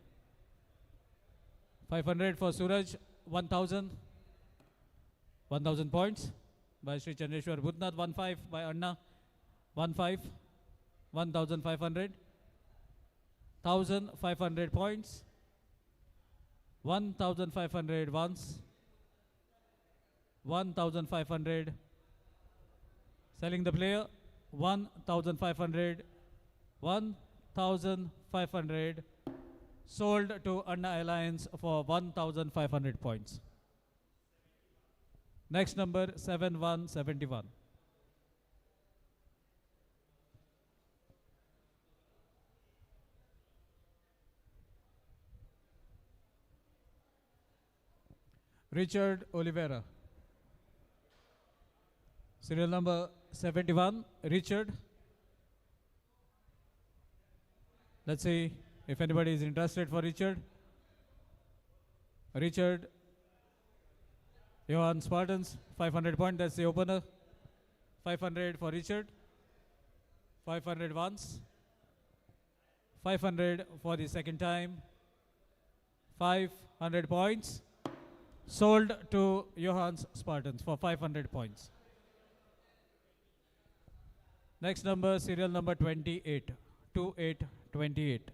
for Suraj 1000 points by Sri Chandreshwar Bhutnath 15 by Anna 1500 1500 points 1500 once 1500 selling the player 1500 1500 sold to Anna Alliance for 1500 points. Next number 7171. Richard Oliveira. Serial number 71, Richard. Let's see if anybody is interested for Richard. Richard, Johan Spartans, 500 points, that's the opener. 500 for Richard. 500 once. 500 for the second time. 500 points. Sold to Johan Spartans for 500 points. Next number, serial number 28. 2828.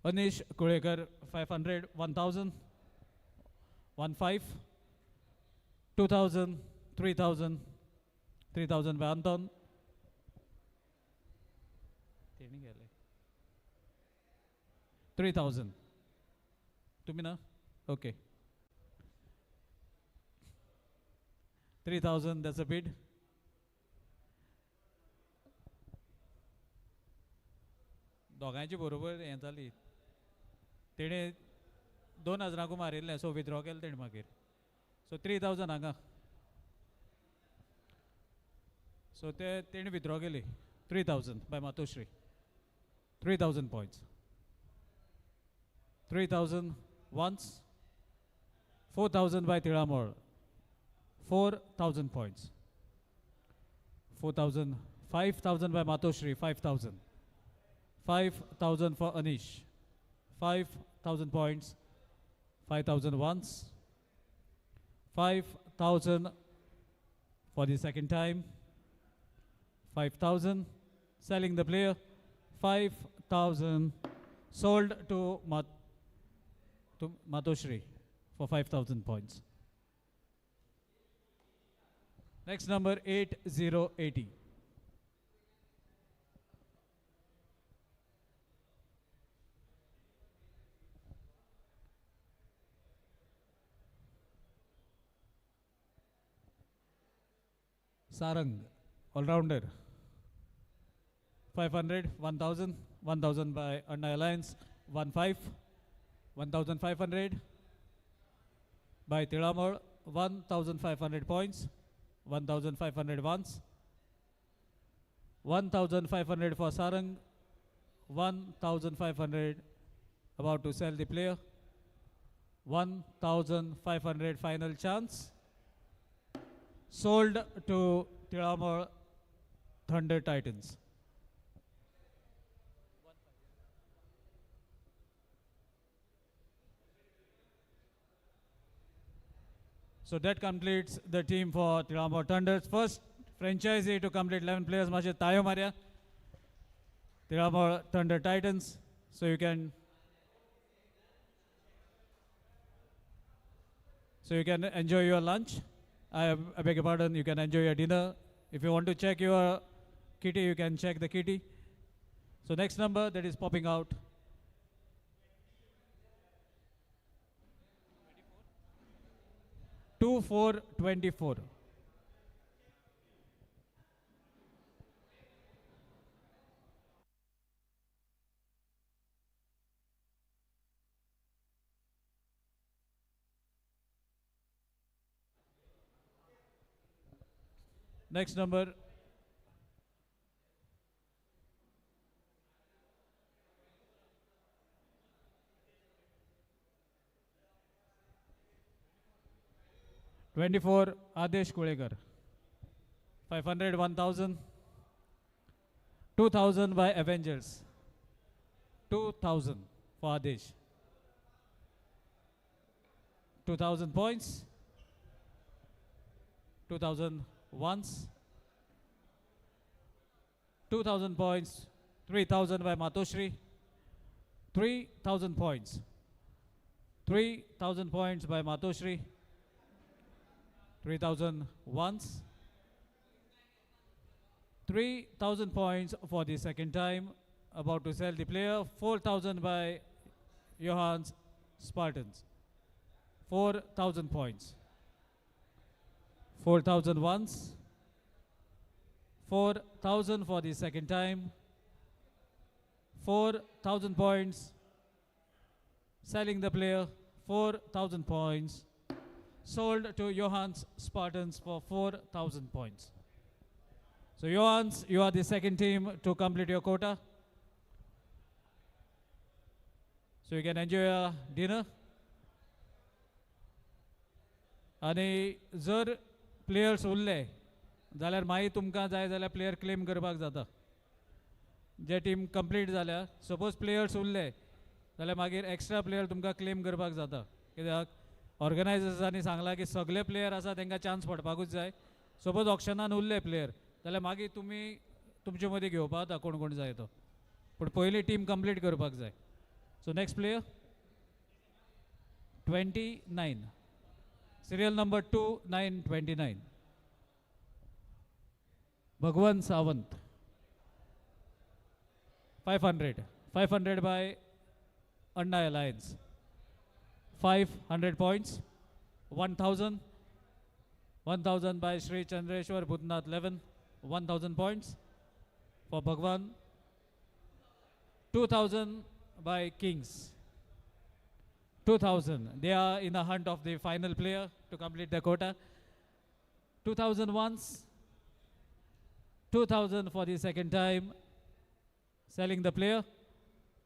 Anish Kulekar 500, 1000, 15, 2000, 3000, 3000 by Anton. 3000. Tumina? Okay. 3000, that's a bid. दोगांची बरोबर हें जाली तेणें 2000 मारिल्लें सो withdraw केलें तेणें मागीर सो 3000 हांगा सो तेणें withdraw केली 3000 bye Matoshree 3000 points 3000 once 4000 by Tiramol 4000 points 4000 5000 by Matoshri 5000 5000 for Anish 5000 points 5000 once 5000 for the second time 5000 selling the player 5000 sold to Matoshri for 5000 points. Next number 8080. Sarang, all-rounder. 500, 1000, 1000 by Anna Alliance, 1500 by Tiramor, 1500 points, 1500 once, 1500 for Sarang, 1500 about to sell the player, 1500 final chance, sold to Tiramor Thunder Titans. So that completes the team for Tiramo Thunders. First franchisee to complete 11 players, Mashe Tayo Maria. Tiramo Thunder Titans. So you can enjoy your lunch. I beg your pardon, you can enjoy your dinner. If you want to check your kitty, you can check the kitty. So next number that is popping out. 2424. Next number 24 Adesh Kulekar. 500, 1000. 2000 by Avengers. 2000 for Adesh. 2000 points. 2000 once. 2000 points. 3000 by Matoshri. 3000 points. 3000 points by Matoshri. 3000 once. 3000 points for the second time. About to sell the player. 4000 by Johan's Spartans. 4000 points. 4000 once. 4000 for the second time. 4000 points. Selling the player. 4000 points. Sold to Johan's Spartans for 4000 points. So Johan's, you are the second team to complete your quota. So you can enjoy your dinner. आणि जर players उरले जाल्यार मागीर तुमकां जाय जाल्यार player claim करपाक जाता. जे टीम कंप्लीट जाल्या सपोज प्लेयर्स उरले जाल्यार मागीर एक्स्ट्रा प्लेयर तुमकां क्लेम करपाक जाता. कित्याक ऑर्गनायझर्सांनी सांगलां की सगळे प्लेयर आसा तांकां चान्स पडपाकूच जाय. सपोज ऑक्शनान उरले प्लेयर जाल्यार मागीर तुमी तुमचे मदीं घेवपा जाता कोण कोण जाय तो. पूण पयली टीम कंप्लीट करपाक जाय. So next player 29. Serial number 2929. Bhagwan Sawant. 500. 500 by Anna Alliance. 500 points. 1000. 1000 by Sri Chandreshwar Bhutnath 11. 1000 points for Bhagwan. 2000 by Kings. 2000. They are in the hunt of the final player to complete the quota. 2000 once. 2000 for the second time. Selling the player.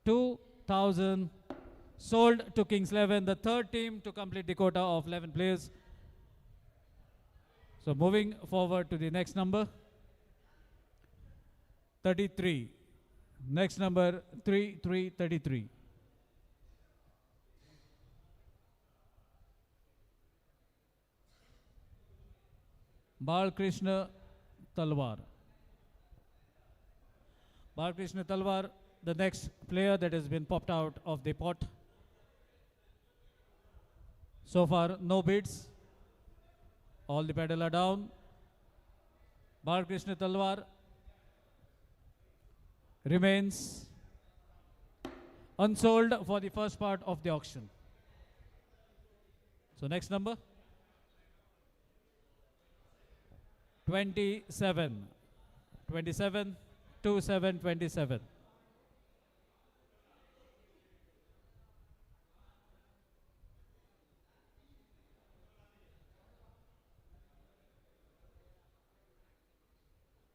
2000 sold to Kings 11, the third team to complete the quota of 11 players. So moving forward to the next number. 33. Next number 3333. Balkrishna Talwar. Balkrishna Talwar, the next player that has been popped out of the pot. So far, no bids. All the pedal are down. Balkrishna Talwar remains unsold for the first part of the auction. So next number 27. 27, 27, 27.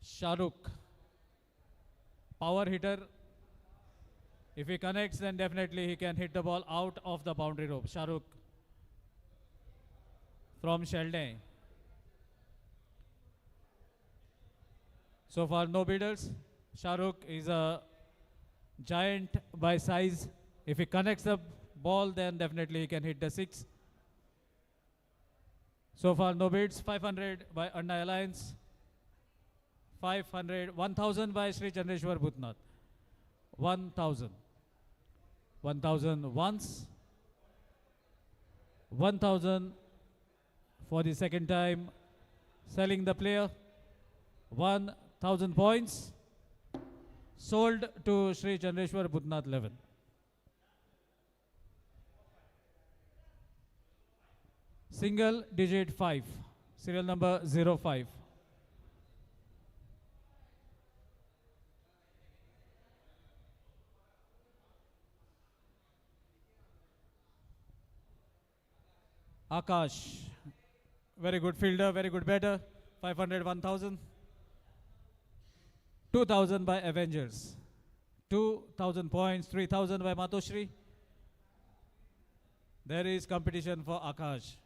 Shahrukh, power hitter. If he connects, then definitely he can hit the ball out of the boundary rope. Shahrukh from XELDEM. So far, no bidders. Shahrukh is a giant by size. If he connects the ball, then definitely he can hit the 6. So far no bids. 500 by Anna Alliance. 500, 1000 by Sri Chandreshwar Bhutnath. 1000. 1000 once. 1000 for the second time. Selling the player. 1000 points. Sold to Sri Chandreshwar Bhutnath 11. Single digit 5. Serial number 05. Akash, very good fielder, very good batter. 500, 1000. 2000 by Avengers. 2000 points, 3000 by Matoshri. There is competition for Akash.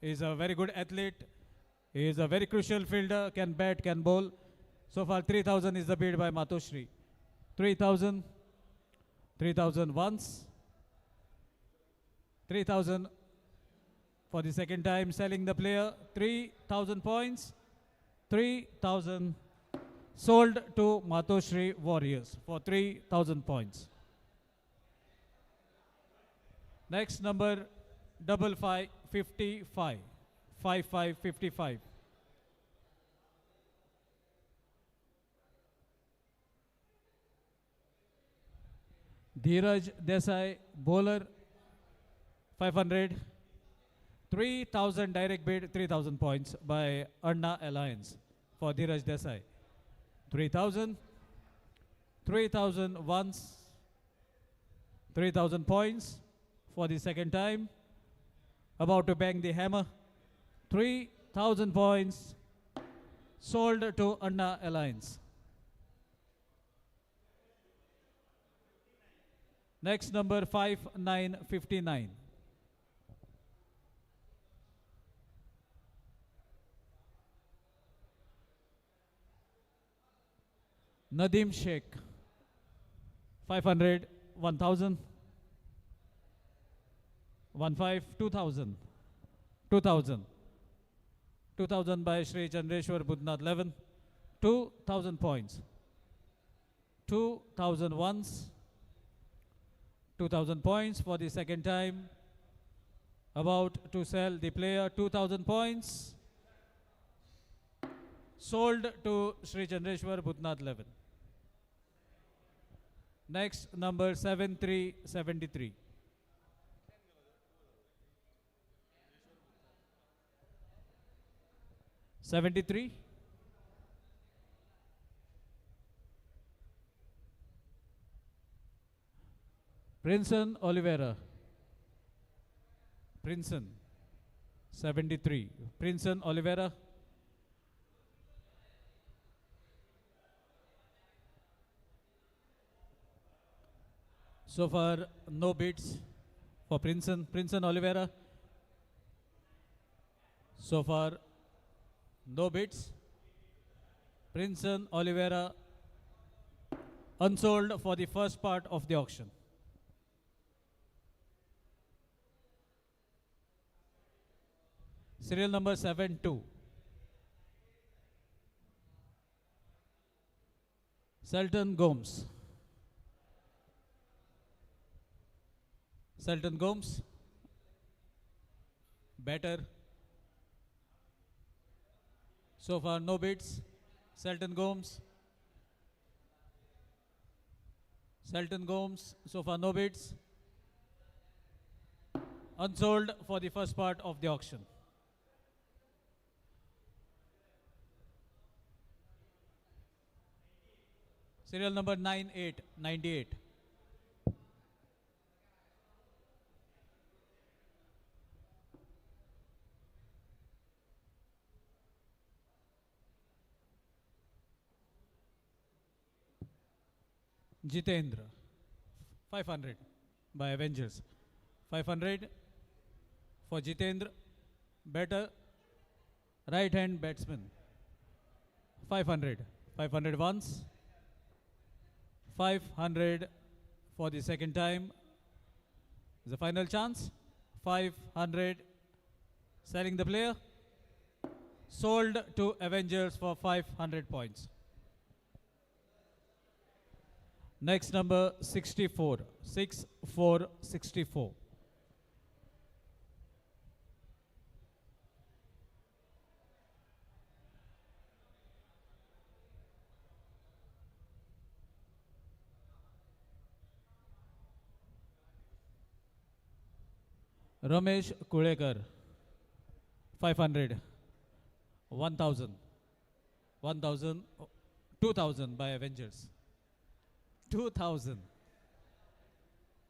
He is a very good athlete. He is a very crucial fielder, can bat, can bowl. So far 3000 is the bid by Matoshri. 3000. 3000 once. 3000 for the second time, selling the player. 3000 points. 3000 sold to Matoshri Warriors for 3000 points. Next number 5555. 5555. Dheeraj Desai, bowler. 500. 3000 direct bid, 3000 points by Anna Alliance for Dheeraj Desai. 3000. 3000 once. 3000 points for the second time. About to bang the hammer. 3000 points sold to Anna Alliance. Next number 5959. Nadeem Sheikh. 500, 1000. 2000. 2000. 2000 by Sri Chandreshwar Bhutnath 11. 2000 points. 2000 once. 2000 points for the second time. About to sell the player. 2000 points. Sold to Sri Chandreshwar Bhutnath 11. Next number 7373. '73. Princeton Oliveira. Princeton. 73. Princeton Oliveira. So far, no bids for Princeton. Princeton Oliveira. So far, no bids. Princeton Oliveira unsold for the first part of the auction. Serial number 72. Selton Gomes. Selton Gomes. Batter. So far, no bids. Selton Gomes. Selton Gomes. So far, no bids. Unsold for the first part of the auction. Serial number 9898. Jitendra. 500 by Avengers. 500 for Jitendra. Batter. Right hand batsman. 500. 500 once. 500 for the second time. The final chance. 500. Selling the player. sold to Avengers for 500 points. Next number 64, 6464. Ramesh Kulekar, 500, 1000, 1000, 2000 by Avengers, 2000,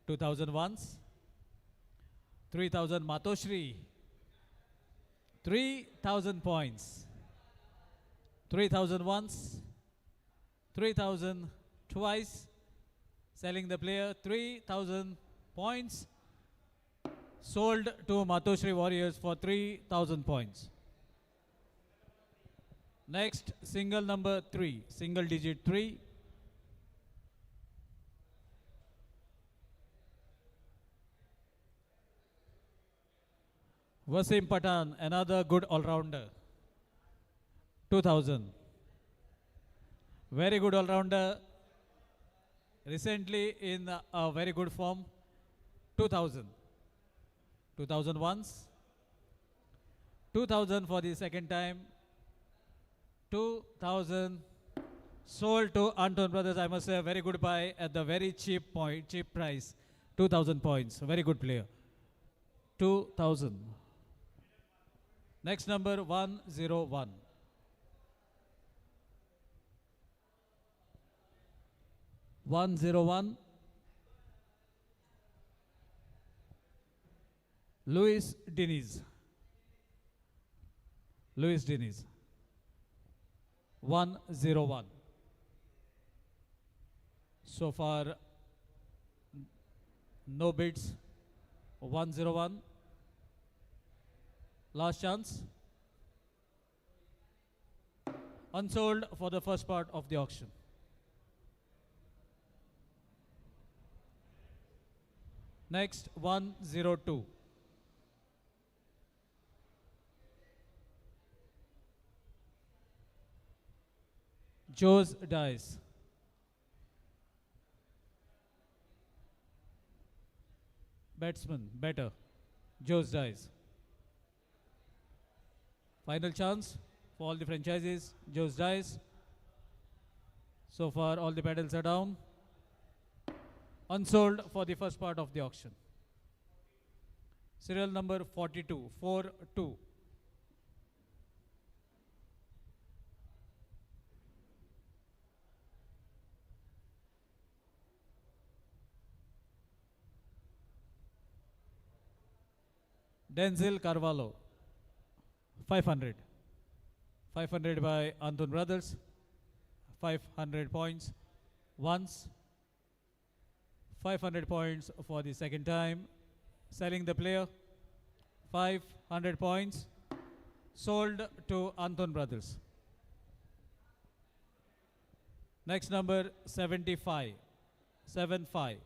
2000 once, 3000 Matoshri, 3000 points, 3000 once, 3000 twice, selling the player 3000 points, sold to Matoshri Warriors for 3000 points. Next, single number 3, single digit 3. Wasim Pathan, another good all-rounder, 2000. Very good all-rounder, recently in a very good form, 2000. 2000 once, 2000 for the second time, 2000, sold to Anton Brothers. I must say a very good buy at the very cheap price, 2000 points, very good player, 2000. Next number 101. Luis Diniz. Luis Diniz. 101. So far, no bids. 101. Last chance. Unsold for the first part of the auction. Next, 102. Joe's dice. Batsman, better. Joe's dice. Final chance for all the franchises. Joe's dice. So far, all the pedals are down. Unsold for the first part of the auction. Serial number 42, 42. Denzel Carvalho, 500. 500 by Anton Brothers. 500 points once. 500 points for the second time. Selling the player. 500 points. Sold to Anton Brothers. Next number 75. 75.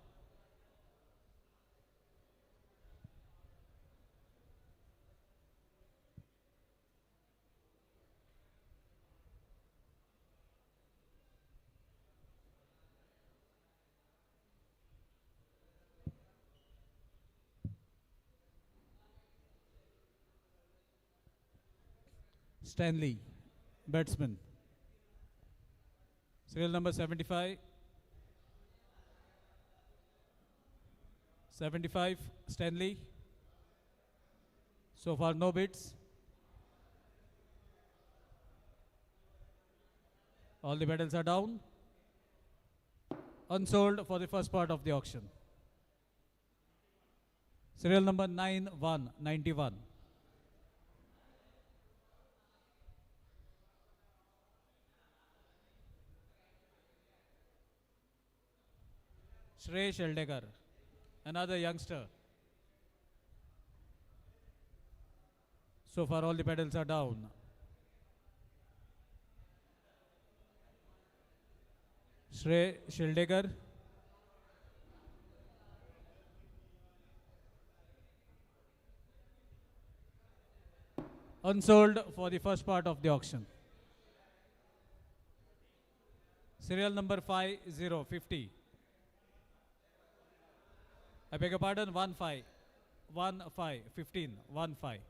Stanley, batsman. Serial number 75. 75, Stanley. So far, no bids. All the medals are down. Unsold for the first part of the auction. Serial number 9191. Shrey Sheldekar, another youngster. So far, all the pedals are down. Shrey Sheldekar. Unsold for the first part of the auction. Serial number 5050. I beg your pardon, 15. 15. 15.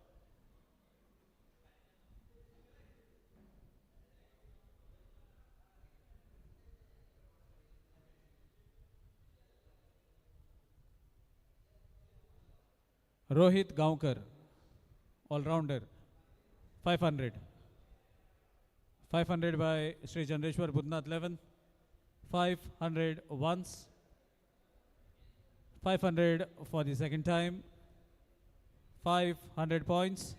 Rohit Gaonkar, all-rounder, 500. 500 by Sri Chandreshwar Budnath 11. 500 once. 500 for the second time. 500 points.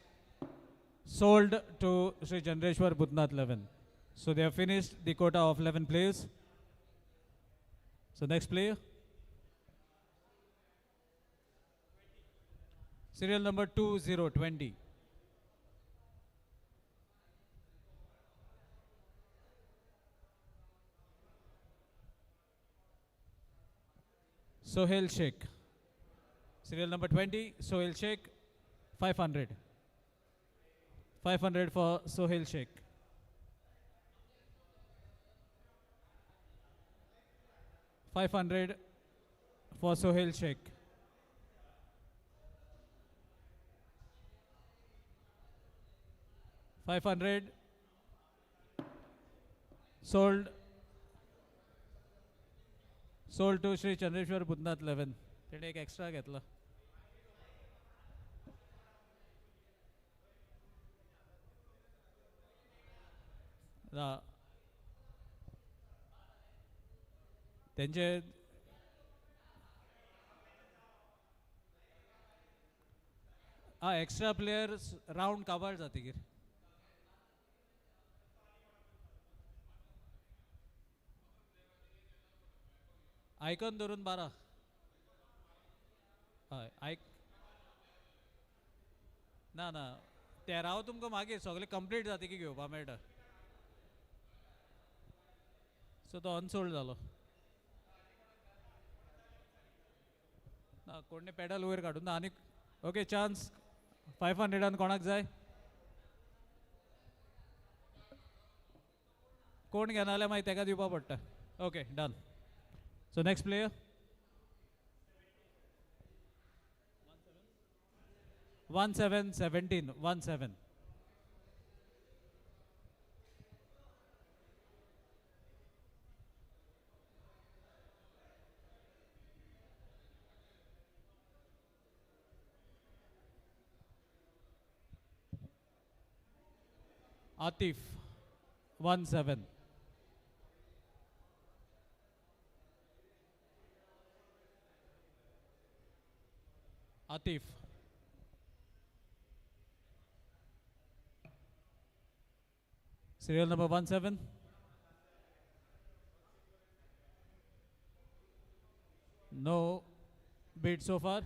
Sold to Sri Chandreshwar Budnath 11. So they have finished the quota of 11 players. So next player. Serial number 2020. Sohail Sheikh. Serial number 20, Sohail Sheikh, 500. 500 for Sohail Sheikh. $500 for Sohail Sheikh. $500 sold to Sri Chandreshwar Budnath 11. They एक extra घेतला. त्यांचे extra players round काबार जाते गिर icon धरून 12 हय ना ना 13 तुमकां मागीर सगळे कंप्लीट जाते की घेवपा मेळटा सो तो अनसोल्ड जालो ना कोणने पेडल वयर काडून ना आनी ओके चान्स 500 कोणाक जाय कोण घेना जाल्यार मागीर तेका दिवपा पडटा okay done so next player 1717 17 Atif 17 Atif serial number 17 no bid so far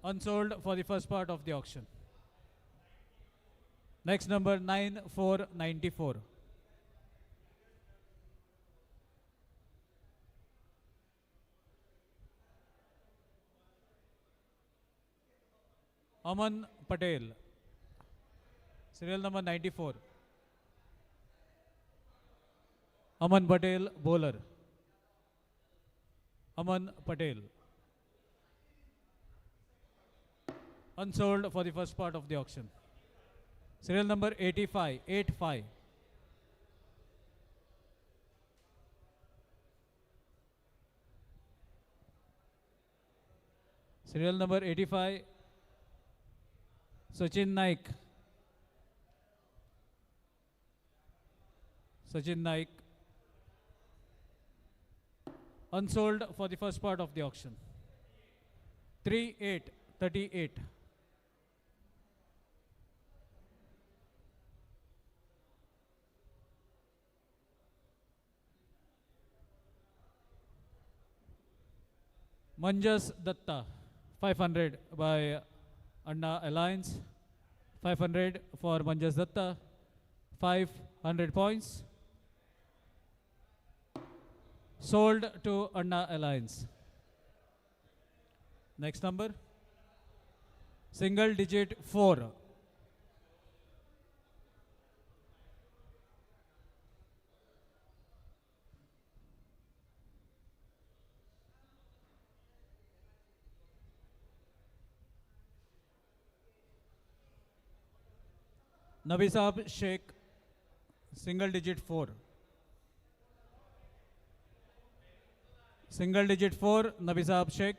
unsold for the first part of the auction. Next number 9494. Aman Patel. Serial number 94. Aman Patel, bowler. Aman Patel. Unsold for the first part of the auction. Serial number 85, 85. Serial number 85, Sachin Naik. Sachin Naik. Unsold for the first part of the auction. 3838. Manjas Datta, 500 by Anna Alliance. 500 for Manjas Datta. 500 points. Sold to Anna Alliance. Next number. Single digit 4. Nabisab Sheikh, single digit 4. Single digit 4, Nabisab Sheikh.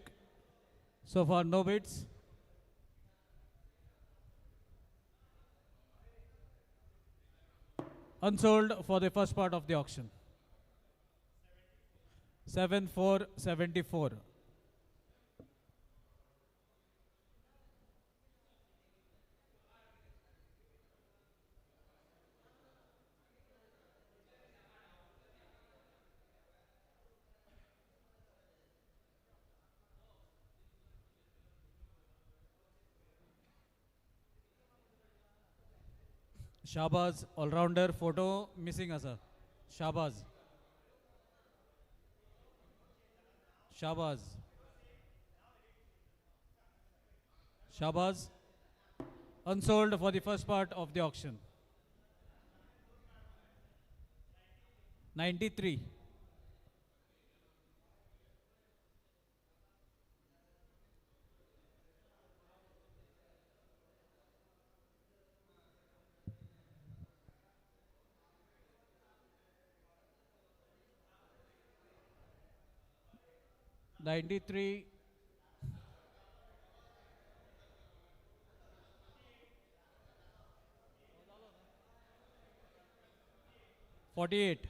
So far, no bids. Unsold for the first part of the auction. 7474. Shahbaz, all-rounder, photo missing asa. Shahbaz. Shahbaz. Shahbaz. Unsold for the first part of the auction. 93. $93. 48.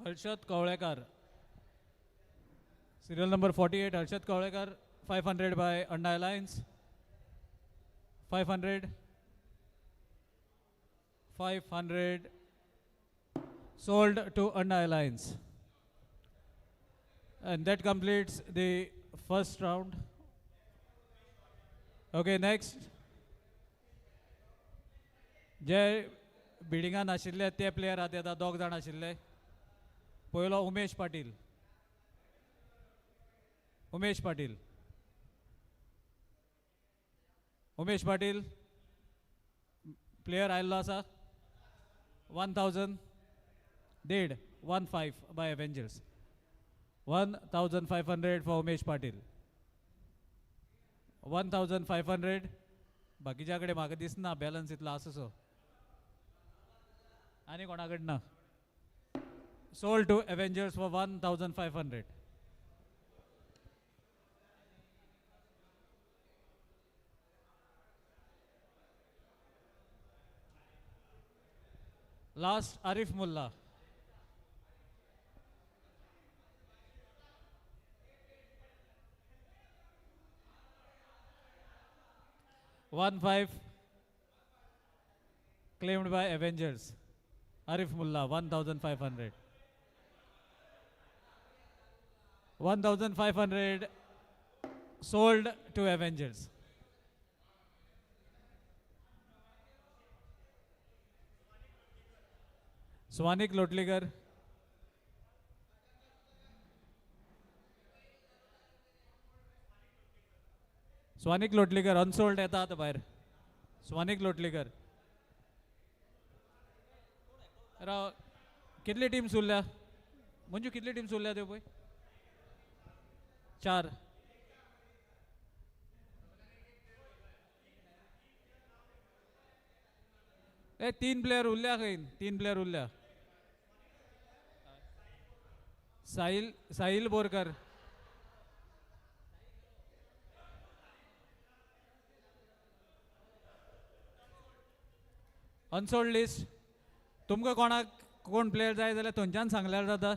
Harshad Kaulekar. Serial number 48, Harshad Kaulekar, 500 by Anna Alliance. 500. 500. Sold to Anna Alliance. And that completes the first round. Okay, next. जे बिल्डिंगान आशिल्ले ते player आतां येता, दोग जाण आशिल्ले. पयलो Umesh Patil. Umesh Patil. Umesh Patil player आयल्लो आसा. 1000. Did 15 by Avengers. 1500 for Umesh Patil. 1500. बाकीच्या कडेन म्हाका दिसना बॅलन्स इतलो आसा सो. आनी कोणा कडेन ना. Sold to Avengers for 1500. Last, Arif Mullah. $15 claimed by Avengers. Arif Mullah, 1500. 1500 sold to Avengers. Swanik Lotlikar. Swanik Lotlikar unsold येता आता भायर. Swanik Lotlikar. कितली टीम्स उरल्या? मंजू कितली टीम्स उरल्या त्यो पळय? 4. ए 3 प्लेयर उरल्या खंय? 3 प्लेयर उरल्या. साहिल बोरकर. Unsold list. तुमकां कोण प्लेयर जाय जाल्यार थंयच्यान सांगल्यार जाता.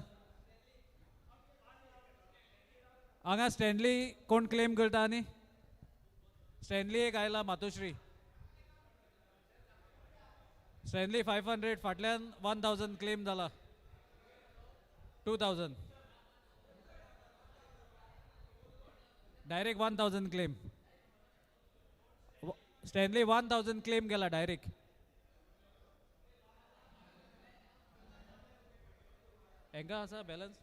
हांगा स्टॅनली कोण क्लेम करता न्ही? स्टॅनली एक आयला मातोश्री. स्टॅनली 500 फाटल्यान 1000 क्लेम जाला. 2000 डायरेक्ट 1000 क्लेम. स्टॅनली 1000 क्लेम केला डायरेक्ट. हेंका आसा balance?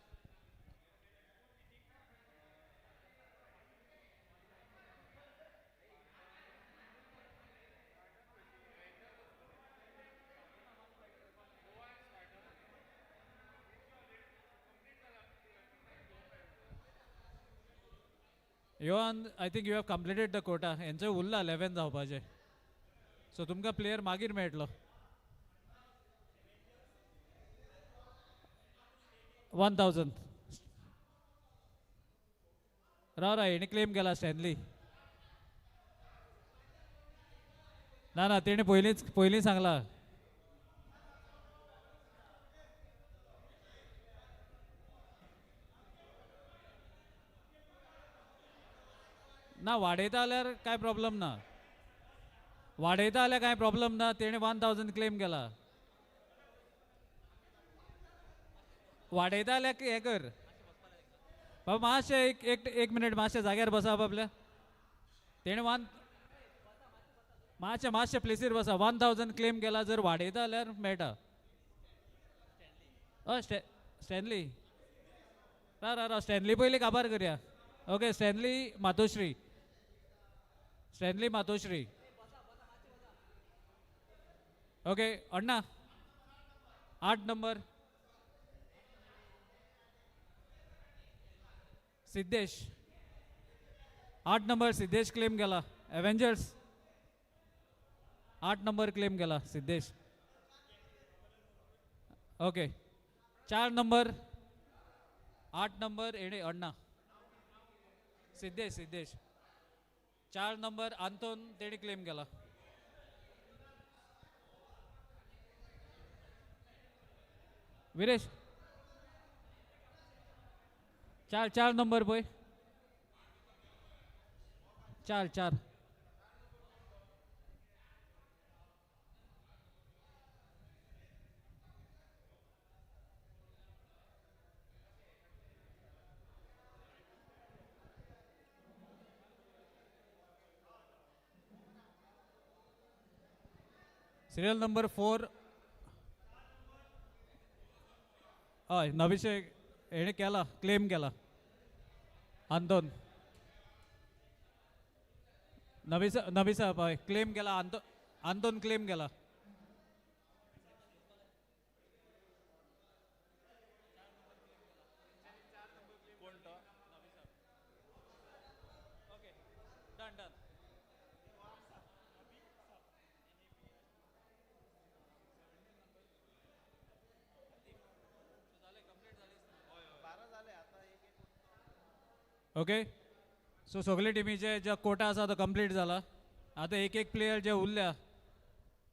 Yohan I think you have completed the quota यांचं उरला 11 जावपाचे सो तुमकां प्लेयर मागीर मेळटलो 1000 राव हेणी क्लेम केला स्टॅनली ना ना तेणे पयलीं सांगला ना वाडयता जाल्यार काय प्रॉब्लेम ना वाडयता जाल्यार काय प्रॉब्लेम ना तेणे 1000 क्लेम केला वाडयता जाल्यार हें कर बाबा मातशें एक मिनिट मातशें जाग्यार बसा बाबल्या तेणे मातशें प्लेसीर बसा 1000 क्लेम केला जर वाडयता जाल्यार मेळटा हय स्टॅनली रा स्टॅनली पयलीं काबार करया ओके स्टॅनली मातोश्री ओके अण्णा 8 number Siddhesh 8 number Siddhesh claim केला एवेंजर्स 8 नंबर क्लेम केला सिद्धेश ओके 4 नंबर 8 नंबर एणे अण्णा सिद्धेश 4 नंबर आंतोन तेणी क्लेम केला विरेश 4 नंबर पळय 4 सिरियल नंबर 4 हय नभिषेक हेणे केला क्लेम केला आंदोन नभिसा हय क्लेम केला आंदोन क्लेम केला ओके सो सगळे टिमीचे जो कोटा आसा तो कंप्लीट जाला आतां एक प्लेयर जे उरल्या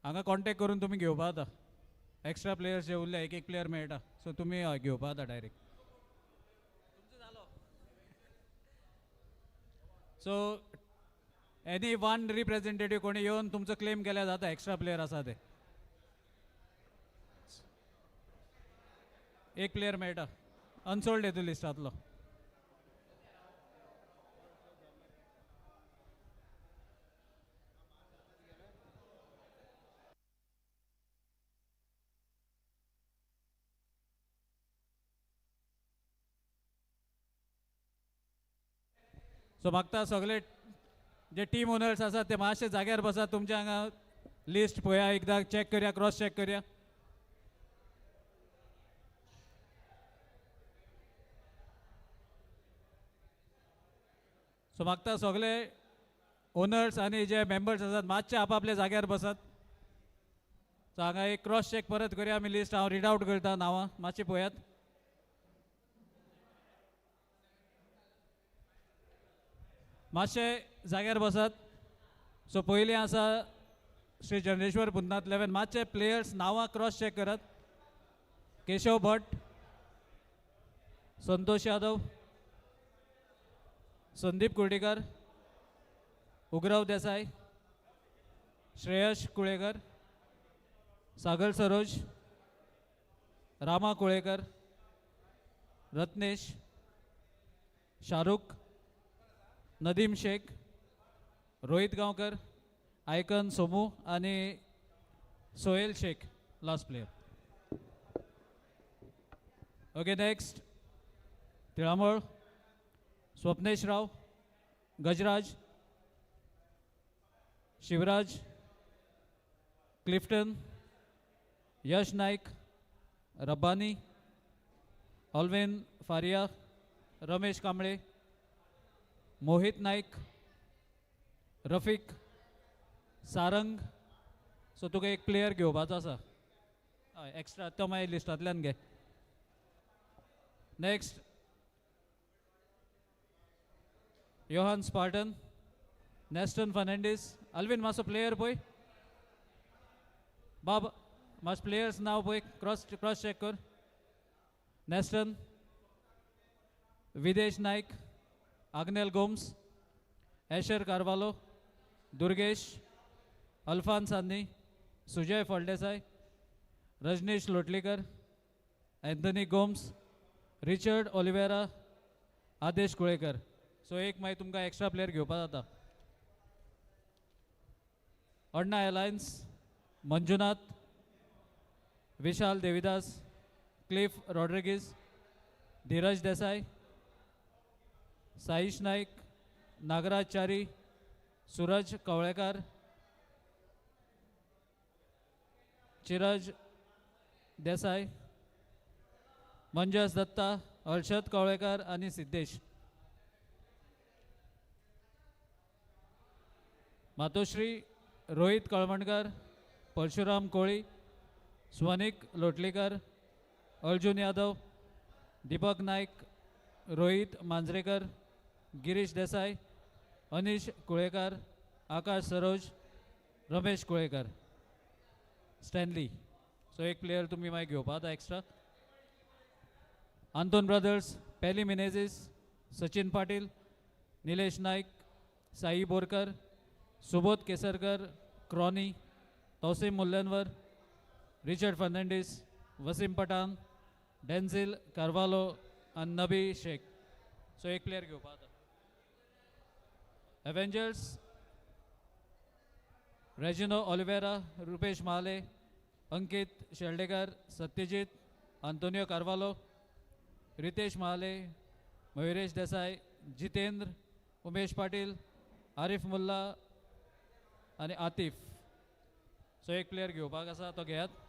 हांगा कॉन्टेक्ट करून तुमी घेवपा जाता एक्स्ट्रा प्लेयर्स जे उरल्या एक प्लेयर मेळटा सो तुमी हय घेवपा जाता direct so any one representative कोणी येवन तुमचो क्लेम केल्या जाता एक्स्ट्रा प्लेयर आसा ते एक प्लेयर मेळटा अनसोल्ड येतो लिस्टांतलो सो मागता सगळे जे टीम ओनर्स आसात ते मातशे जाग्यार बसात तुमचे हांगा लिस्ट पळया एकदां चॅक करया क्रॉस चॅक करया सो मागता सगळे ओनर्स आनी जे मेंबर्स आसात मातशे आपआपल्या जाग्यार बसात सो हांगा एक क्रॉस चॅक परत करया आमी लिस्ट हांव रीड आउट करता नांवां मातशे पळयात मातशे जाग्यार बसात सो पयलीं आसा श्री चंद्रेश्वर पुन्नाथ 11 मातशे प्लेयर्स नांवां क्रॉस चॅक करात केशव भट संतोष यादव संदीप कुर्डीकर उग्रव देसाई श्रेयश कुळेकर सागर सरोज रामा कुळेकर रत्नेश शाहरुख नदीम शेख रोहित गांवकर आयकन सोमू आणि Sohail Shaikh last player okay next Tilamol Swapnesh Rao Gajraj Shivraj Clifton Yash Naik Rabbani Olwen Faria Ramesh Kamble Mohit Naik, Rafiq, Sarang. So तुका एक प्लेयर घेवपाचो आसा एक्स्ट्रा, तो मागीर लिस्टांतल्यान घे. Next Yohan Spartan, Neston Fernandes. अल्विन मातसो प्लेयर पळय बाबा, मातसो प्लेयर्स नाव पळय, क्रॉस चेक कर. नेस्टन, विदेश नाईक, आग्नेल गोम्स, एशर कार्वालो, दुर्गेश, अल्फान सान्नी, सुजय फळदेसाय, रजनीश लोटलीकर, एंथनी गोम्स, रिचर्ड ऑलिवेरा, आदेश कुळेकर. सो एक मागीर तुमकां एक्स्ट्रा प्लेयर घेवपा जाता. अण्णा एलायन्स, मंजुनाथ, विशाल देविदास, क्लिफ रॉड्रिगीज, धीरज देसाई, साईश नाईक, नागराज चारी, सूरज कवळेकर, चिरज देसाई, मंजस दत्ता, हर्षद कवळेकर आणि सिद्धेश. मातोश्री रोहित कळमणकर, परशुराम कोळी, स्वनिक लोटलीकर, अर्जुन यादव, दीपक नाईक, रोहित मांजरेकर, गिरीश देसाई, अनिश कुळेकर, आकाश सरोज, रमेश कुळेकर, स्टॅनली. सो एक प्लेयर तुम्ही मागीर घेवपा जाता एक्स्ट्रा. आंतोन ब्रदर्स, पेली मिनेझीस, सचिन पाटील, निलेश नाईक, साई बोरकर, सुबोध केसरकर, क्रॉनी, तौसीम मुल्लनवर, रिचर्ड फर्नांडीस, वसीम पठाण, डेन्झिल कार्वालो आणि नबी शेख. सो एक प्लेयर घेवपा जाता. एव्हेंजर्स, रेजिनो ऑलिवेरा, रुपेश महाले, अंकित शेल्डेकर, सत्यजित, आंतोनियो कार्वालो, रितेश महाले, मयुरेश देसाई, जितेंद्र, उमेश पाटील, आरिफ मुल्ला आणि आतिफ. सो एक प्लेयर घेवपाक आसा तो घेयात.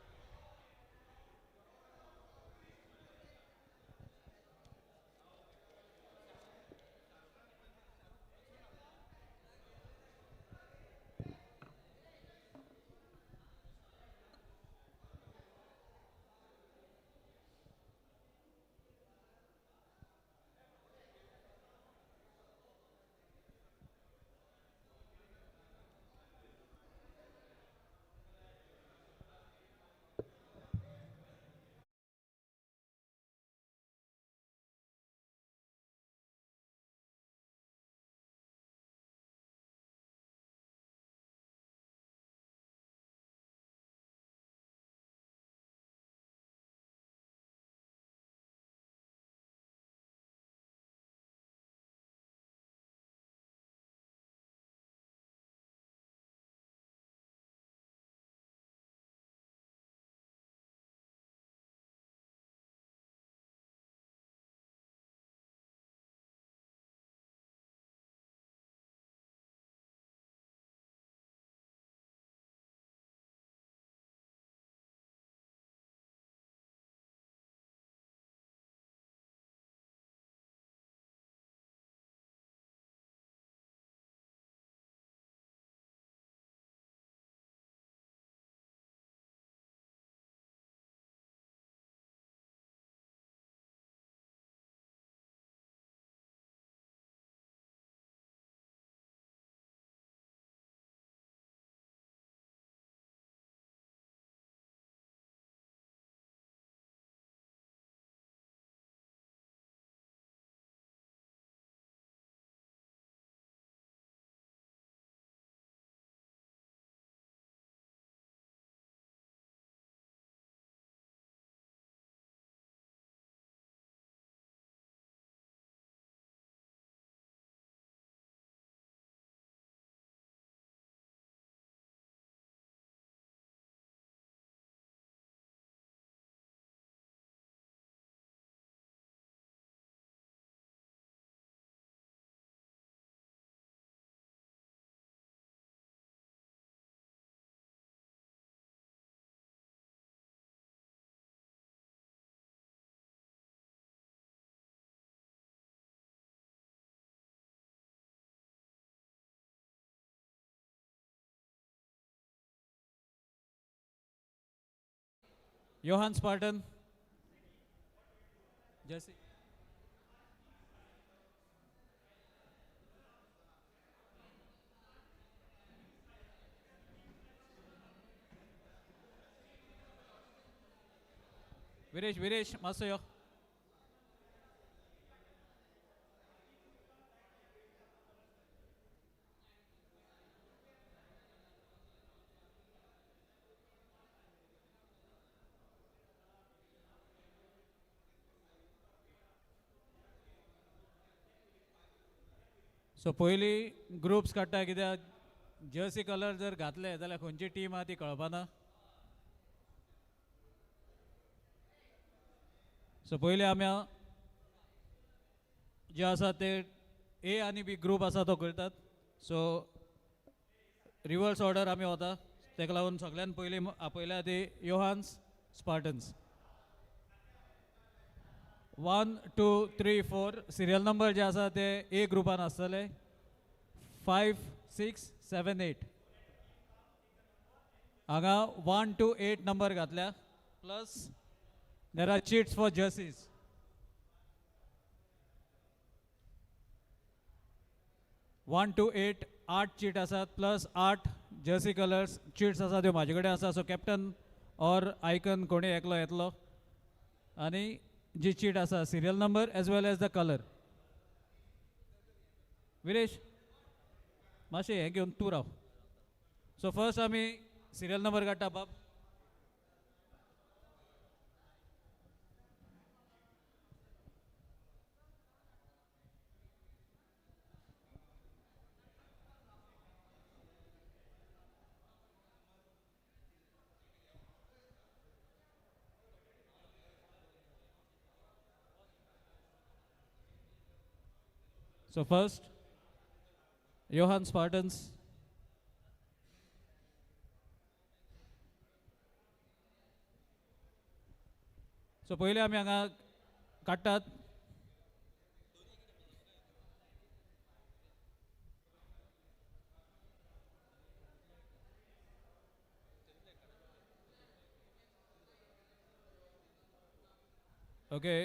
Johan Spartan. Jesse. Viresh, Masayo. सो पयली ग्रुप्स काडटा कित्याक जर्सी कलर जर घातले जाल्यार खंयची टीम आहा ती कळपाना. सो पयली आमी जे आसा ते ए आनी बी ग्रुप आसा तो करतात. सो रिवर्स ऑर्डर आमी वता, तेका लागून सगळ्यान पयली आपयल्या ती योहान्स स्पार्टन्स. 1, 2, 3, 4 सिरियल नंबर जे आसा ते ए ग्रुपान आसतले. 5, 6, 7, 8 हांगा 1 to 8 नंबर घातल्या. Plus there are chits for jerseys. One two 8 8 chit आसात, प्लस 8 जर्सी कलर्स चीट्स आसा त्यो म्हाजे कडेन आसा. सो कॅप्टन ऑर आयकन कोणी एकलो येतलो आनी जी चीट आसा serial number as well as the colour. Viresh मातशें हें घेवन तूं राव. सो फर्स्ट आमी सिरियल नंबर काडटा बाब. So first, Johan Spartans. So पहिले आमी हांगा काडटात. Okay.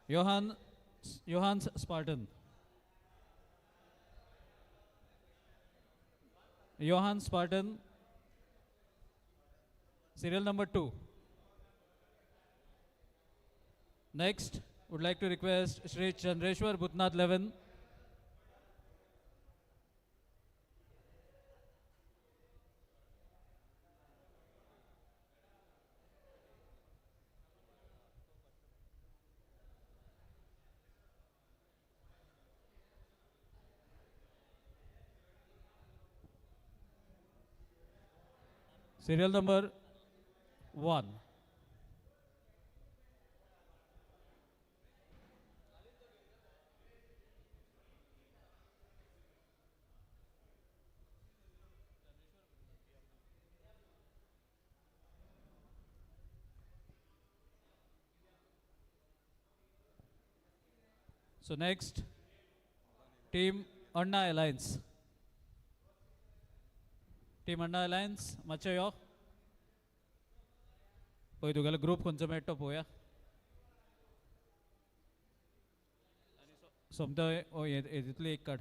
Johan's Spartan. Johan Spartan. Serial number 2. Next, would like to request Shri Chandreshwar Bhutnath Levin. Serial number 1. So next, Team Anna Alliance. Team Anna Alliance, मातशें यो. पळय तुगेलो group खंयचो मेळटा तो पळोवया. सोमतो हेतूंतली एक काड.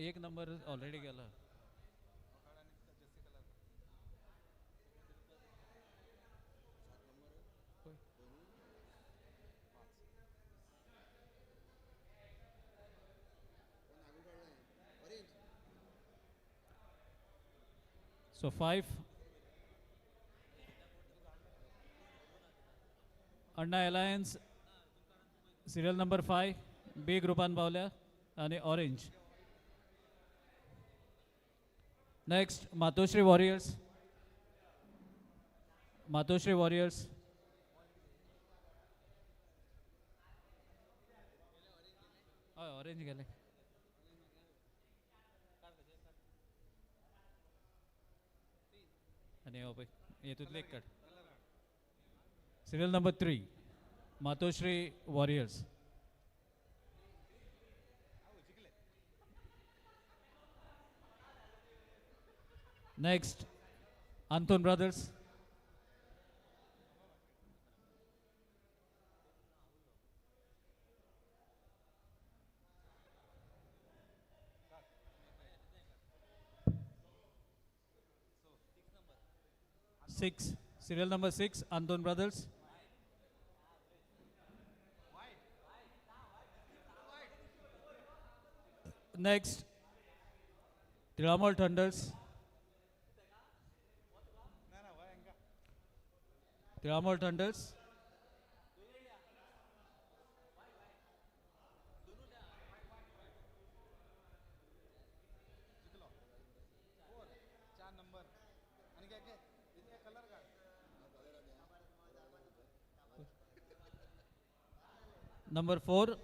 एक नंबर ऑलरेडी गेला. So 5. Anna Alliance, serial number 5, B ग्रुपान पावल्या आणि orange. Next, Matoshri Warriors. Matoshri Warriors. Orange गेले. आणि हो पळय हेतूंतले एक काड serial number 3 Matoshri warriors next Anton Brothers serial number 6 Anton Brothers next Tiramol Thunders Tiramol Thunders number 4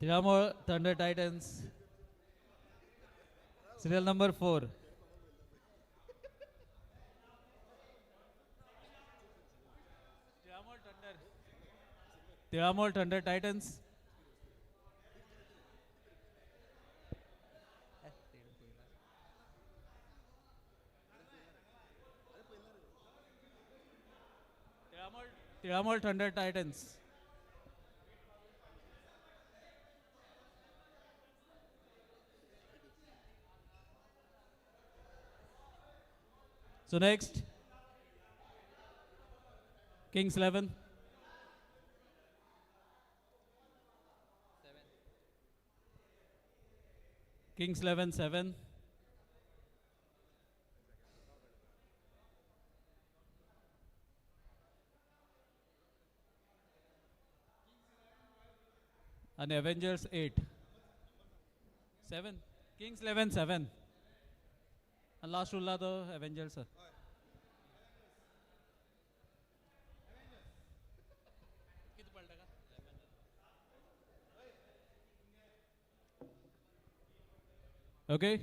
Tiramol Thunder Titans serial number 4 Tiramol Thunder Titans Tiramol Thunder Titans so next Kings 11 Kings 11 7 and Avengers 8 7 Kings 11 7 and last ulla the Avengers sir. Okay,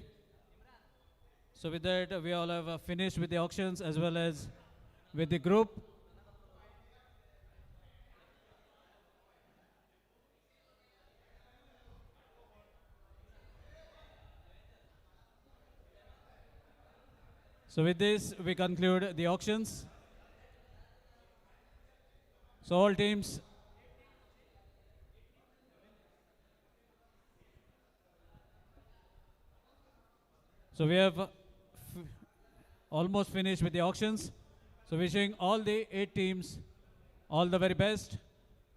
so with that we all have finished with the auctions as well as with the group. So with this we conclude the auctions. So all teams so we have almost finished with the auctions. So wishing all the 8 teams all the very best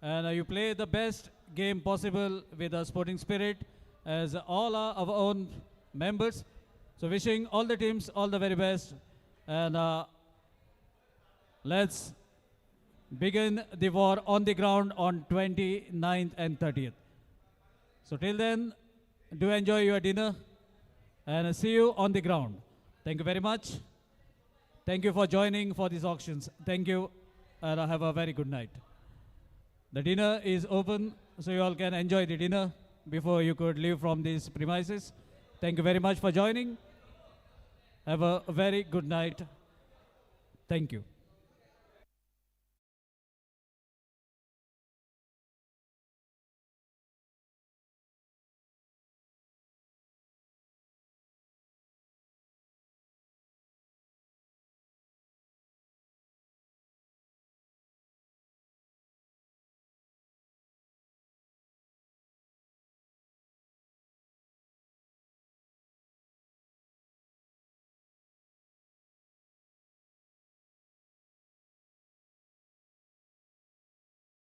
and you play the best game possible with a sporting spirit as all are our own members. So wishing all the teams all the very best and let's begin the war on the ground on 29th and 30th. So till then, do enjoy your dinner and see you on the ground. Thank you very much. Thank you for joining for these auctions. Thank you and have a very good night. The dinner is open so you all can enjoy the dinner before you could leave from these premises. Thank you very much for joining. Have a very good night. Thank you.